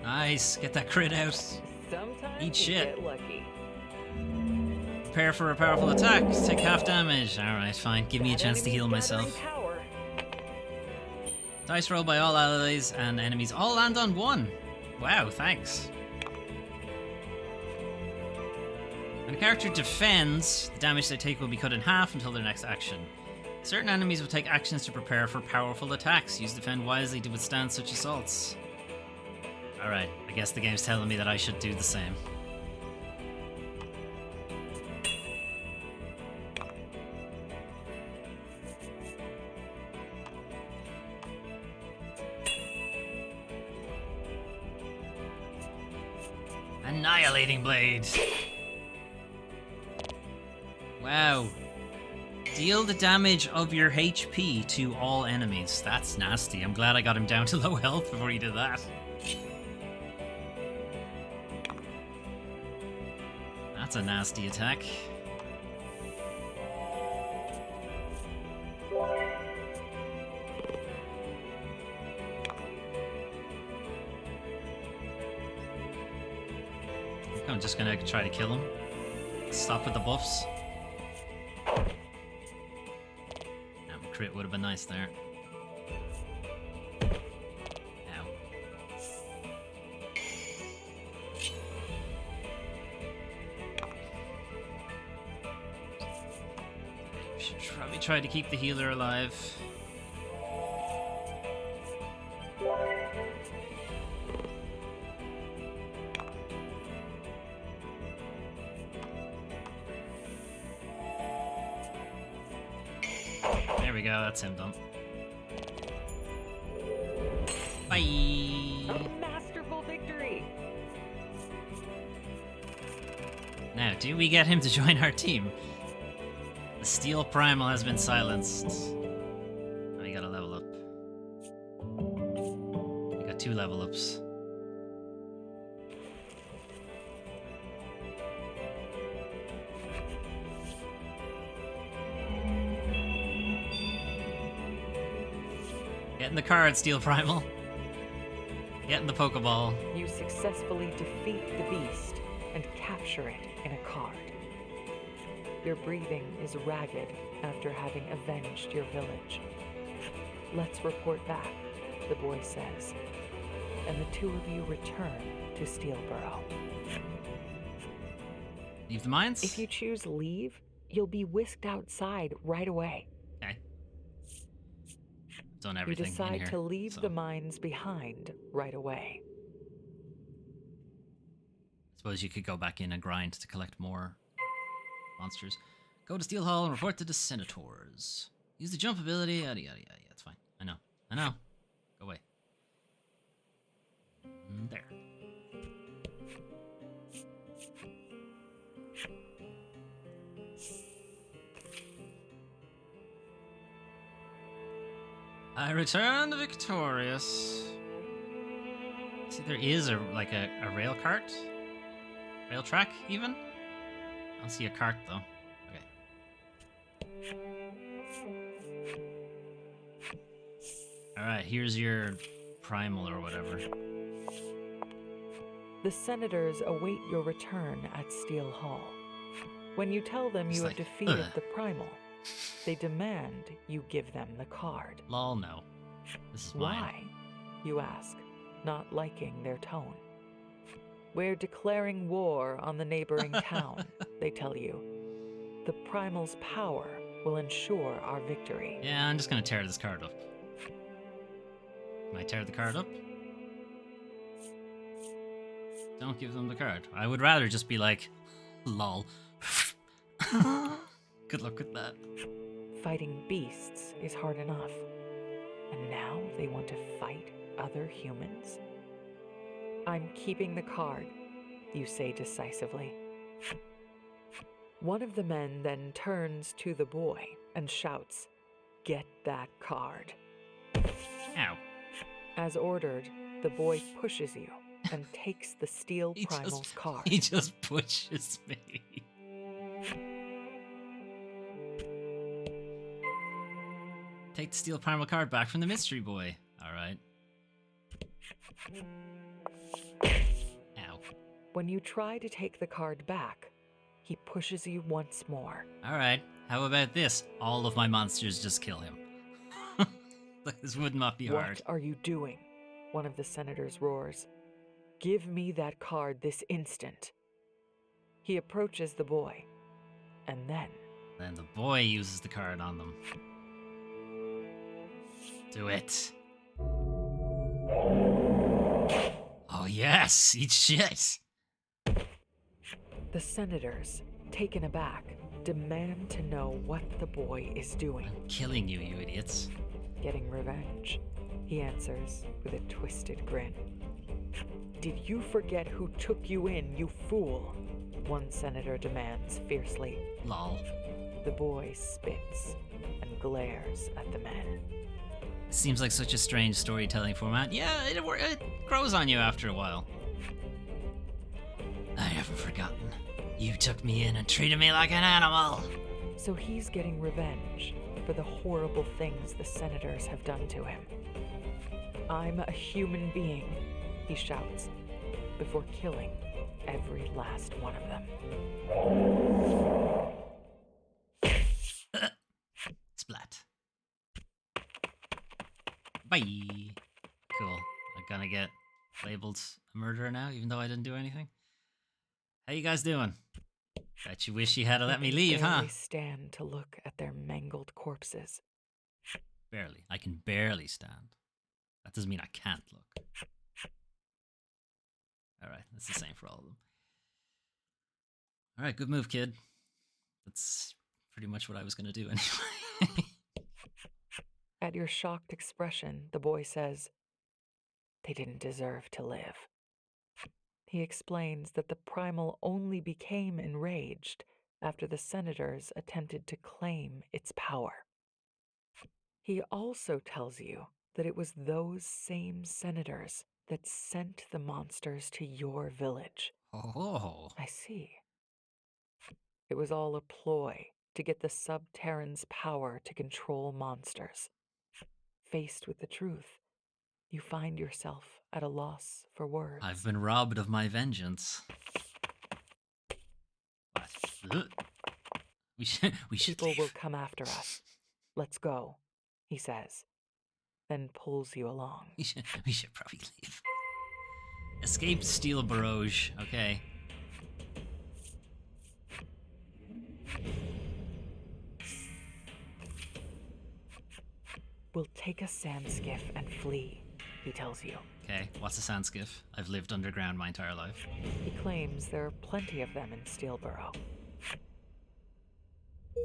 Nice, get that crit out. Sometimes eat shit. Get lucky. Prepare for a powerful attack. Take half damage. Alright, fine. Give me a chance to heal myself. Dice roll by all allies and enemies all land on 1. Wow, thanks. When a character defends, the damage they take will be cut in half until their next action. Certain enemies will take actions to prepare for powerful attacks. Use defend wisely to withstand such assaults. Alright, I guess the game's telling me that I should do the same. Annihilating Blade. Wow. Deal the damage of your HP to all enemies. That's nasty. I'm glad I got him down to low health before he did that. That's a nasty attack. I'm just gonna try to kill him. Stop with the buffs. Crit would have been nice there. Ow. Should probably try to keep the healer alive. There we go, that's him done. Bye! A masterful victory! Now, do we get him to join our team? The Steel Primal has been silenced. Oh, we gotta level up. We got 2 level ups. Get in the card, Steel Primal. Get in the Pokeball. You successfully defeat the beast and capture it in a card. Your breathing is ragged after having avenged your village. Let's report back, the boy says, and the 2 of you return to Steel Borough. Leave the mines? If you choose leave, you'll be whisked outside right away. Okay. Done everything You decide in here, to leave so. the mines behind right away. I suppose you could go back in and grind to collect more monsters. Go to Steel Hall and report to the Senators. Use the jump ability, yada yada yada. It's fine. I know. Go away. There. I returned victorious. See, there is a rail cart? Rail track, even? I don't see a cart, though. Okay. Alright, here's your primal or whatever. The Senators await your return at Steel Hall. When you tell them you have defeated the primal, they demand you give them the card. Lol, no. This is mine. Why? You ask, not liking their tone. We're declaring war on the neighboring town, they tell you. The primal's power will ensure our victory. Yeah, I'm just gonna tear this card up. Can I tear the card up? Don't give them the card. I would rather just be like, lol. Good luck with that. Fighting beasts is hard enough. And now they want to fight other humans? I'm keeping the card, you say decisively. One of the men then turns to the boy and shouts, "Get that card." Ow. As ordered, the boy pushes you and takes the Steel Primal's card. He just pushes me. Take the Steel Primal card back from the mystery boy. Alright. Ow. When you try to take the card back, he pushes you once more. Alright, how about this? All of my monsters just kill him. This would not be hard. What are you doing? One of the senators roars. Give me that card this instant. He approaches the boy, and then the boy uses the card on them. Do it. Oh yes, eat shit. The senators, taken aback, demand to know what the boy is doing. I'm killing you, you idiots. Getting revenge, he answers with a twisted grin. Did you forget who took you in, you fool? One senator demands fiercely. Lol. The boy spits and glares at the men. Seems like such a strange storytelling format. Yeah, it grows on you after a while. I haven't forgotten. You took me in and treated me like an animal. So he's getting revenge for the horrible things the senators have done to him. I'm a human being, he shouts, before killing every last one of them. Splat. Bye. Cool. I'm gonna get labeled a murderer now, even though I didn't do anything. How you guys doing? Bet you wish you had let me leave, huh? I stand to look at their mangled corpses. Barely. I can barely stand. That doesn't mean I can't look. Alright, that's the same for all of them. Alright, good move, kid. That's pretty much what I was gonna do anyway. At your shocked expression, the boy says, "They didn't deserve to live." He explains that the primal only became enraged after the senators attempted to claim its power. He also tells you that it was those same senators that sent the monsters to your village. Oh. I see. It was all a ploy to get the Sub-Terrans' power to control monsters. Faced with the truth, you find yourself at a loss for words. I've been robbed of my vengeance. What? We should People leave. will come after us. Let's go, he says, then pulls you along. We should probably leave. Escaped Steel Borough. Okay. We'll take a sand skiff and flee, he tells you. Okay, what's a sand skiff? I've lived underground my entire life. He claims there are plenty of them in Steel Borough.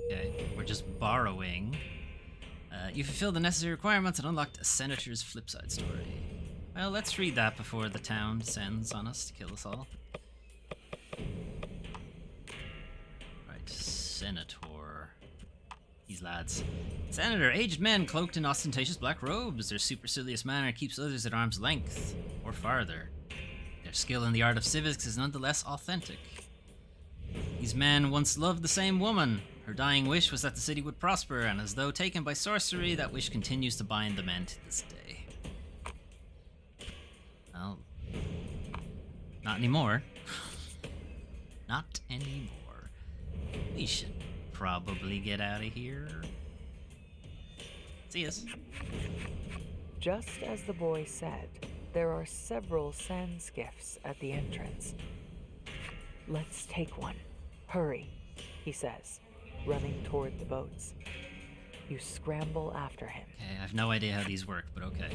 Okay, we're just borrowing. You fulfilled the necessary requirements and unlocked a senator's flipside story. Well, let's read that before the town descends on us to kill us all. Right, Senator. These lads. Senator, aged men cloaked in ostentatious black robes. Their supercilious manner keeps others at arm's length, or farther. Their skill in the art of civics is nonetheless authentic. These men once loved the same woman. Her dying wish was that the city would prosper, and as though taken by sorcery, that wish continues to bind the men to this day. Well, not anymore. Not anymore. We should probably get out of here. See us. Just as the boy said, there are several sand skiffs at the entrance. Let's take one. Hurry, he says, running toward the boats. You scramble after him. Okay, I have no idea how these work, but okay.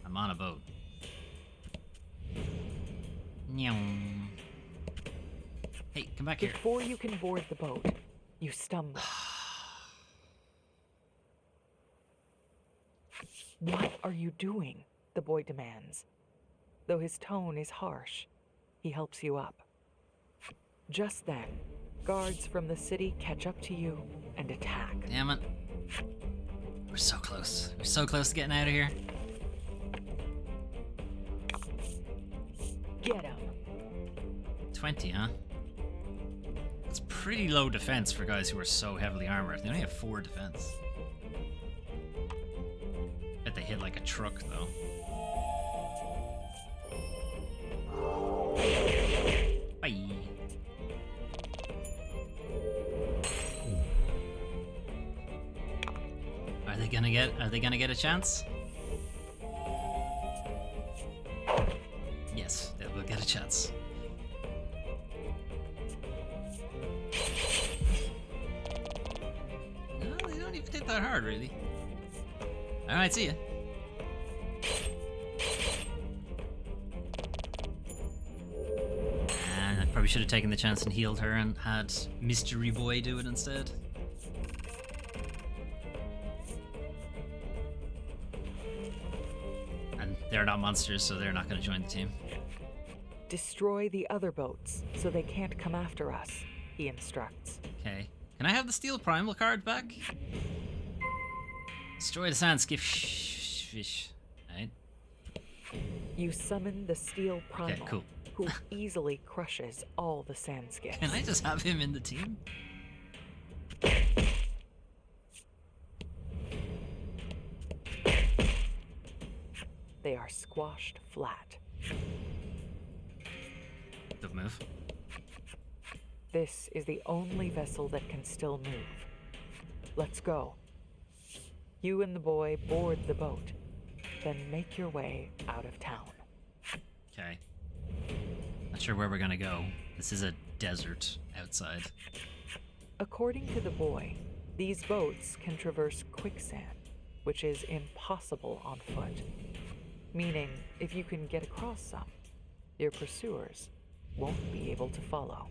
I'm on a boat. Nyong. Hey, come back here. Before you can board the boat, you stumble. What are you doing? The boy demands. Though his tone is harsh, he helps you up. Just then, guards from the city catch up to you and attack. Damn it. We're so close. We're so close to getting out of here. Get him. 20, huh? That's pretty low defense for guys who are so heavily armored. They only have 4 defense. Bet they hit like a truck, though. Bye. Are they gonna get a chance? Yes, they will get a chance. No, they don't even hit that hard, really. Alright, see ya. And I probably should have taken the chance and healed her and had Mystery Boy do it instead. And they're not monsters, so they're not going to join the team. Destroy the other boats so they can't come after us, he instructs. Okay. Can I have the Steel Primal card back? Destroy the sand skiff fish. Right? You summon the Steel Primal, Okay, cool. who easily crushes all the sand skiffs. Can I just have him in the team? They are squashed flat. Good move. This is the only vessel that can still move. Let's go. You and the boy board the boat, then make your way out of town. Okay. Not sure where we're gonna go. This is a desert outside. According to the boy, these boats can traverse quicksand, which is impossible on foot. Meaning, if you can get across some, your pursuers won't be able to follow.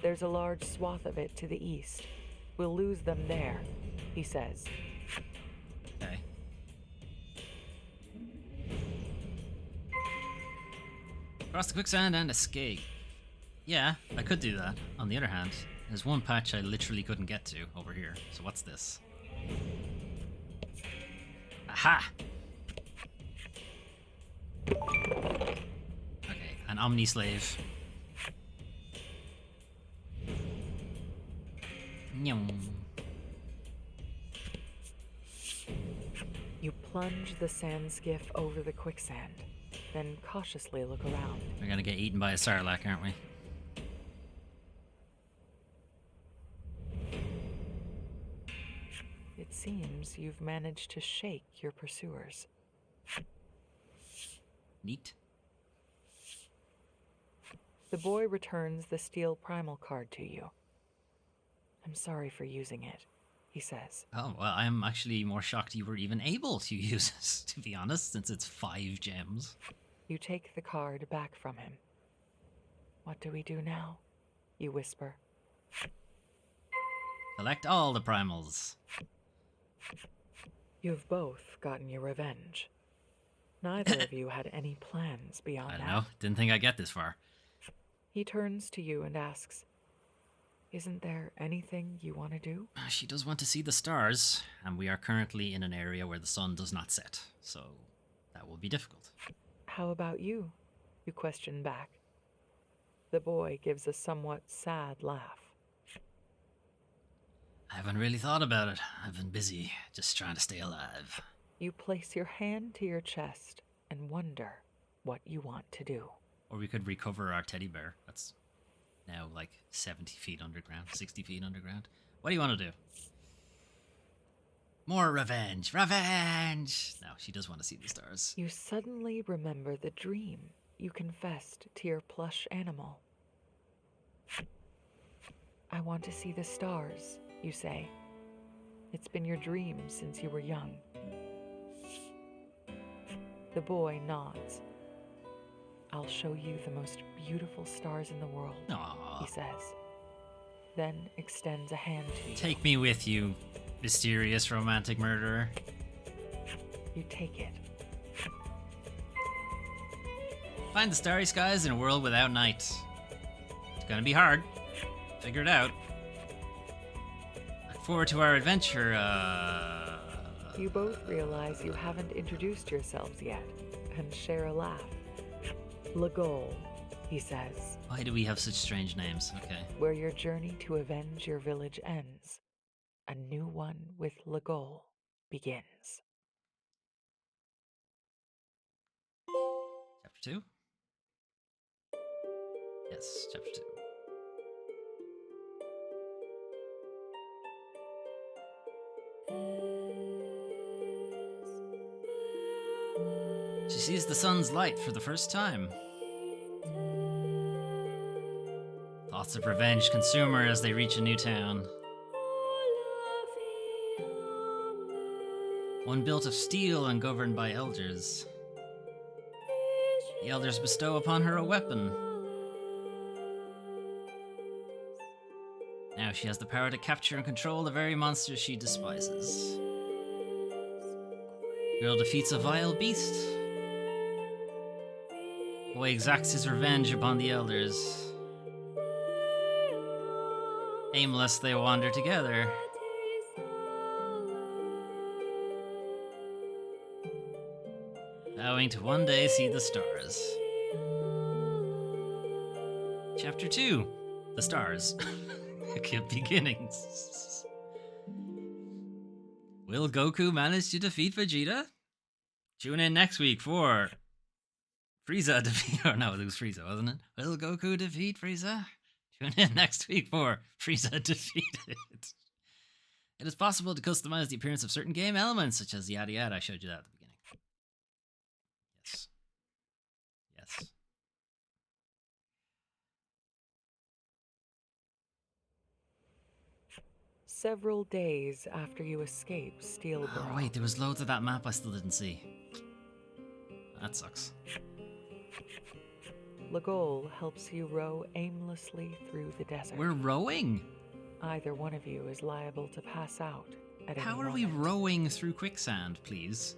There's a large swath of it to the east. We'll lose them there, he says. Okay. Cross the quicksand and escape. Yeah, I could do that. On the other hand, there's one patch I literally couldn't get to over here. So what's this? Aha! Okay, an Omni-Slave. Nyum. You plunge the sand skiff over the quicksand, then cautiously look around. We're gonna get eaten by a sarlacc, aren't we? It seems you've managed to shake your pursuers. Neat. The boy returns the steel primal card to you. I'm sorry for using it, he says. Oh, well, I'm actually more shocked you were even able to use this, to be honest, since it's 5 gems. You take the card back from him. What do we do now? You whisper. Collect all the primals. You've both gotten your revenge. Neither of you had any plans beyond I that. don't know. Didn't think I'd get this far. He turns to you and asks, isn't there anything you want to do? She does want to see the stars, and we are currently in an area where the sun does not set, so that will be difficult. How about you? You question back. The boy gives a somewhat sad laugh. I haven't really thought about it. I've been busy, just trying to stay alive. You place your hand to your chest and wonder what you want to do. Or we could recover our teddy bear. That's now like 70 feet underground, 60 feet underground. What do you want to do? More revenge! Revenge! No, she does want to see the stars. You suddenly remember the dream you confessed to your plush animal. I want to see the stars, you say. It's been your dream since you were young. The boy nods. I'll show you the most beautiful stars in the world, Aww. he says. Then extends a hand to you. Take me with you, mysterious romantic murderer. You take it. Find the starry skies in a world without night. It's gonna be hard. Figure it out. Look forward to our adventure, You both realize you haven't introduced yourselves yet, and share a laugh. Legol, he says. Why do we have such strange names? Okay. Where your journey to avenge your village ends, a new one with Legol begins. Chapter 2? Yes, chapter 2. She sees the sun's light for the first time. Thoughts of revenge consume her as they reach a new town. One built of steel and governed by elders. The elders bestow upon her a weapon. Now she has the power to capture and control the very monsters she despises. Girl defeats a vile beast. Boy exacts his revenge upon the elders. Aimless they wander together. Vowing to one day see the stars. Chapter 2. The Stars. Beginnings. Will Goku manage to defeat Vegeta? Tune in next week for Frieza defeat. Or no, it was Frieza, wasn't it? Will Goku defeat Frieza? Tune in next week for Frieza defeated. It is possible to customize the appearance of certain game elements, such as yada yada. I showed you that at the beginning. Yes. Yes. Several days after you escape Steel Borough. Oh, wait, there was loads of that map I still didn't see. That sucks. Legol helps you row aimlessly through the desert. We're rowing? Either one of you is liable to pass out at any How are moment. we rowing through quicksand, please?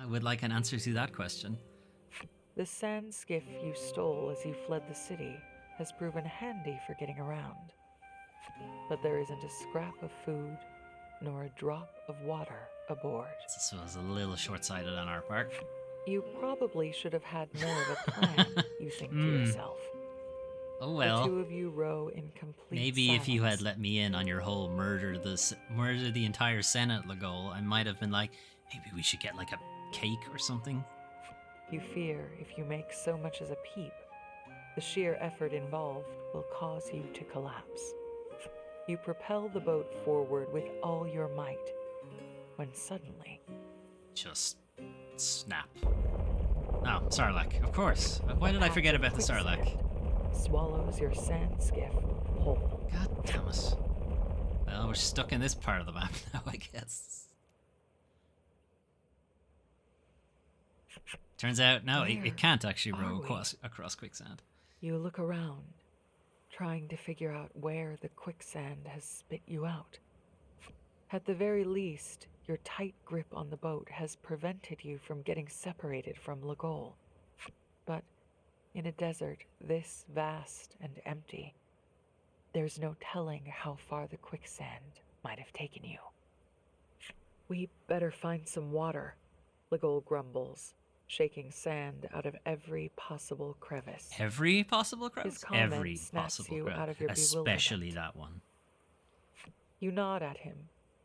I would like an answer to that question. The sand skiff you stole as you fled the city has proven handy for getting around. But there isn't a scrap of food nor a drop of water aboard. This was a little short-sighted on our part. You probably should have had more of a plan, you think to yourself. Oh well. The two of you row in complete Maybe silence. if you had let me in on your whole murder the entire Senate Legol, I might have been like, maybe we should get like a cake or something. You fear if you make so much as a peep, the sheer effort involved will cause you to collapse. You propel the boat forward with all your might, when suddenly... Just snap. Oh, Sarlacc, of course. Why did I forget about the Sarlacc? Swallows your sand skiff whole. God damn it. Well, we're stuck in this part of the map now, I guess. Turns out, no, it can't actually row across quicksand. You look around, trying to figure out where the quicksand has spit you out. At the very least, your tight grip on the boat has prevented you from getting separated from Legol. But in a desert this vast and empty, there's no telling how far the quicksand might have taken you. We better find some water, Legol grumbles, shaking sand out of every possible crevice. Every possible crevice? Every snaps possible you out of crevice. your Especially bewilderment. that one. You nod at him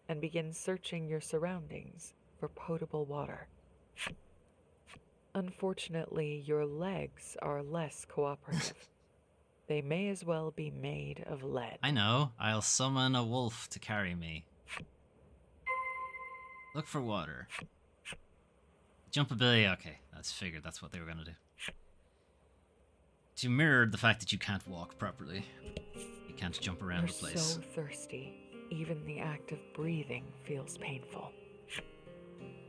and begin searching your surroundings for potable water. Unfortunately, your legs are less cooperative. They may as well be made of lead. I know. I'll summon a wolf to carry me. Look for water. Jump ability, okay. That's figured. That's what they were going to do. To mirror the fact that you can't walk properly. You can't jump around You're the place. so thirsty. Even the act of breathing feels painful.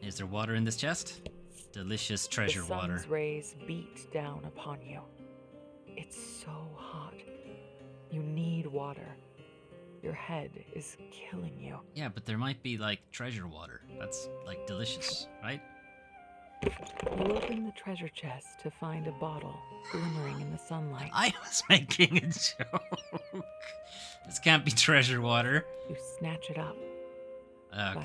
Is there water in this chest? Delicious treasure water. The sun's rays beat down upon you. It's so hot. You need water. Your head is killing you. Yeah, but there might be, like, treasure water. That's, like, delicious, right? You open the treasure chest to find a bottle glimmering in the sunlight. I was making a joke. This can't be treasure water. You snatch it up. Okay. But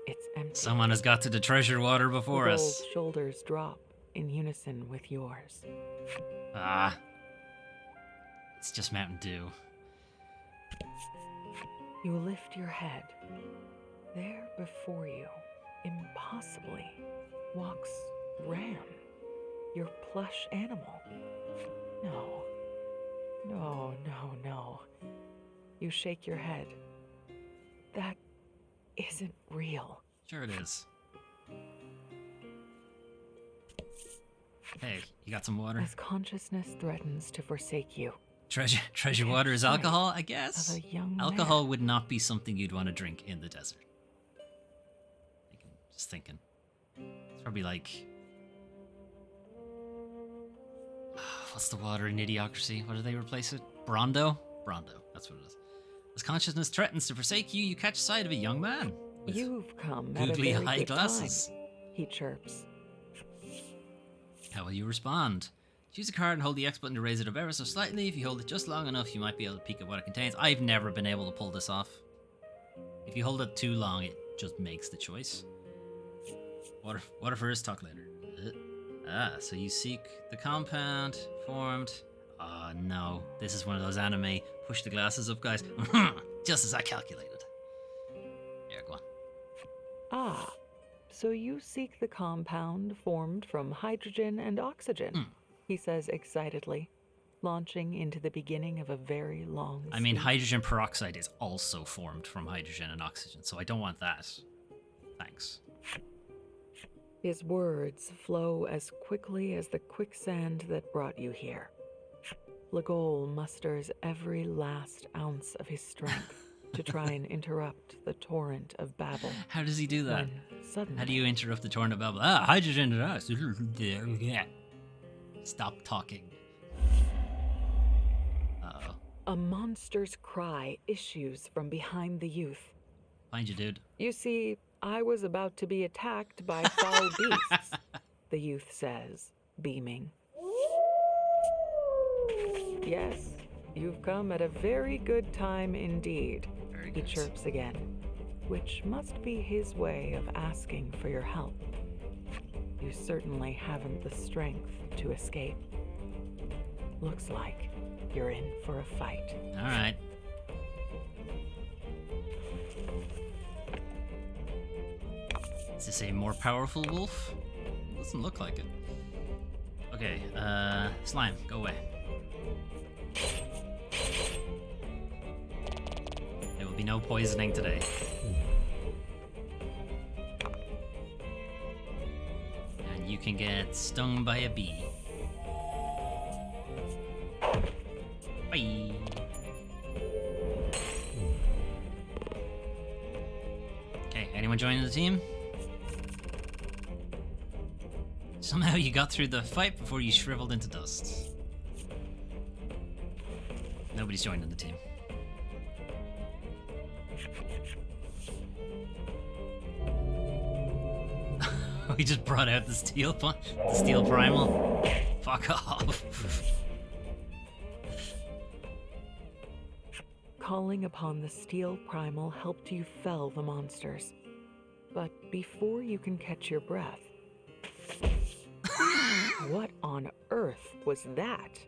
it's empty. Someone has got to the treasure water before The us. girl's shoulders drop in unison with yours. Ah. It's just Mountain Dew. You lift your head. There before you, impossibly, walks Ram, your plush animal. No. No, no, no. You shake your head. That isn't real. Sure it is. Hey, you got some water? As consciousness threatens to forsake you. Treasure water is alcohol, I guess? Of a young Alcohol man. would not be something you'd want to drink in the desert. Just thinking. It's probably like... What's the water in Idiocracy? What do they replace it? Brondo? Brondo, that's what it is. As consciousness threatens to forsake you, you catch sight of a young man. With You've come at a googly very high good glasses. time, he chirps. How will you respond? Choose a card and hold the X button to raise it up ever so slightly. If you hold it just long enough, you might be able to peek at what it contains. I've never been able to pull this off. If you hold it too long, it just makes the choice. Water first, talk later. So you seek the compound formed. Oh no, this is one of those anime push the glasses up guys. Just as I calculated. There, go on. Ah, so you seek the compound formed from hydrogen and oxygen, he says excitedly, launching into the beginning of a very long speech. I mean, hydrogen peroxide is also formed from hydrogen and oxygen, so I don't want that. Thanks. His words flow as quickly as the quicksand that brought you here. Legol musters every last ounce of his strength to try and interrupt the torrent of babble. How does he do that? Suddenly, how do you interrupt the torrent of babble? Ah, hydrogen and us. Stop talking. Uh-oh. A monster's cry issues from behind the youth. Find you, dude. You see, I was about to be attacked by foul beasts, the youth says, beaming. Yes, you've come at a very good time indeed, he chirps again, which must be his way of asking for your help. You certainly haven't the strength to escape. Looks like you're in for a fight. All right. Is this a more powerful wolf? Doesn't look like it. Okay, slime, go away. There will be no poisoning today. And you can get stung by a bee. Bye. Okay, anyone joining the team? Somehow you got through the fight before you shriveled into dust. Nobody's joining the team. We just brought out the steel primal. Fuck off. Calling upon the steel primal helped you fell the monsters. But before you can catch your breath, what on earth was that?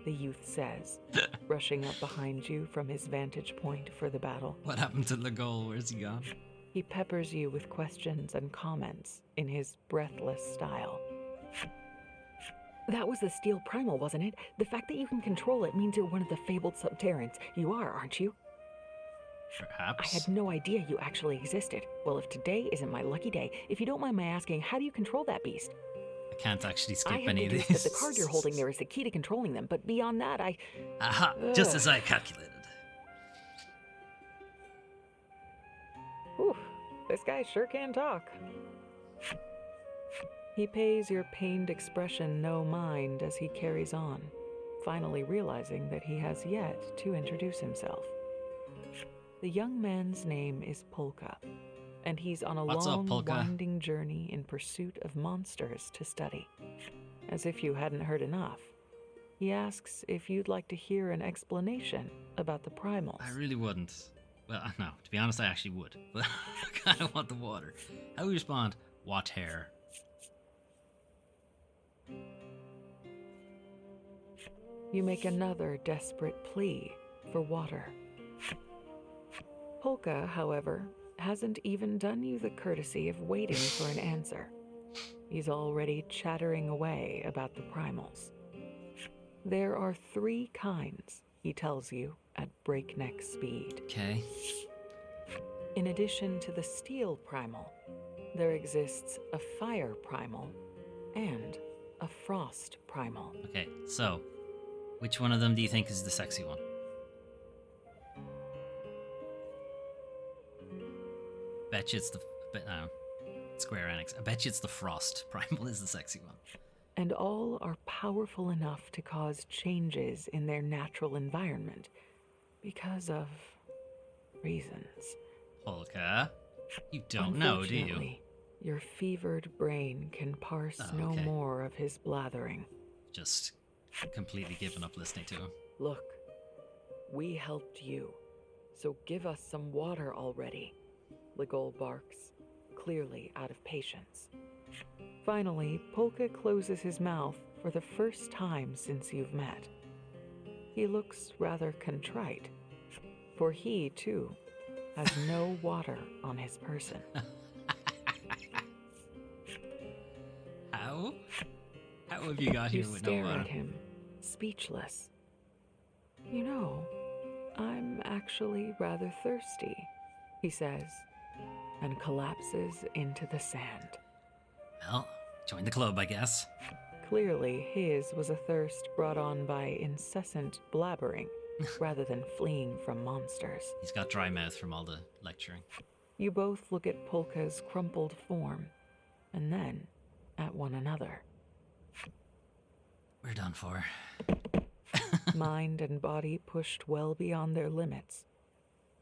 The youth says, rushing up behind you from his vantage point for the battle. What happened to Legol? Where's he gone? He peppers you with questions and comments in his breathless style. That was the steel primal, wasn't it? The fact that you can control it means you're one of the fabled subterrans. You are, aren't you? Perhaps. I had no idea you actually existed. Well, if today isn't my lucky day, if you don't mind my asking, how do you control that beast? I can't actually skip I any of these. that the card you're holding there is the key to controlling them, but beyond that, Aha! Just as I calculated. Whew, this guy sure can talk. He pays your pained expression no mind as he carries on, finally realizing that he has yet to introduce himself. The young man's name is Polka, and he's on a long, winding journey in pursuit of monsters to study. As if you hadn't heard enough, he asks if you'd like to hear an explanation about the primals. I really wouldn't. Well, no, to be honest, I actually would. But I kind of want the water. How do we respond? Water. You make another desperate plea for water. Polka, however, hasn't even done you the courtesy of waiting for an answer. He's already chattering away about the primals. There are 3 kinds, he tells you at breakneck speed. Okay. In addition to the steel primal, there exists a fire primal and a frost primal. Okay, so which one of them do you think is the sexy one? Bet you it's the Square Enix. I bet you it's the Frost Primal is the sexy one. And all are powerful enough to cause changes in their natural environment because of reasons. Polka, you don't know, do you? Your fevered brain can parse no more of his blathering. Just completely given up listening to him. Look, we helped you, so give us some water already. Legol barks, clearly out of patience. Finally, Polka closes his mouth for the first time since you've met. He looks rather contrite, for he, too, has no water on his person. How? How have you got here with no water? You stare at him, speechless. You know, I'm actually rather thirsty, he says, and collapses into the sand. Well, join the club, I guess. Clearly, his was a thirst brought on by incessant blabbering, rather than fleeing from monsters. He's got dry mouth from all the lecturing. You both look at Polka's crumpled form, and then at one another. We're done for. Mind and body pushed well beyond their limits,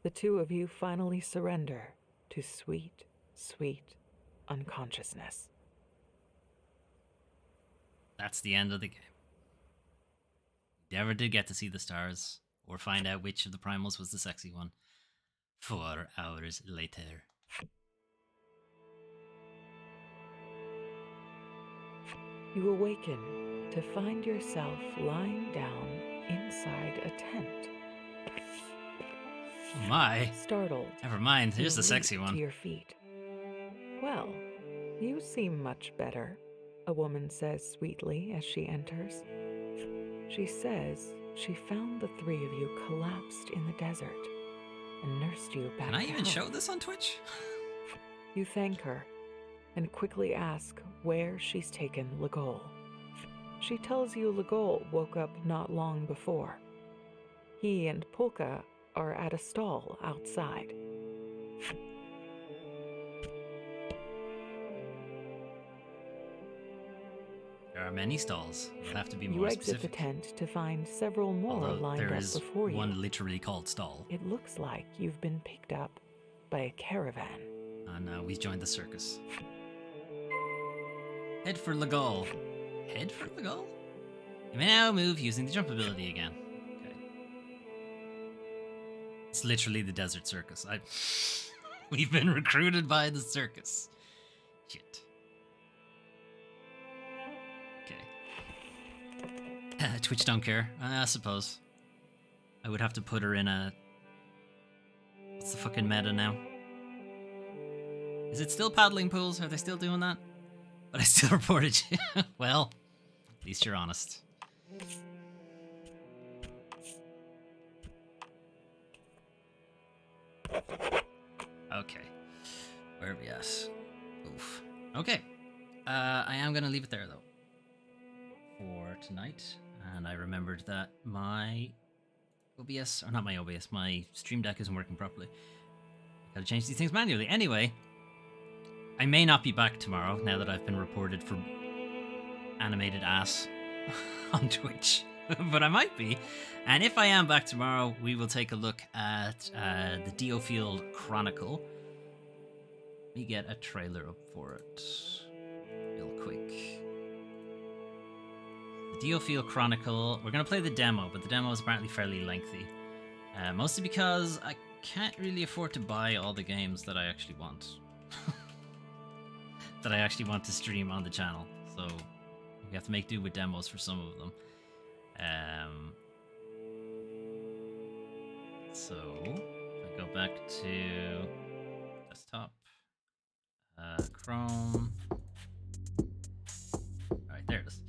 the two of you finally surrender to sweet, sweet unconsciousness. That's the end of the game. Never did get to see the stars, or find out which of the primals was the sexy one. 4 hours later. You awaken to find yourself lying down inside a tent. Oh my. Startled. Never mind, here's the sexy To one. your feet. Well, you seem much better, a woman says sweetly as she enters. She says she found the three of you collapsed in the desert and nursed you back. Can I even health. show this on Twitch? You thank her and quickly ask where she's taken Legol. She tells you Legol woke up not long before. He and Polka are at a stall outside. There are many stalls. You'll have to be You more exit specific. the tent to find several more Although lined there up is before you. one literally called stall. It looks like you've been picked up by a caravan. And now we've joined the circus. Head for Legol. Head for Legol? You may now move using the jump ability again. Okay. It's literally the desert circus. We've been recruited by the circus. Shit. Okay. Twitch don't care. I suppose. I would have to put her in a... What's the fucking meta now? Is it still paddling pools? Are they still doing that? But I still reported you. Well, at least you're honest. Okay. Where are we at? Oof. Okay. I am going to leave it there, though. For tonight. And I remembered that my OBS, or not my OBS, my Stream Deck isn't working properly. Gotta change these things manually. Anyway, I may not be back tomorrow now that I've been reported for animated ass on Twitch. But I might be. And if I am back tomorrow, we will take a look at the Diofield Chronicle. Let me get a trailer up for it real quick. The Diofield Chronicle. We're going to play the demo, but the demo is apparently fairly lengthy. Mostly because I can't really afford to buy all the games that I actually want. That I actually want to stream on the channel. So we have to make do with demos for some of them. So if I go back to desktop, Chrome. Alright, there it is.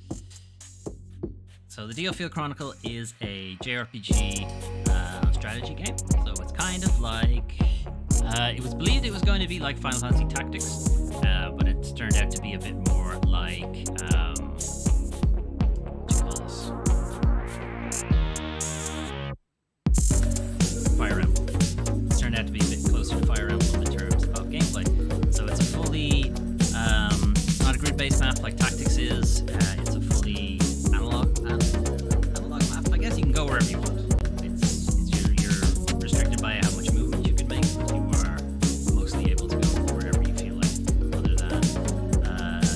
So the Diofield Chronicle is a JRPG strategy game. So it's kind of like it was believed it was going to be like Final Fantasy Tactics, but it's turned out to be a bit more like what do you call this? Fire Emblem. It's turned out to be a bit closer to Fire Emblem in terms of gameplay. So it's a fully not a grid-based map like Tactics is. It's a fully analog map. I guess you can go wherever you want. You're restricted by how much movement you can make, but you are mostly able to go wherever you feel like, other than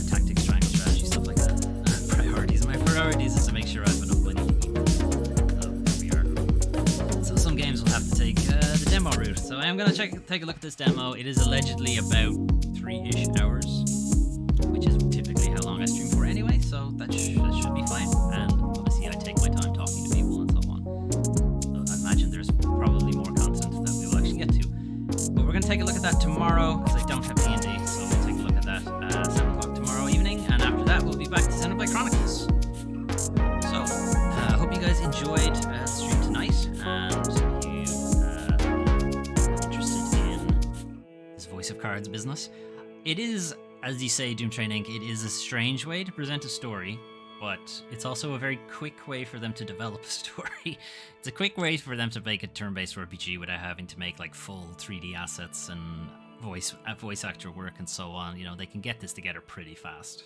tactics, triangle strategy, stuff like that. Priorities. My priorities is to make sure I have enough money to eat. So there we are. So some games will have to take the demo route. So I am going to take a look at this demo. It is allegedly about 3-ish hours, which is typically how long I stream for anyway, so that should be fine. And obviously I take my time talking to people and so on. promise. It is, as you say, Doom Train Inc., it is a strange way to present a story, but it's also a very quick way for them to develop a story. It's a quick way for them to make a turn-based RPG without having to make like full 3D assets and voice actor work and so on. You know, they can get this together pretty fast.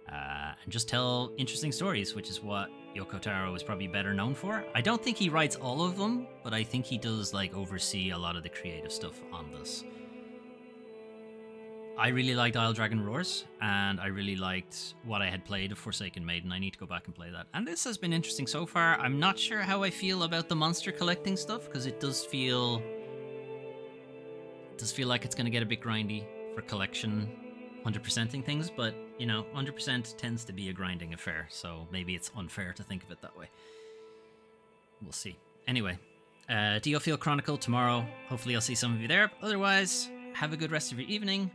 And just tell interesting stories, which is what Yoko Taro is probably better known for. I don't think he writes all of them, but I think he does like oversee a lot of the creative stuff on this. I really liked Isle Dragon Roars, and I really liked what I had played of Forsaken Maiden. I need to go back and play that. And this has been interesting so far. I'm not sure how I feel about the monster collecting stuff, because it does feel like it's going to get a bit grindy for collection 100%ing things, but, you know, 100% tends to be a grinding affair, so maybe it's unfair to think of it that way. We'll see. Anyway, DioField Chronicle tomorrow. Hopefully I'll see some of you there. Otherwise, have a good rest of your evening.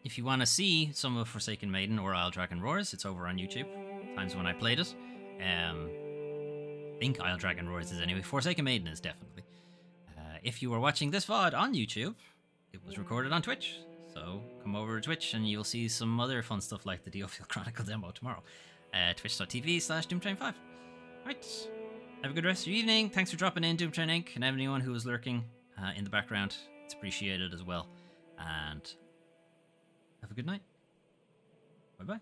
If you want to see some of Forsaken Maiden or Isle Dragon Roars, it's over on YouTube. Times when I played it. I think Isle Dragon Roars is anyway. Forsaken Maiden is definitely. If you are watching this VOD on YouTube, it was recorded on Twitch. So come over to Twitch and you'll see some other fun stuff like the DioField Chronicle demo tomorrow. Twitch.tv/DoomTrain5. Right. Have a good rest of your evening. Thanks for dropping in, Doomtrain Inc. And anyone who was lurking in the background. It's appreciated as well. And have a good night. Bye-bye.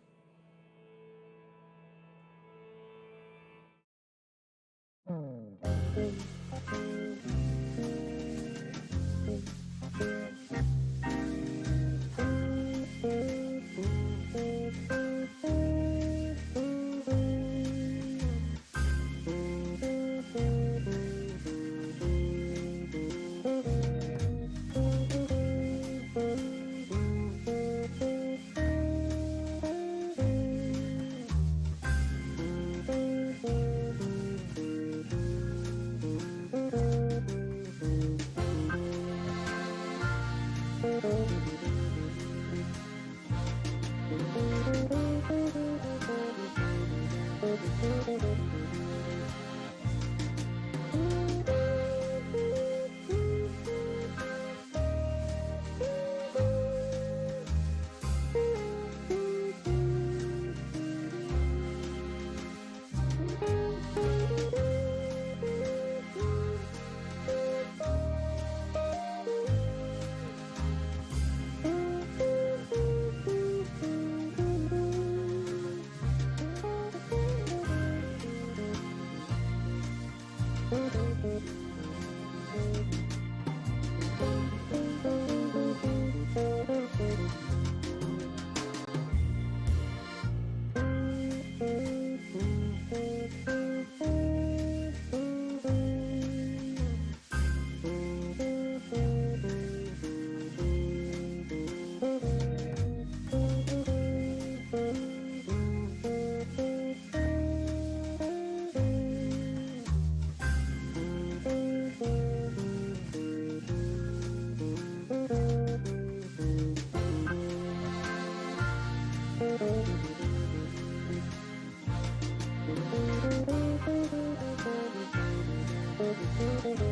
Thank you.